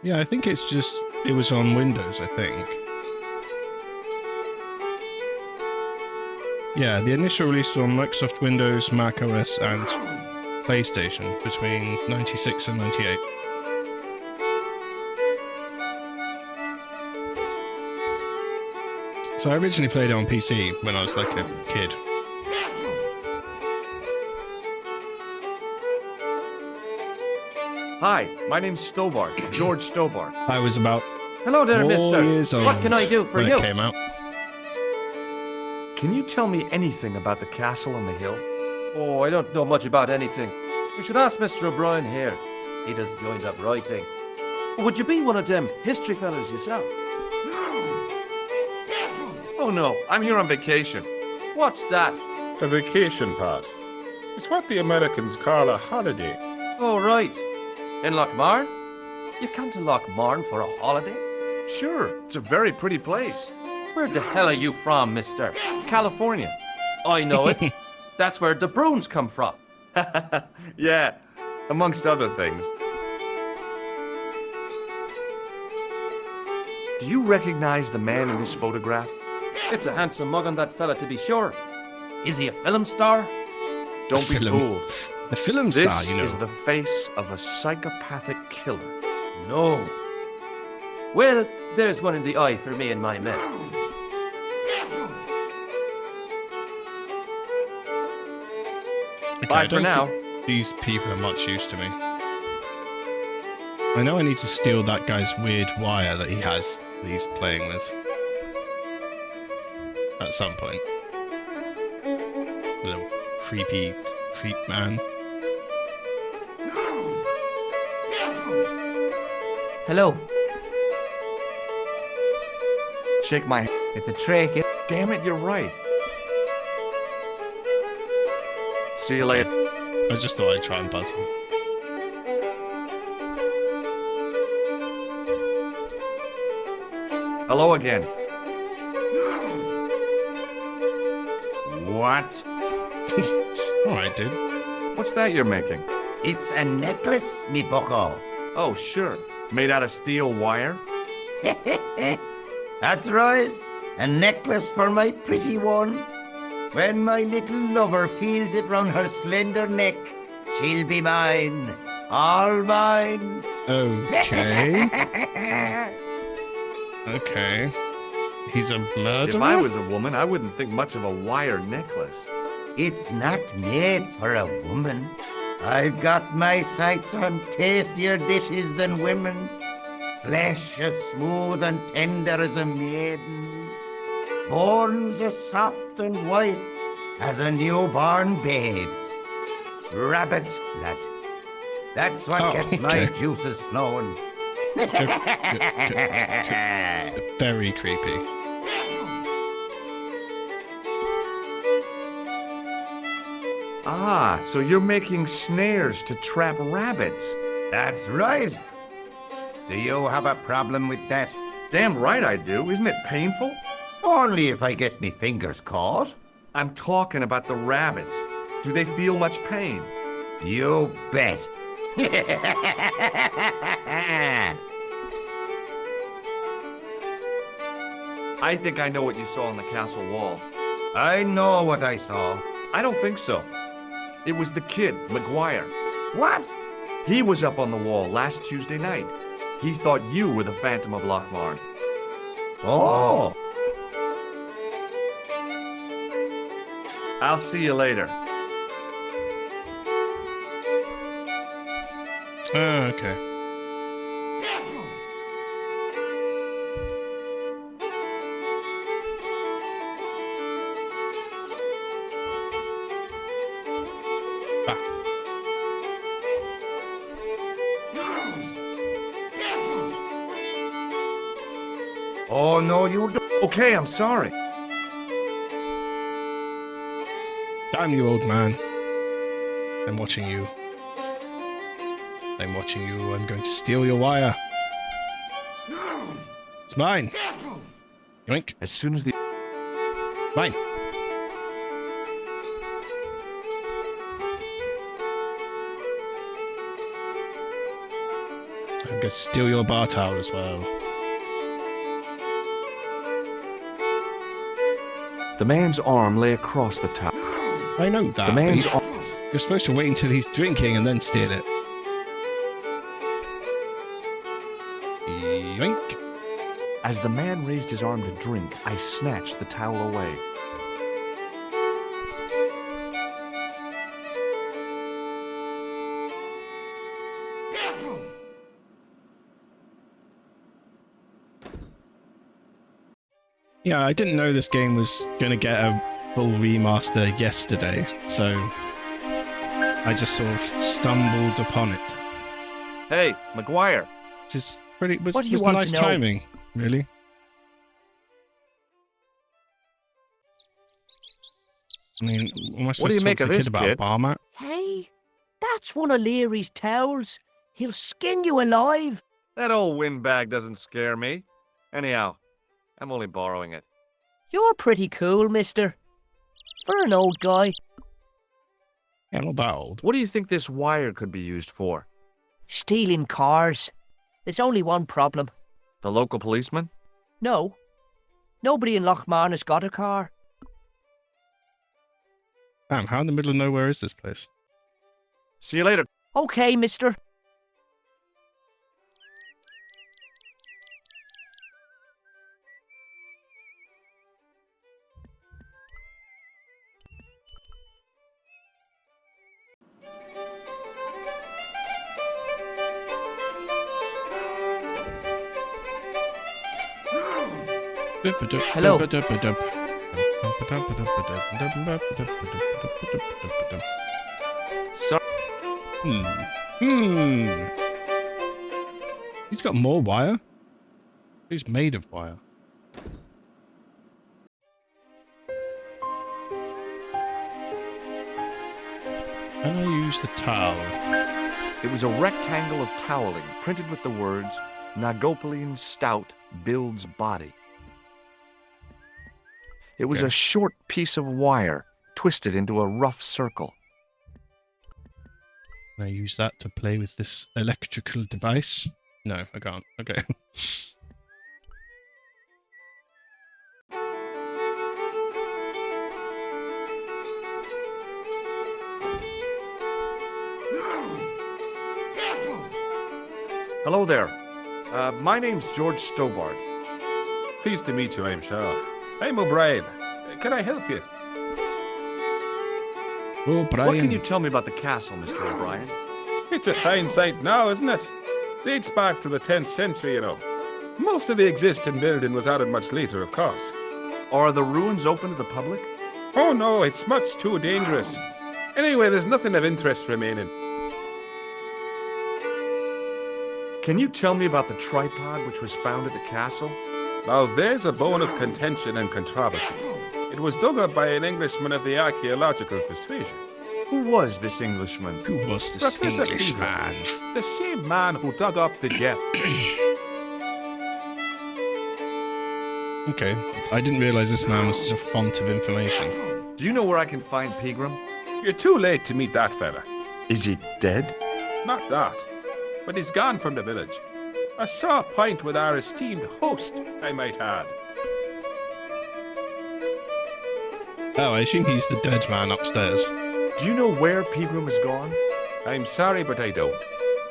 Yeah, I think it was on Windows, I think. Yeah, the initial release was on Microsoft Windows, Mac OS, and PlayStation between 96 and 98. So I originally played it on PC when I was like a kid. Hi, my name's Stobart, George Stobart. I was about Hello there, 4 mister. years old What can I do for when you? it came out. Can you tell me anything about the castle on the hill? Oh, I don't know much about anything. You should ask Mr. O'Brien here. He does joined up writing. Would you be one of them history fellas yourself? Oh no, I'm here on vacation. What's that? A vacation pass. It's what the Americans call a holiday. Oh, right. In Lochmarn? You come to Lochmarn for a holiday? Sure, it's a very pretty place. Where the hell are you from, mister? California. I know it. That's where the Bruins come from. Yeah, amongst other things. Do you recognize the man in this photograph? It's a handsome mug on that fella, to be sure. Is he a film star? Don't be Film. fooled. The film This star, you know. is the face of a psychopathic killer. No. Well, there's one in the eye for me and my men. Okay, Bye I for don't now. think these people are much use to me. I know I need to steal that guy's weird wire that he has that he's playing with. At some point. Little creepy creep man. Hello. Shake my hand. It's a trick. Damn it, you're right. See you later. I just thought I'd try and buzz him. Hello again. What? Alright, dude. What's that you're making? It's a necklace, me bucko. Oh, sure. Made out of steel wire? That's right. A necklace for my pretty one. When my little lover feels it round her slender neck, she'll be mine. All mine. Okay. Okay. He's a murderer? If I was a woman, I wouldn't think much of a wire necklace. It's not made for a woman. I've got my sights on tastier dishes than women. Flesh as smooth and tender as a maiden's. Bones as soft and white as a newborn babe's. Rabbit's blood. That's what gets my juices flowing. Very creepy. Ah, so you're making snares to trap rabbits. That's right. Do you have a problem with that? Damn right I do. Isn't it painful? Only if I get me fingers caught. I'm talking about the rabbits. Do they feel much pain? You bet. I think I know what you saw on the castle wall. I know what I saw. I don't think so. It was the kid, McGuire. What? He was up on the wall last Tuesday night. He thought you were the Phantom of Lochmarn. Oh! I'll see you later. Okay. Oh, no, you don't. Okay, I'm sorry. Damn you, old man. I'm watching you. I'm watching you. I'm going to steal your wire. It's mine. Yoink. As soon as the... Mine. I'm going to steal your bar towel as well. The man's arm lay across the towel. I know that. The man's but you're supposed to wait until he's drinking and then steal it. Yoink. As the man raised his arm to drink, I snatched the towel away. Yeah, I didn't know this game was going to get a full remaster yesterday, so I just sort of stumbled upon it. Hey, McGuire. Which is pretty, was What do you was want nice to know? timing, really. I mean, am I supposed What do you to make talk of to a this, kid about kid? a bar mat? Hey, that's one of Leary's towels. He'll skin you alive. That old windbag doesn't scare me. Anyhow, I'm only borrowing it. You're pretty cool, mister. For an old guy. Yeah, not that old. What do you think this wire could be used for? Stealing cars. There's only one problem. The local policeman? No. Nobody in Lochmarn has got a car. Damn, how in the middle of nowhere is this place? See you later. Okay, mister. Hello. He's got more wire. He's made of wire. Can I use the towel? It was a rectangle of toweling printed with the words, Nagopolian Stout builds body. It was Okay. a short piece of wire twisted into a rough circle. Can I use that to play with this electrical device? No, I can't. Okay. Hello there. My name's George Stobart. Pleased to meet you, I'm sure. I'm O'Brien. Can I help you? Oh, What can you Brian. tell me about the castle, Mr. O'Brien? It's a fine sight now, isn't it? Dates back to the 10th century, you know. Most of the existing building was added much later, of course. Are the ruins open to the public? Oh no, it's much too dangerous. Anyway, there's nothing of interest remaining. Can you tell me about the tripod which was found at the castle? Now there's a bone of contention and controversy. It was dug up by an Englishman of the archaeological persuasion. Who was this Englishman? Who was this Professor English Peter. man? The same man who dug up the gem. Okay, I didn't realize this man was such a font of information. Do you know where I can find Pegram? You're too late to meet that fella. Is he dead? Not that, but he's gone from the village. A sore point with our esteemed host, I might add. Oh, I assume he's the dead man upstairs. Do you know where Pegram has gone? I'm sorry, but I don't.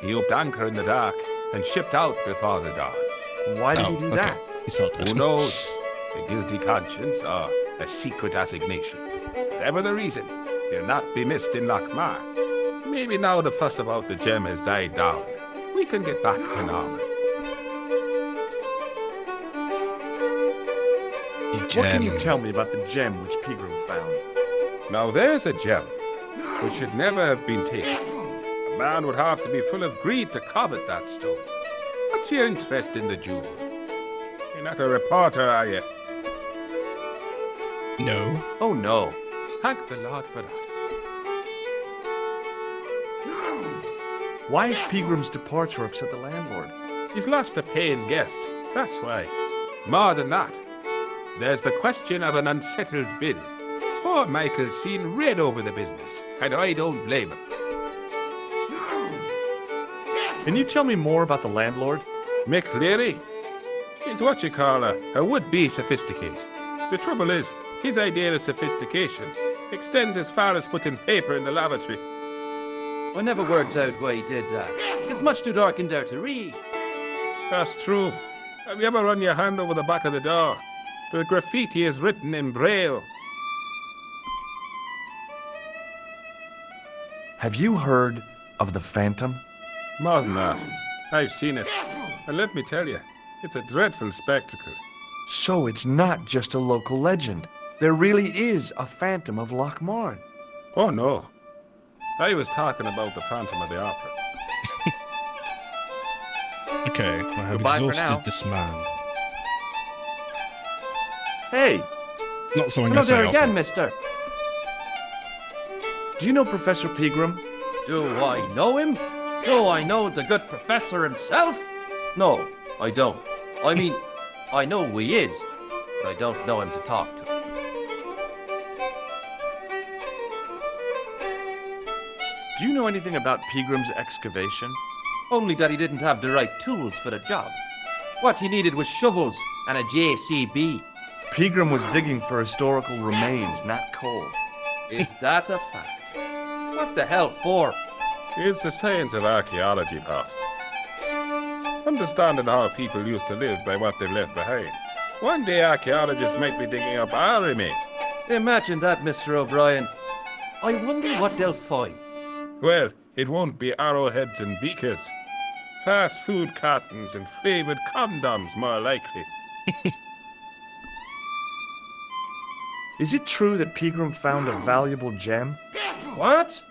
He upped anchor in the dark and shipped out before the dawn. Why did he do that? He's not Who knows? A guilty conscience or a secret assignation. Whatever the reason, he'll not be missed in Lochmar. Maybe now the fuss about the gem has died down, we can get back to normal. What can you tell me about the gem which Pegram found? Now there's a gem which should never have been taken. A man would have to be full of greed to covet that stone. What's your interest in the jewel? You're not a reporter, are you? No. Oh no. Thank the Lord for that. Why is Pegram's departure upset the landlord? He's lost a paying guest, that's why. More than that, there's the question of an unsettled bill. Poor Michael's seen red over the business, and I don't blame him. Can you tell me more about the landlord? Mick Leary? He's what you call a would-be sophisticated. The trouble is, his idea of sophistication extends as far as putting paper in the lavatory. I never worked out why he did that. It's much too dark in there to read. That's true. Have you ever run your hand over the back of the door? The graffiti is written in Braille. Have you heard of the Phantom? More than that, I've seen it. And let me tell you, it's a dreadful spectacle. So it's not just a local legend. There really is a Phantom of Lochmarn. Oh no. I was talking about the Phantom of the Opera. Okay, I have Goodbye for now. exhausted this man. Hey, Not so I'm Hello going to say there again, opera. mister. do you know Professor Pegram? Do I know him? Do I know the good professor himself? No, I don't. I mean, I know who he is, but I don't know him to talk to. Do you know anything about Pegram's excavation? Only that he didn't have the right tools for the job. What he needed was shovels and a JCB. Pegram was digging for historical remains, not coal. Is that a fact? What the hell for? It's the science of archaeology, Pat. Understanding how people used to live by what they've left behind. One day archaeologists might be digging up our remains. Imagine that, Mr. O'Brien. I wonder what they'll find. Well, it won't be arrowheads and beakers. Fast food cartons and flavoured condoms, more likely. Is it true that Pegram found a valuable gem? What?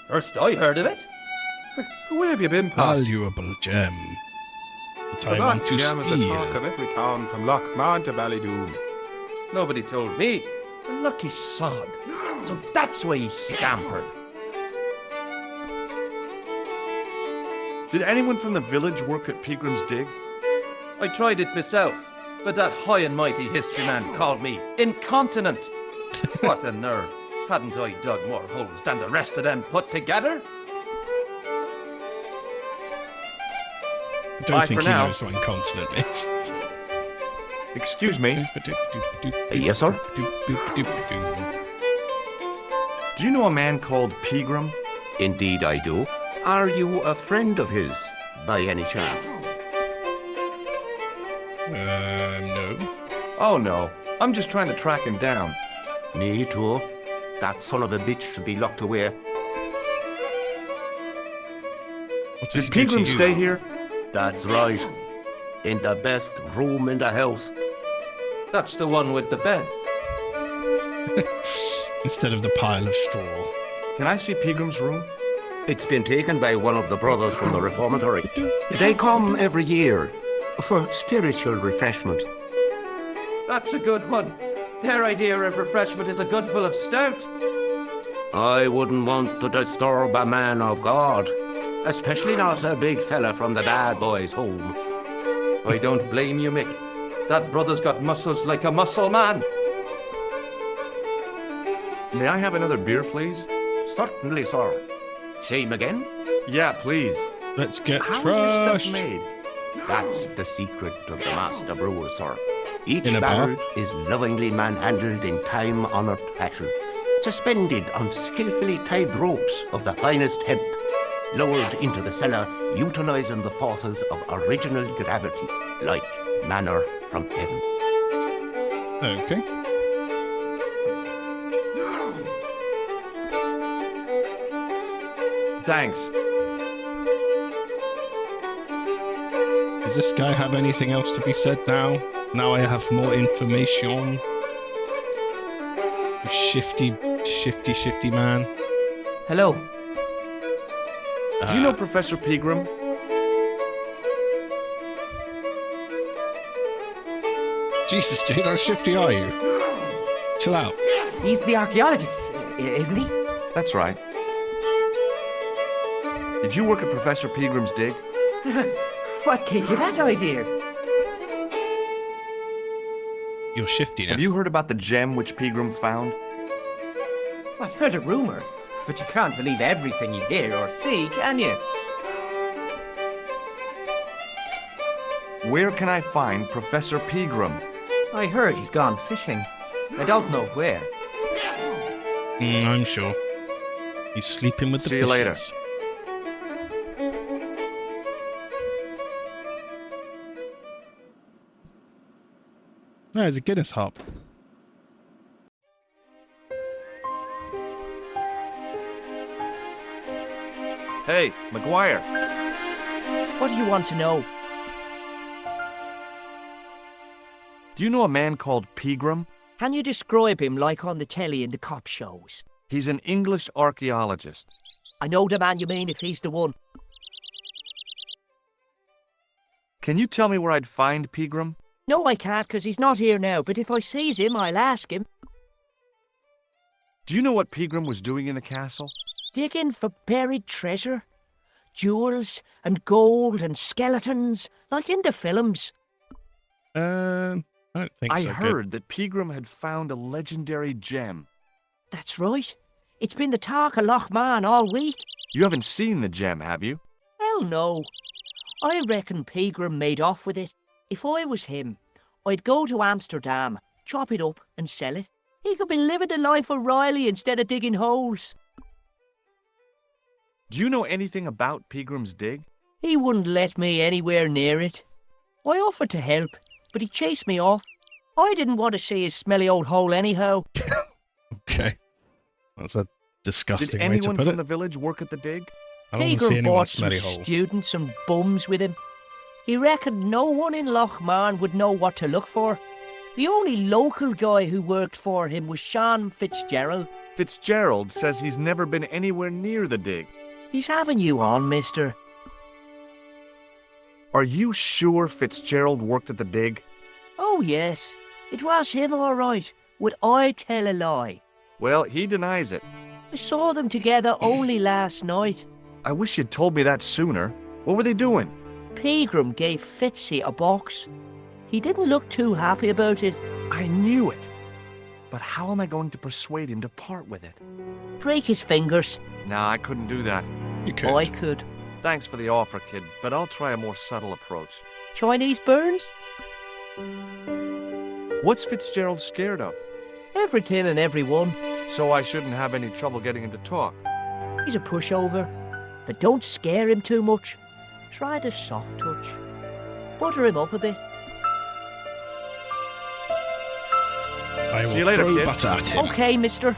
First I heard of it. Where have you been, Pat? Valuable gem. That I The want to gem is the talk of steal. every town from Lochmar to Ballydoon. Nobody told me. A lucky sod. So that's why he scampered. Did anyone from the village work at Pegram's dig? I tried it myself, but that high and mighty history man called me incontinent. What a nerve. Hadn't I dug more holes than the rest of them put together? I don't Bye think for he now. knows what incontinent is. Excuse me. Yes, sir? Do you know a man called Pegram? Indeed I do. Are you a friend of his, by any chance? No. Oh no, I'm just trying to track him down. Me too. That son of a bitch should be locked away. What Did he do to Pegram you? stay here? That's right. In the best room in the house. That's the one with the bed. Instead of the pile of straw. Can I see Pegram's room? It's been taken by one of the brothers from the reformatory. They come every year for spiritual refreshment. That's a good one. Their idea of refreshment is a good full of stout. I wouldn't want to disturb a man of God, especially not a big fella from the bad boys' home. I don't blame you, Mick. That brother's got muscles like a muscle man. May I have another beer, please? Certainly, sir. Same again? Yeah, please. Let's get How is this trashed. stuff made? That's the secret of the master brewer, sir. Each In a barrel bar? is lovingly manhandled in time-honored fashion, suspended on skillfully tied ropes of the finest hemp, lowered into the cellar, utilizing the forces of original gravity, like manna from heaven. Okay. Thanks. Does this guy have anything else to be said now? Now I have more information. You shifty man. Hello. Do you know Professor Pegram? Jesus, dude, how shifty are you? Chill out. He's the archaeologist, isn't he? That's right. Did you work at Professor Pegram's dig? What gave you that idea? You're shifty now. Have you heard about the gem which Pegram found? I heard a rumor, but you can't believe everything you hear or see, can you? Where can I find Professor Pegram? I heard he's gone fishing. I don't know where. I'm sure. He's sleeping with the See you later. fishes. No, it's a Guinness hop. Hey, McGuire. What do you want to know? Do you know a man called Pegram? Can you describe him like on the telly in the cop shows? He's an English archaeologist. I know the man you mean if he's the one. Can you tell me where I'd find Pegram? No, I can't, 'cause he's not here now, but if I sees him, I'll ask him. Do you know what Pegram was doing in the castle? Digging for buried treasure. Jewels and gold and skeletons, like in the films. I don't think I so. heard that Pegram had found a legendary gem. That's right. It's been the talk of Lochman all week. You haven't seen the gem, have you? Hell no. I reckon Pegram made off with it. If I was him, I'd go to Amsterdam, chop it up and sell it. He could be living the life of Riley instead of digging holes. Do you know anything about Pegram's dig? He wouldn't let me anywhere near it. I offered to help, but he chased me off. I didn't want to see his smelly old hole anyhow. Okay. That's a Did disgusting way to anyone put from it. the village work at the dig? I don't want to see Pegram anyone bought some smelly hole. students and bums with him. He reckoned no one in Lochman would know what to look for. The only local guy who worked for him was Sean Fitzgerald. Fitzgerald says he's never been anywhere near the dig. He's having you on, mister. Are you sure Fitzgerald worked at the dig? Oh, yes. It was him, all right. Would I tell a lie? Well, he denies it. I saw them together only last night. I wish you'd told me that sooner. What were they doing? Pegram gave Fitzy a box. He didn't look too happy about it. I knew it. But how am I going to persuade him to part with it? Break his fingers. Nah, I couldn't do that. You could. I could. Thanks for the offer, kid, but I'll try a more subtle approach. Chinese burns? What's Fitzgerald scared of? Everything and everyone. So I shouldn't have any trouble getting him to talk. He's a pushover. But don't scare him too much. Try the soft touch. Butter him up a bit. I will See you later, throw kid. butter at him. Okay, mister.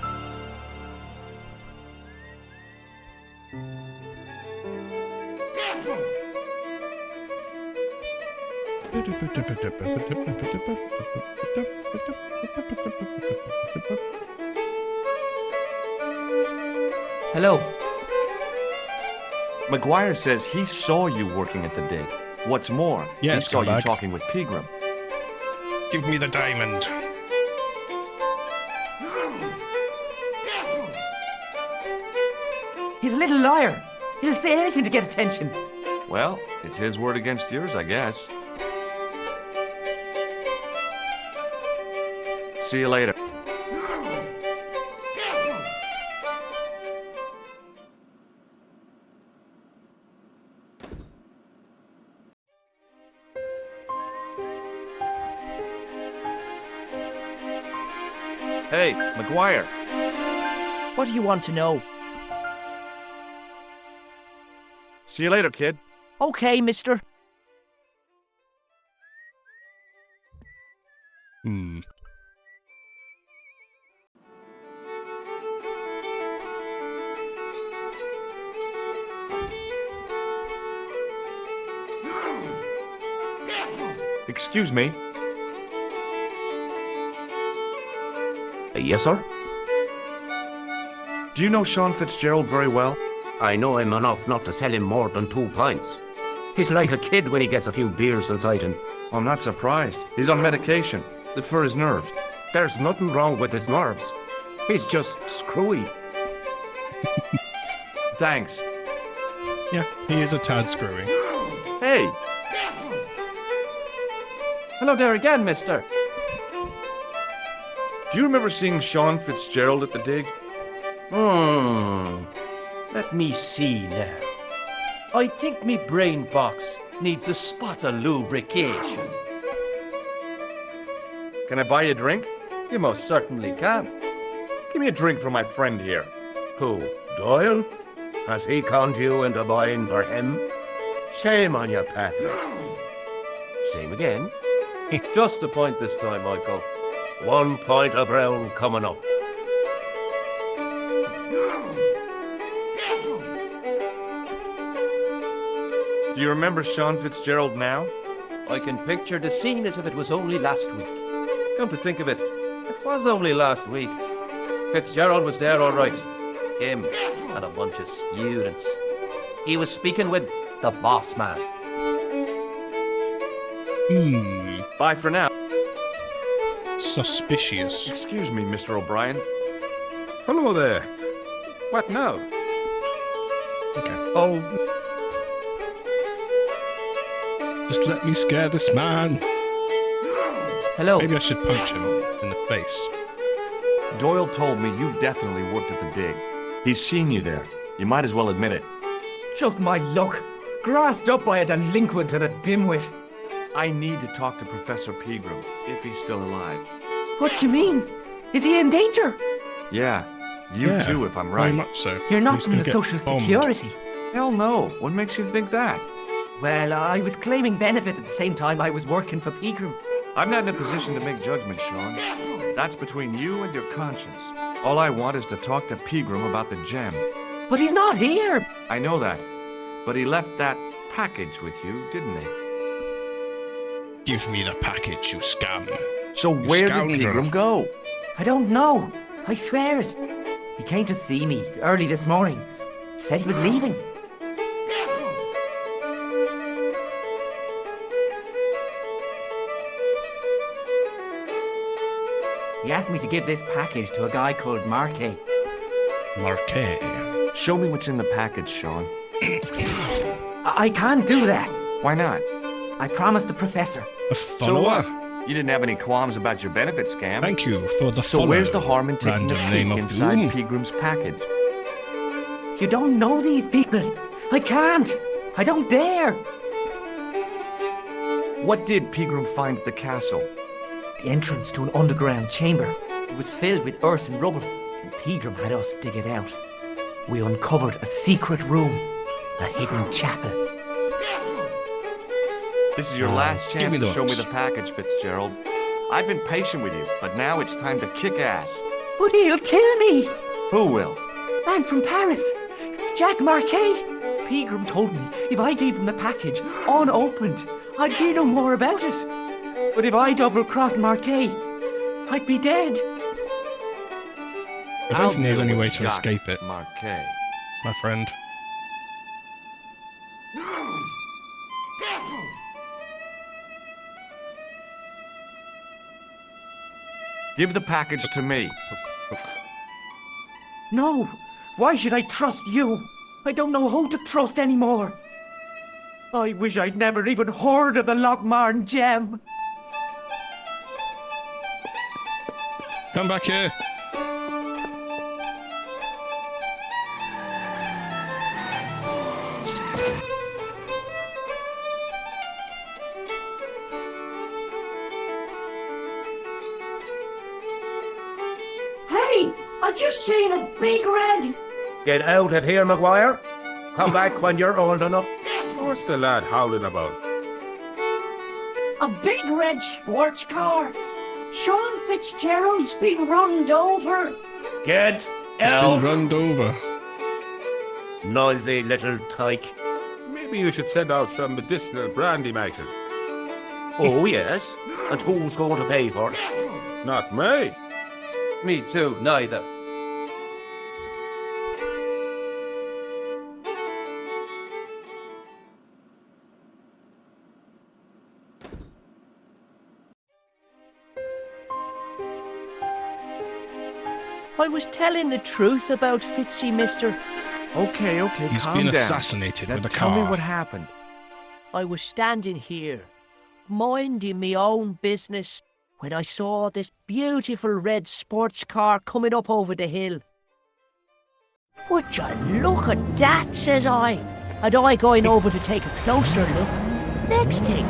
Hello. McGuire says he saw you working at the dig. What's more, Yes, he saw you scumbag. talking with Pegram. Give me the diamond. He's a little liar. He'll say anything to get attention. Well, it's his word against yours, I guess. See you later. Hey, McGuire. What do you want to know? See you later, kid. Okay, mister. Hmm. Excuse me. Yes, sir? Do you know Sean Fitzgerald very well? I know him enough not to sell him more than 2 pints. He's like a kid when he gets a few beers inside him. I'm not surprised. He's on medication. It's for his nerves. There's nothing wrong with his nerves. He's just screwy. Thanks. Yeah, he is a tad screwy. Hey! Hello there again, mister. Do you remember seeing Sean Fitzgerald at the dig? Let me see now. I think me brain box needs a spot of lubrication. Can I buy you a drink? You most certainly can. Give me a drink for my friend here. Who, Doyle? Has he conned you into buying for him? Shame on you, Pat. Same again. Just a point this time, Michael. 1 pint of brown coming up. Do you remember Sean Fitzgerald now? I can picture the scene as if it was only last week. Come to think of it, it was only last week. Fitzgerald was there all right. Him and a bunch of students. He was speaking with the boss man. Hmm. Bye for now. Suspicious. Excuse me, Mr. O'Brien. Hello there. What now? Okay. Oh, Just let me scare this man. Hello. Maybe I should punch him in the face. Doyle told me you definitely worked at the dig. He's seen you there. You might as well admit it. Just my luck. Grasped up by a delinquent and a dimwit. I need to talk to Professor Pegram, if he's still alive. What do you mean? Is he in danger? Yeah, you Yeah, too, if I'm Very right. much so. You're not He's from gonna the get Social bombed. Security. Hell no. What makes you think that? Well, I was claiming benefit at the same time I was working for Pegram. I'm not in a position to make judgments, Sean. That's between you and your conscience. All I want is to talk to Pegram about the gem. But he's not here. I know that. But he left that package with you, didn't he? Give me the package, you scum. So You where did scoundrel. Pegram go? I don't know. I swear it. He came to see me early this morning. Said he was leaving. He asked me to give this package to a guy called Marquet. Marquet. Show me what's in the package, Sean. I can't do that. Why not? I promised the professor. A So follower? what? You didn't have any qualms about your benefit scam. Thank you for the So follow. where's the harm in taking a random name peek of inside doom. Pegram's package? You don't know these people. I can't. I don't dare. What did Pegram find at the castle? The entrance to an underground chamber. It was filled with earth and rubble, and Pegram had us dig it out. We uncovered a secret room, a hidden chapel. This is your last chance to show me the package, Fitzgerald. I've been patient with you, but now it's time to kick ass. But he'll kill me. Who will? Man from Paris. Jack Marquet. Pegram told me if I gave him the package unopened, I'd hear no more about it. But if I double-crossed Marquet, I'd be dead. I don't think there's any way to escape it, Marquet. my friend. Give the package to me. No. Why should I trust you? I don't know who to trust anymore. I wish I'd never even heard of the Lochmarn gem. Come back here. Hey, I just seen a big red. Get out of here, Maguire. Come back when you're old enough. What's the lad howling about? A big red sports car. Sean Fitzgerald's been runned over. Get It's out. been runned over. Noisy little tyke. Maybe you should send out some medicinal brandy, Michael. Oh, yes. And who's going to pay for it? Not me. Me too, neither. I was telling the truth about Fitzy, mister. Okay, He's calm been down. assassinated Now with a tell me car. what happened. I was standing here, minding me own business, when I saw this beautiful red sports car coming up over the hill. Would you look at that, says I. And I going over to take a closer look. Next thing,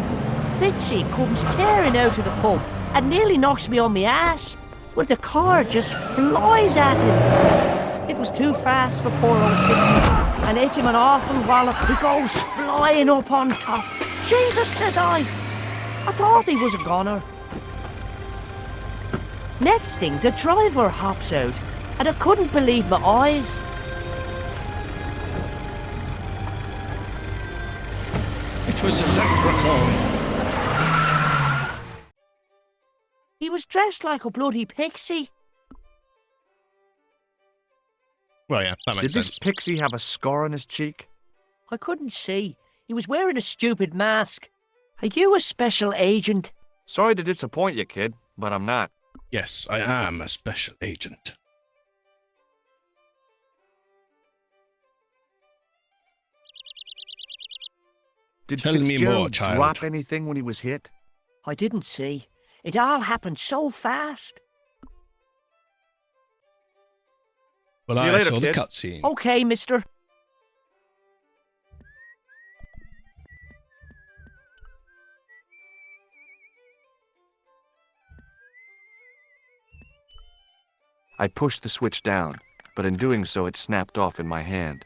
Fitzy comes tearing out of the pub and nearly knocks me on my ass. But the car just flies at him. It was too fast for poor old Fitzy, and hit him an awful wallop. He goes flying up on top. Jesus, says I thought he was a goner. Next thing, the driver hops out, and I couldn't believe my eyes. It was a leprechaun. He was dressed like a bloody pixie. Well, yeah, that makes Did sense. this pixie have a scar on his cheek? I couldn't see. He was wearing a stupid mask. Are you a special agent? Sorry to disappoint you, kid, but I'm not. Yes, I am a special agent. Did Tell me more, Fitzgerald child. drop anything when he was hit? I didn't see. It all happened so fast. Well, See you I later, saw the kid. cutscene. Okay, mister. I pushed the switch down, but in doing so it snapped off in my hand.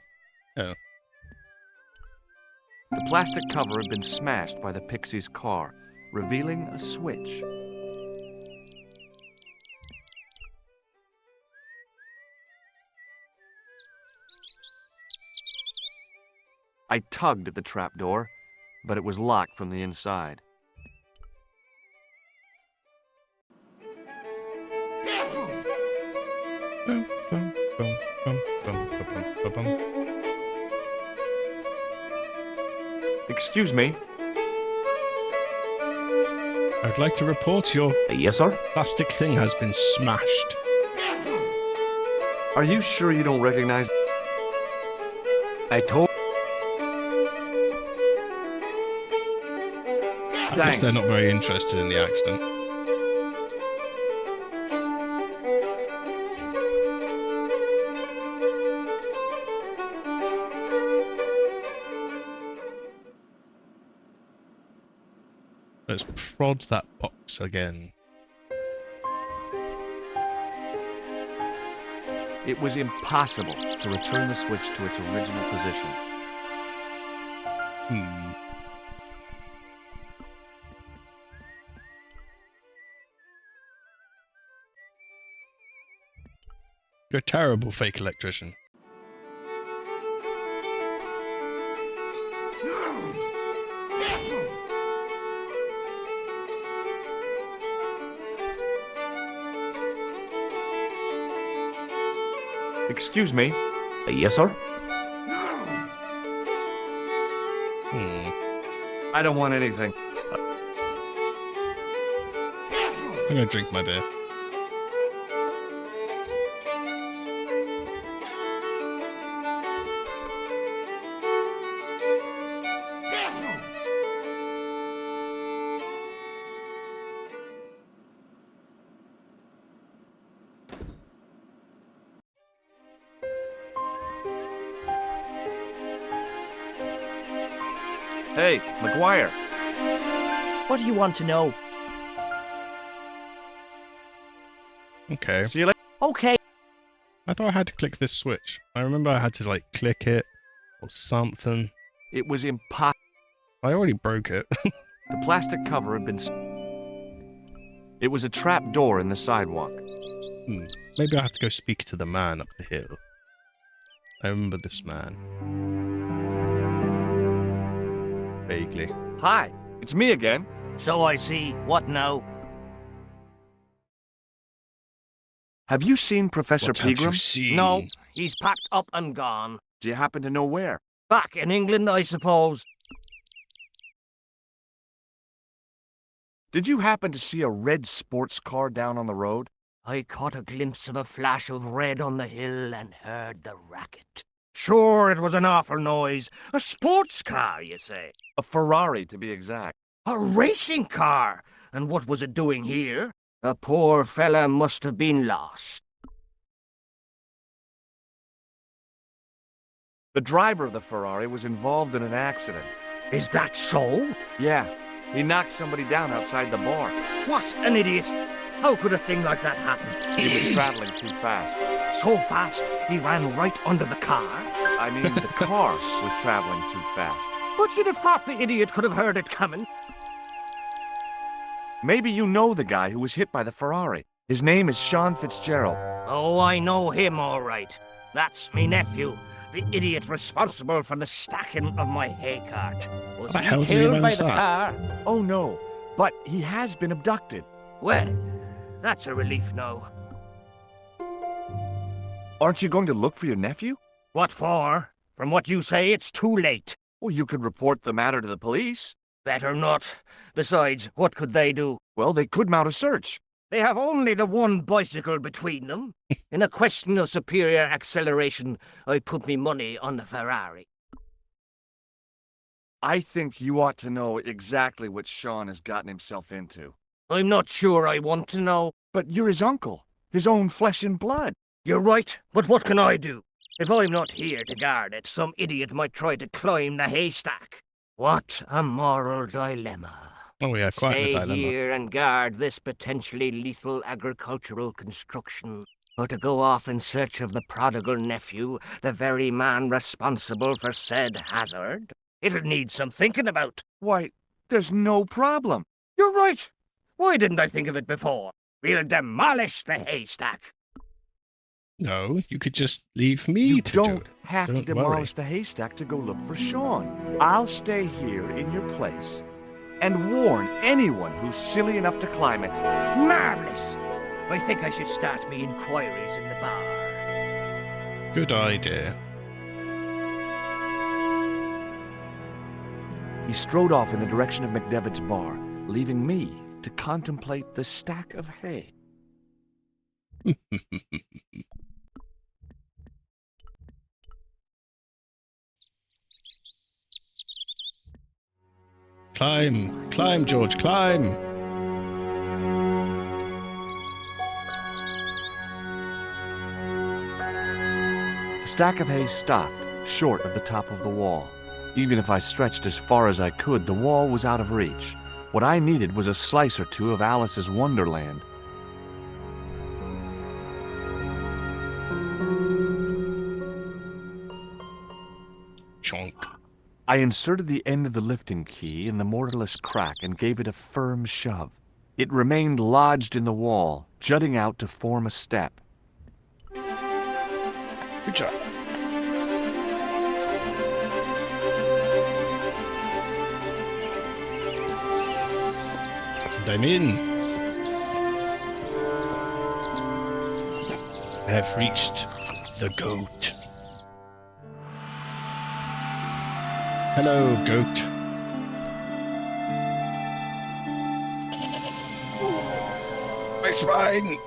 Oh. The plastic cover had been smashed by the pixie's car, revealing a switch. I tugged at the trapdoor, but it was locked from the inside. Bum, bum, bum, bum, bum, bum, bum, bum. Excuse me. I'd like to report your Yes, sir? plastic thing has been smashed. Are you sure you don't recognize? I told. I guess they're not very interested in the accident. Let's prod that box again. It was impossible to return the switch to its original position. You're a terrible fake electrician. Excuse me. Yes, sir? I don't want anything. I'm gonna drink my beer. Hey, McGuire. What do you want to know? Okay. See you later. Okay. I thought I had to click this switch. I remember I had to like click it or something. It was impossible. I already broke it. The plastic cover had been... It was a trap door in the sidewalk. Maybe I have to go speak to the man up the hill. I remember this man. Vaguely. Hi, it's me again. So I see. What now? Have you seen Professor What have you Pegram? seen? No, he's packed up and gone. Do you happen to know where? Back in England, I suppose. Did you happen to see a red sports car down on the road? I caught a glimpse of a flash of red on the hill and heard the racket. Sure, it was an awful noise. A sports car, you say? A Ferrari, to be exact. A racing car? And what was it doing here? The poor fella must have been lost. The driver of the Ferrari was involved in an accident. Is that so? Yeah, he knocked somebody down outside the bar. What an idiot! How could a thing like that happen? He was traveling too fast. So fast, he ran right under the car? I mean, the car was traveling too fast. But you'd have thought the idiot could have heard it coming. Maybe you know the guy who was hit by the Ferrari. His name is Sean Fitzgerald. Oh, I know him all right. That's me nephew, the idiot responsible for the stacking of my hay cart. Was the he hell did he killed by manage the that? car? Oh no, but he has been abducted. Well, that's a relief now. Aren't you going to look for your nephew? What for? From what you say, it's too late. Well, you could report the matter to the police. Better not. Besides, what could they do? Well, they could mount a search. They have only the one bicycle between them. In a question of superior acceleration, I put me money on the Ferrari. I think you ought to know exactly what Sean has gotten himself into. I'm not sure I want to know. But you're his uncle, his own flesh and blood. You're right, but what can I do? If I'm not here to guard it, some idiot might try to climb the haystack. What a moral dilemma. Oh yeah, quite a Stay dilemma. here and guard this potentially lethal agricultural construction, or to go off in search of the prodigal nephew, the very man responsible for said hazard. It'll need some thinking about. Why, there's no problem. You're right. Why didn't I think of it before? We'll demolish the haystack. No, you could just leave me You to do don't it. have to Don't demolish the haystack to go look for Sean. I'll stay here in your place and warn anyone who's silly enough to climb it. Marvelous. I think I should start me inquiries in the bar. Good idea. He strode off in the direction of McDevitt's bar, leaving me to contemplate the stack of hay. Climb, climb, George, climb. The stack of hay stopped, short of the top of the wall. Even if I stretched as far as I could, the wall was out of reach. What I needed was a slice or two of Alice's Wonderland. Chonk. I inserted the end of the lifting key in the mortarless crack and gave it a firm shove. It remained lodged in the wall, jutting out to form a step. Good job. And I'm in. I have reached the goat. Hello, goat. My spine!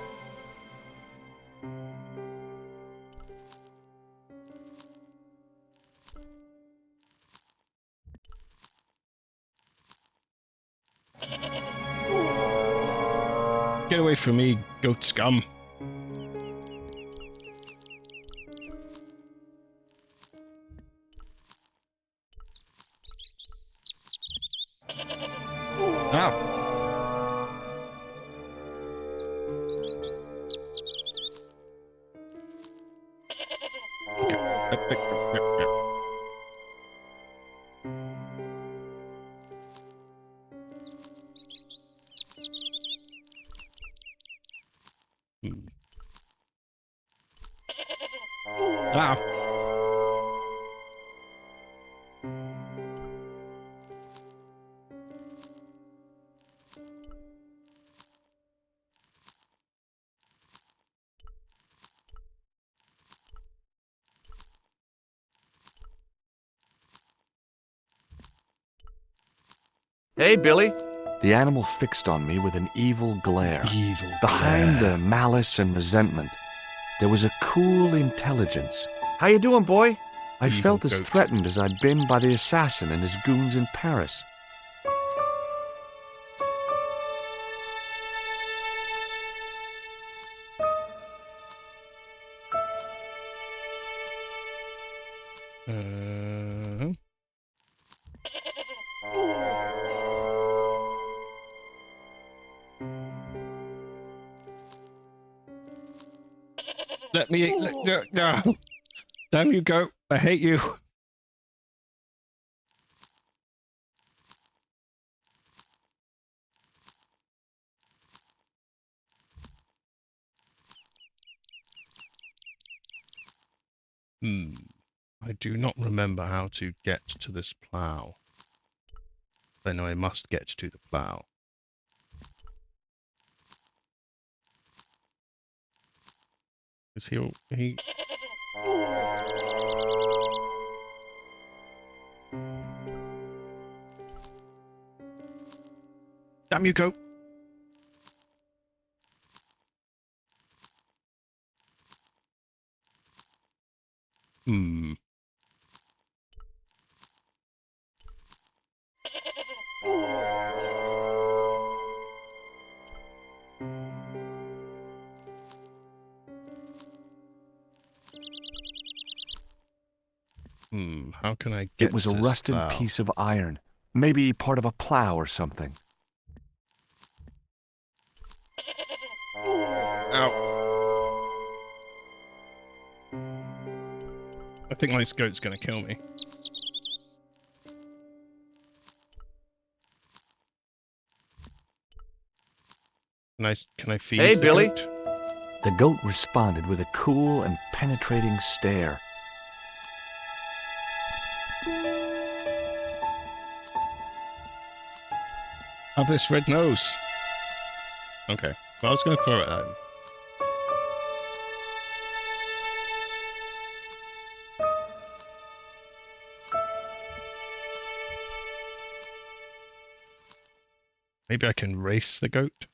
Get away from me, goat scum. Ah. Ah. Hey, Billy. The animal fixed on me with an evil glare. Evil Behind glare. the malice and resentment, there was a cool intelligence. How you doing, boy? I Evil felt as goat. threatened as I'd been by the assassin and his goons in Paris. Let me. No. Damn you, goat. I hate you. I do not remember how to get to this plough. I know I must get to the plough. Is he? Damn you, goat. How can I get It was to a this rusted plough? piece of iron. Maybe part of a plow or something. Ow. I think my goat's gonna kill me. Can I feed Hey, the Billy. goat? The goat responded with a cool and penetrating stare. Have this red nose. Okay. Well, I was gonna throw it at him. Maybe I can race the goat.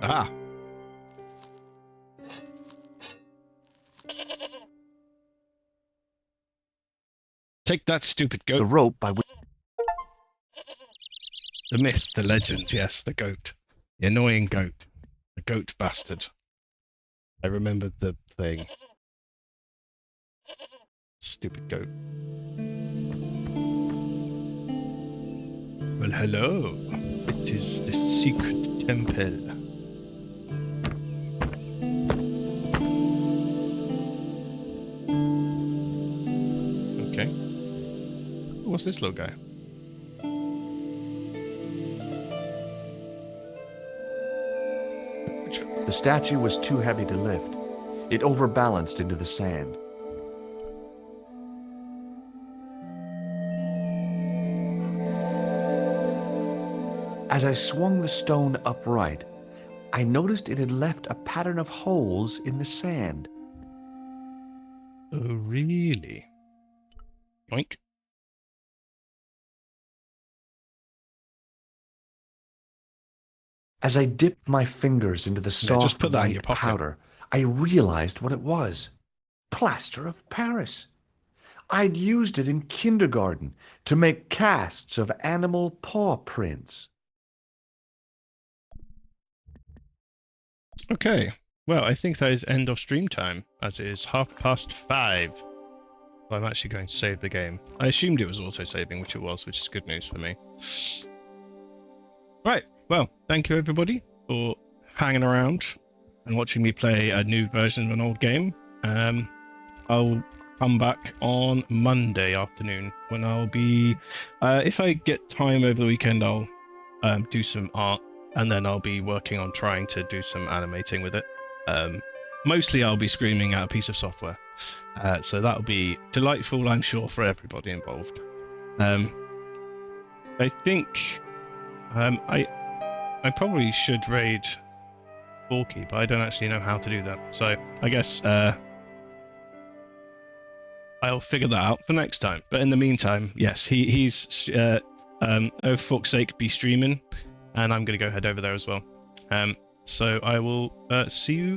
Ah. Take that, stupid goat. The rope by which... The myth, the legend, yes, the goat. The annoying goat. The goat bastard. I remembered the thing. Stupid goat. Well, hello. It is the secret temple. Okay. What's this little guy? statue was too heavy to lift. It overbalanced into the sand. As I swung the stone upright, I noticed it had left a pattern of holes in the sand. Oh, really? Yoink. As I dipped my fingers into the soft just put that in white your pocket. powder, I realized what it was. Plaster of Paris. I'd used it in kindergarten to make casts of animal paw prints. Okay. Well, I think that is end of stream time, as it is 5:30. So I'm actually going to save the game. I assumed it was auto-saving, which it was, which is good news for me. Right. Well, thank you everybody for hanging around and watching me play a new version of an old game. I'll come back on Monday afternoon when I'll be, if I get time over the weekend, I'll do some art, and then I'll be working on trying to do some animating with it. Mostly I'll be screaming at a piece of software, so that'll be delightful, I'm sure, for everybody involved. I think I probably should raid Forky, but I don't actually know how to do that, so I guess I'll figure that out for next time. But in the meantime, yes, he's oh fuck's sake, be streaming, and I'm gonna go head over there as well. So I will see you